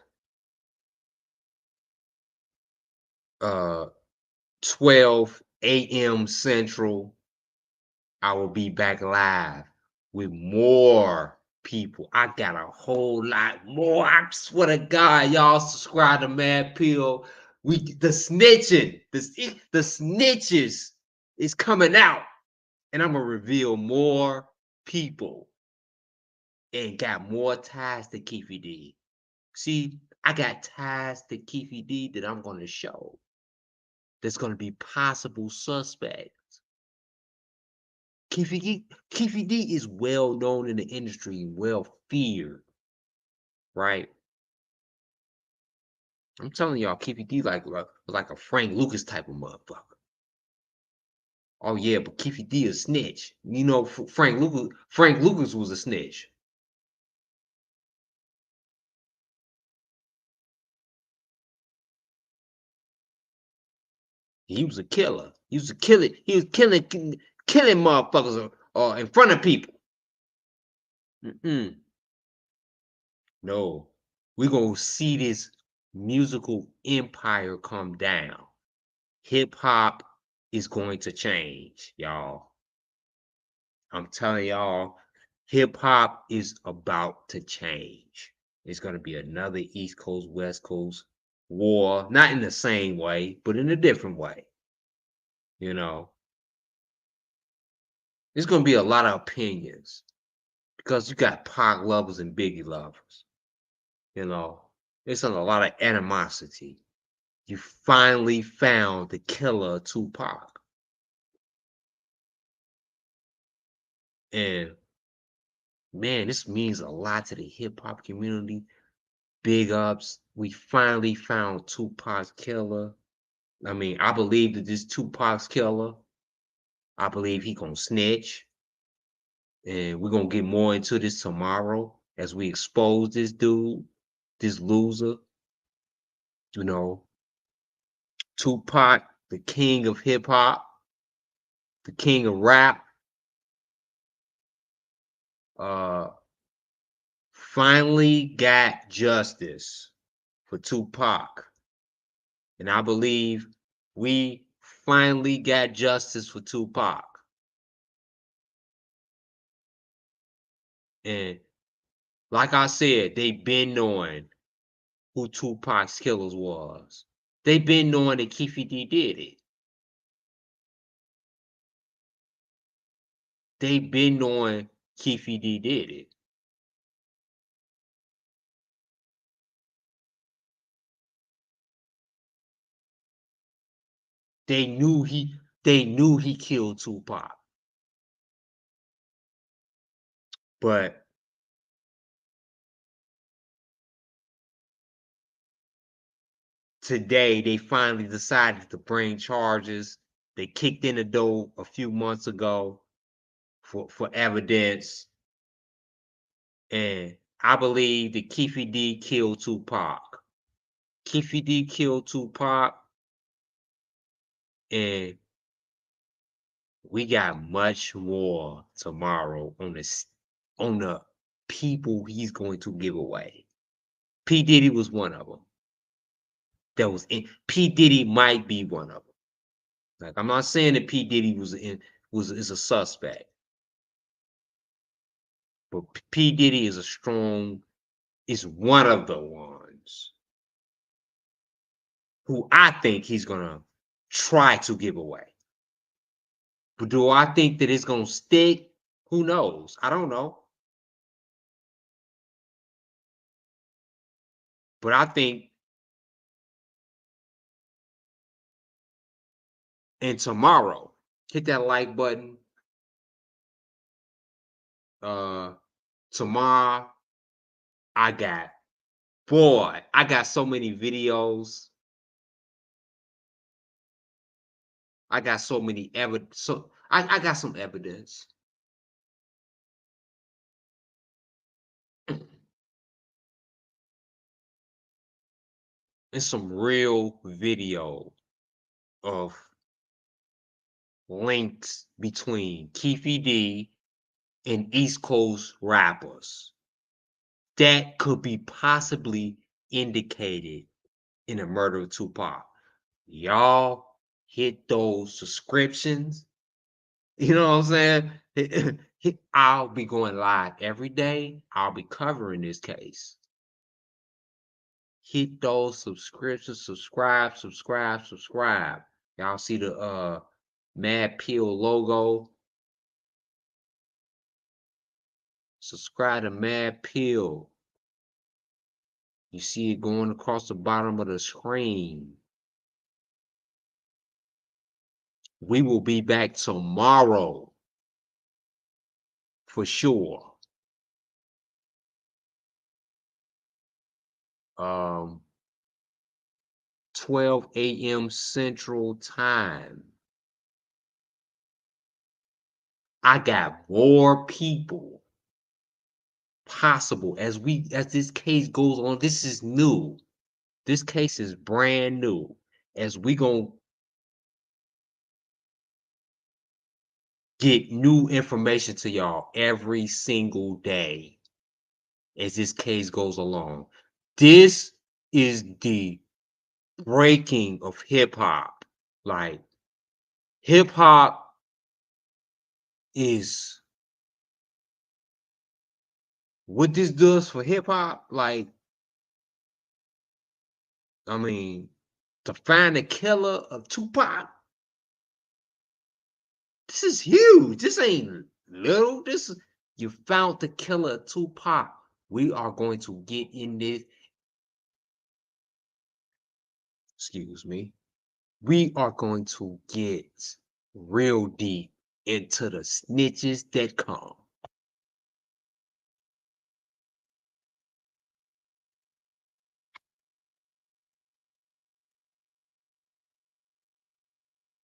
12 a.m. Central, I will be back live with more people. I got a whole lot more. I swear to God, y'all subscribe to Mad Pill. The snitching, the snitches is coming out, and I'm gonna reveal more people and got more ties to Keefe D. See, I got ties to Keefe D that I'm gonna show. That's gonna be possible suspects. Keefe D is well known in the industry, well feared, right? I'm telling y'all, Keefe D like a Frank Lucas type of motherfucker. Oh yeah, but Keefe D is snitch. You know, Frank Lucas was a snitch. He was a killer. He was killing motherfuckers in front of people. No, we're gonna see this musical empire come down. Hip hop is going to change, y'all. I'm telling y'all, hip hop is about to change. It's gonna be another East Coast, West Coast war, not in the same way, but in a different way. You know, there's gonna be a lot of opinions because you got Pac lovers and Biggie lovers. You know, there's a lot of animosity. You finally found the killer Tupac. And man, this means a lot to the hip hop community. Big ups. We finally found Tupac's killer. I mean, I believe that this Tupac's killer. I believe he gonna snitch. And we're gonna get more into this tomorrow as we expose this dude, this loser. You know, Tupac, the king of hip hop, the king of rap. Finally got justice for Tupac. And I believe we finally got justice for Tupac. And like I said, they been knowing who Tupac's killers was. They been knowing that Keefe D did it. They been knowing Keefe D did it. They knew he killed Tupac. But today they finally decided to bring charges. They kicked in the door a few months ago for evidence. And I believe that Keefe D killed Tupac. Keefe D killed Tupac. And we got much more tomorrow on the people he's going to give away. Pdiddy was one of them. Pdiddy might be one of them. Like, I'm not saying that Pdiddy is a suspect, but Pdiddy is one of the ones who I think he's gonna try to give away. But do I think that it's gonna stick? Who knows? I don't know. But I think and tomorrow, hit that like button. Tomorrow, I got so many videos. I got so many evidence. So I got some evidence. And some real video of links between Keefe D and East Coast rappers that could be possibly indicated in the murder of Tupac. Y'all hit those subscriptions. You know what I'm saying? I'll be going live every day. I'll be covering this case. Hit those subscriptions, subscribe. Y'all see the Mad Pill logo? Subscribe to Mad Pill. You see it going across the bottom of the screen. We will be back tomorrow for sure. 12 a.m. Central Time. I got more people possible as this case goes on. This is new. This case is brand new. As we gonna get new information to y'all every single day as this case goes along. This is the breaking of hip hop. Like, hip hop is what this does for hip hop. Like, I mean, to find the killer of Tupac, this is huge. This ain't little. This is, you found the killer of Tupac. We are going to get in this. Excuse me. We are going to get real deep into the snitches that come.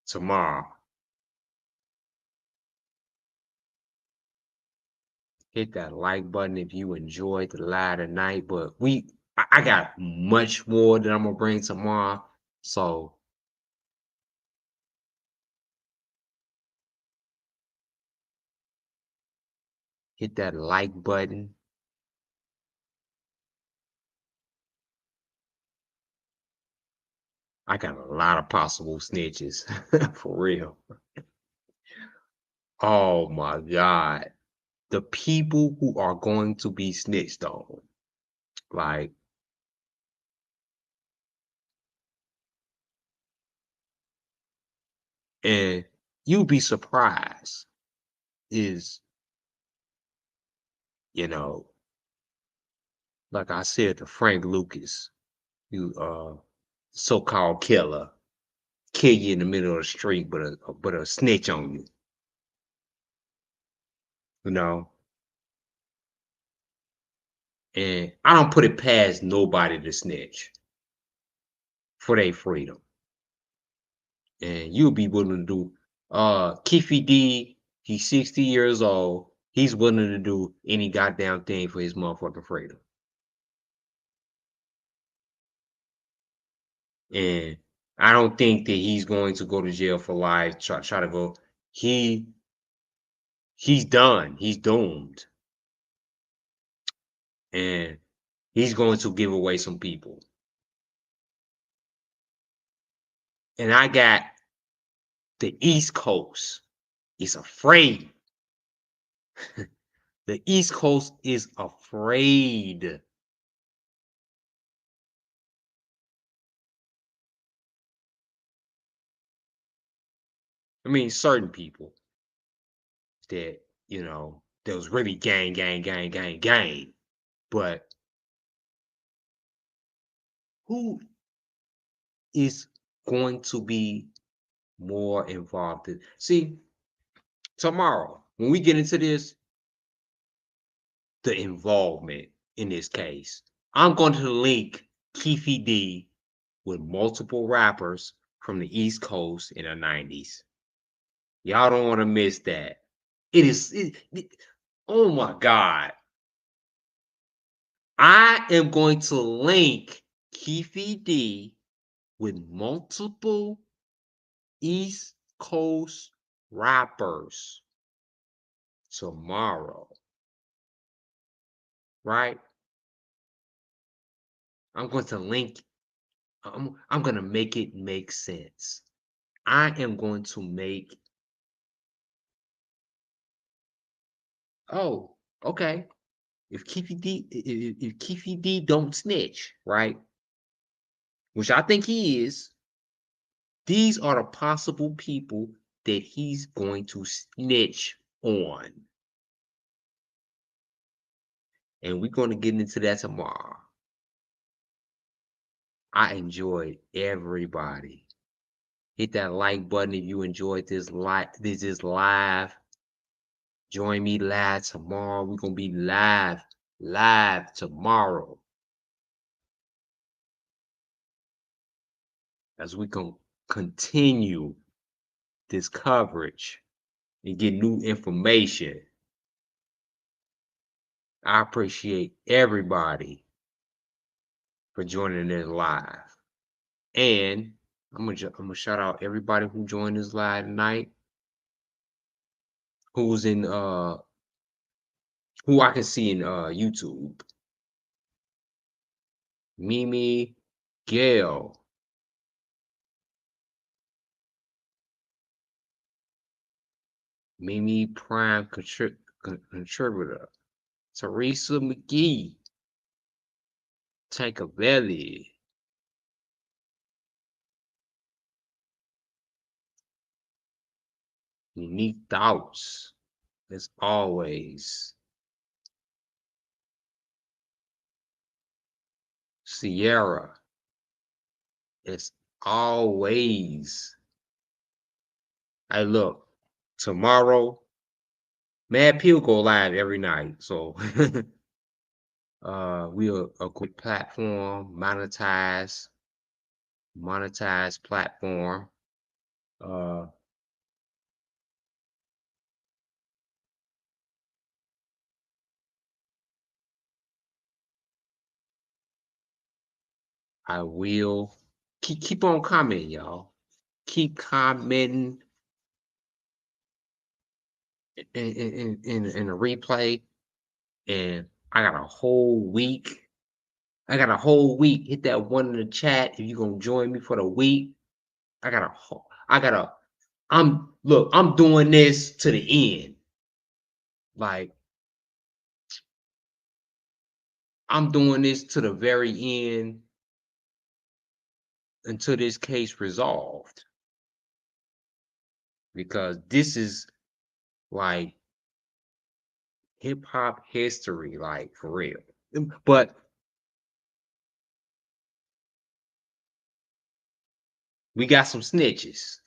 Tomorrow. Hit that like button if you enjoyed the live tonight. But I got much more that I'm gonna bring tomorrow. So hit that like button. I got a lot of possible snitches for real. Oh my God. The people who are going to be snitched on. Like, and you'd be surprised is, you know, like I said to Frank Lucas, you so-called killer, kill you in the middle of the street, but a snitch on you. You know? And I don't put it past nobody to snitch for their freedom. And you'll be willing to do Keefe D, he's 60 years old. He's willing to do any goddamn thing for his motherfucking freedom. And I don't think that he's going to go to jail for life, try to go. He's done. He's doomed. And he's going to give away some people. And I got the East Coast is afraid. The East Coast is afraid. I mean, certain people that, you know, that was really gang. But who is going to be more involved? See, tomorrow, when we get into this, the involvement in this case, I'm going to link Keefe D with multiple rappers from the East Coast in the 90s. Y'all don't want to miss that. Oh my God. I am going to link Keefe D with multiple East Coast rappers tomorrow. Right? I'm going to link, I'm going to make it make sense. I am going to make, oh, okay. If Keefe D don't snitch, right? Which I think he is, these are the possible people that he's going to snitch on. And we're going to get into that tomorrow. I enjoyed everybody. Hit that like button if you enjoyed this live. Join me live tomorrow. We're going to be live tomorrow. As we can continue this coverage and get new information. I appreciate everybody for joining this live. And I'm gonna shout out everybody who joined this live tonight. who's in who I can see in YouTube. Mimi Gail. Mimi Prime contributor. Teresa McGee. Tankavelli. Unique thoughts, as always. Sierra, as always. Hey, look, tomorrow, Mad Pill go live every night. So we're a good platform, monetized platform. I will keep on commenting, y'all. Keep commenting in the replay. And I got a whole week. Hit that one in the chat if you're gonna join me for the week. I'm doing this to the end. Like, I'm doing this to the very end until this case resolved. Because this is like hip hop history, like for real. But we got some snitches.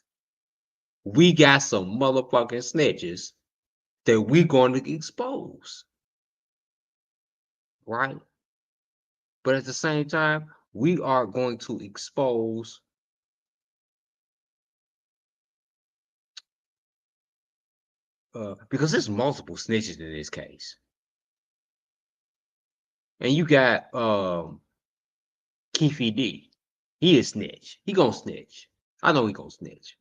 We got some motherfucking snitches that we're going to expose. Right? But at the same time, we are going to expose because there's multiple snitches in this case. And you got Keefe D. He is snitch. He gonna snitch. I know he gonna snitch.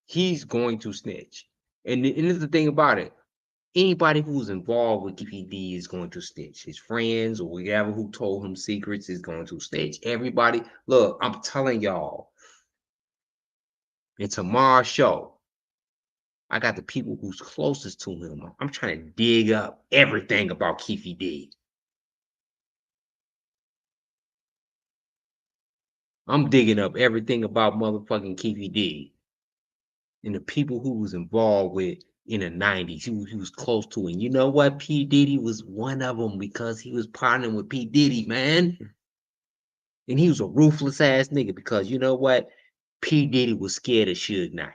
He's going to snitch. And here's the thing about it. Anybody who's involved with Keefe D is going to snitch. His friends or whoever who told him secrets is going to snitch. Everybody, look, I'm telling y'all. In tomorrow's show, I got the people who's closest to him. I'm trying to dig up everything about Keefe D. I'm digging up everything about motherfucking Keefe D. And the people who was involved with in the 90s, he was close to. And you know what? Pdiddy was one of them because he was partnering with Pdiddy, man. And he was a ruthless ass nigga because you know what? Pdiddy was scared of Suge Knight.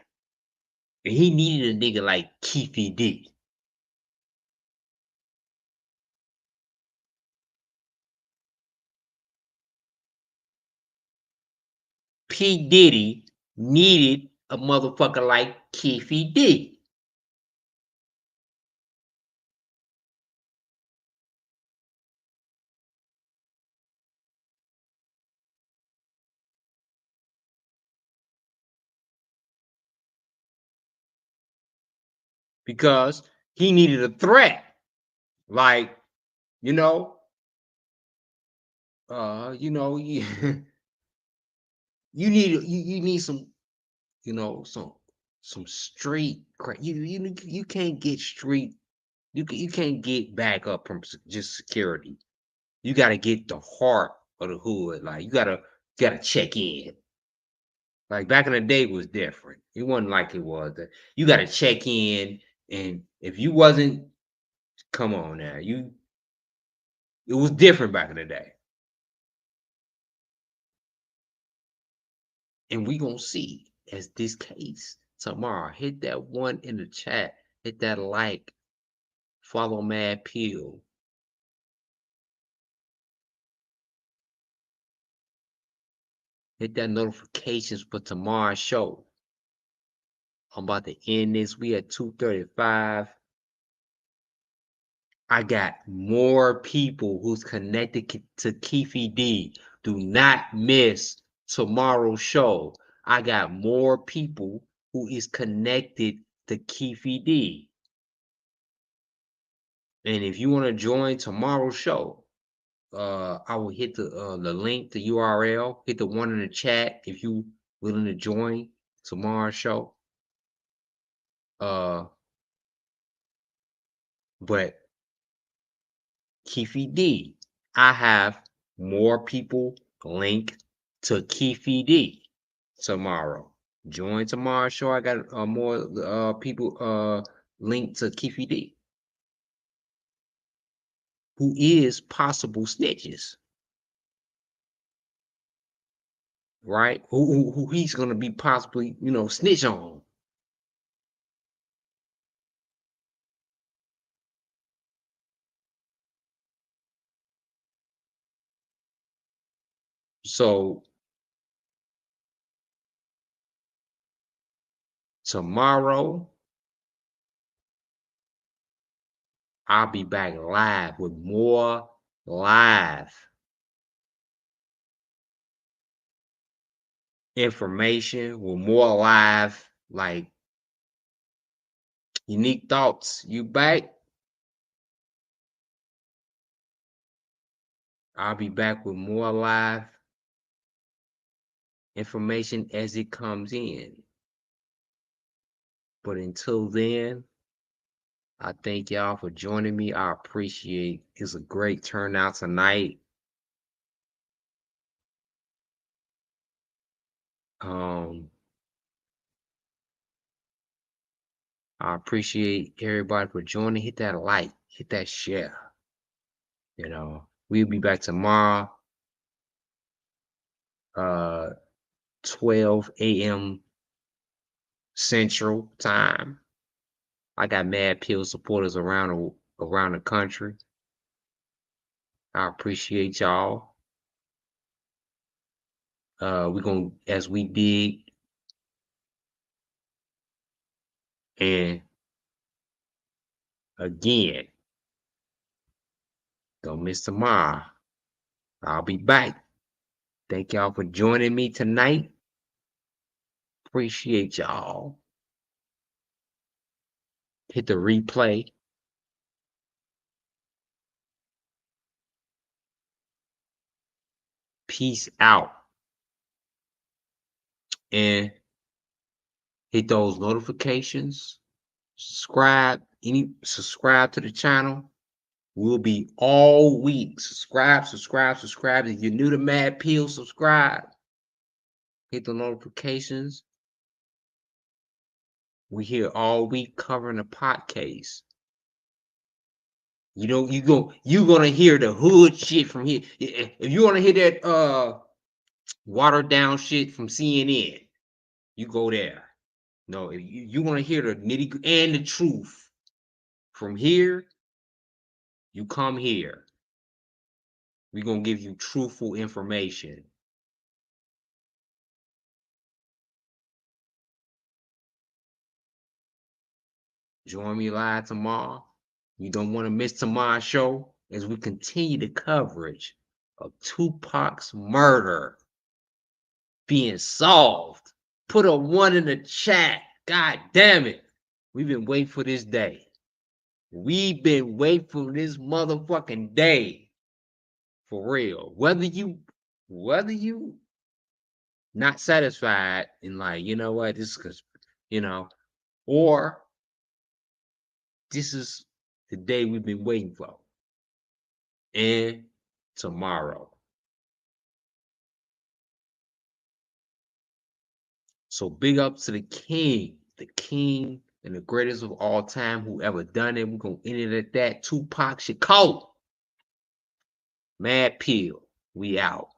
And he needed a nigga like Keefe D. Pdiddy needed a motherfucker like Keefe D. Because he needed a threat. Like, you know, you need some, some street crap. You can't get street. You can't get back up from just security. You got to get the heart of the hood. Like you gotta check in. Like back in the day was different. It wasn't like it was. You got to check in, and if you wasn't, come on now, it was different back in the day. And we gonna see as this case tomorrow. Hit that one in the chat. Hit that like. Follow Mad Pill. Hit that notifications for tomorrow's show. I'm about to end this. We at 2:35. I got more people who's connected to Keefe D. Do not miss tomorrow's show. I got more people who is connected to Keefe D. And if you want to join tomorrow's show, I will hit the link, the URL, hit the one in the chat if you willing to join tomorrow's show. But Keefe D, I have more people linked to Keefe D tomorrow. Join tomorrow's show. I got more people linked to Keefe D, who is possible snitches, right? Who he's gonna be possibly, snitch on. So tomorrow, I'll be back live with more live information, with more live, like, unique thoughts. You back? I'll be back with more live information as it comes in. But until then, I thank y'all for joining me. I appreciate it. It's a great turnout tonight. I appreciate everybody for joining. Hit that like, hit that share. We'll be back tomorrow, 12 a.m. Central Time. I got Mad Pill supporters around the country. I appreciate y'all. We're gonna, as we dig, and again, don't miss tomorrow. I'll be back. Thank y'all for joining me tonight. Appreciate y'all. Hit the replay. Peace out. And hit those notifications. Subscribe to the channel. We'll be all week. Subscribe. If you're new to Mad Pill, subscribe. Hit the notifications. We here all week covering the pot case. You're gonna hear the hood shit from here. If you want to hear that watered down shit from CNN, you go there. No, if you want to hear the nitty and the truth from here, you come here. We're gonna give you truthful information. Join me live tomorrow. You don't want to miss tomorrow's show as we continue the coverage of Tupac's murder being solved. Put a 1 in the chat. God damn it. We've been waiting for this day. We've been waiting for this motherfucking day. For real. Whether you not satisfied and like, you know what, this is, or this is the day we've been waiting for. And tomorrow. So big up to the king and the greatest of all time, who ever done it. We're going to end it at that. Tupac Shakur. Mad Pill. We out.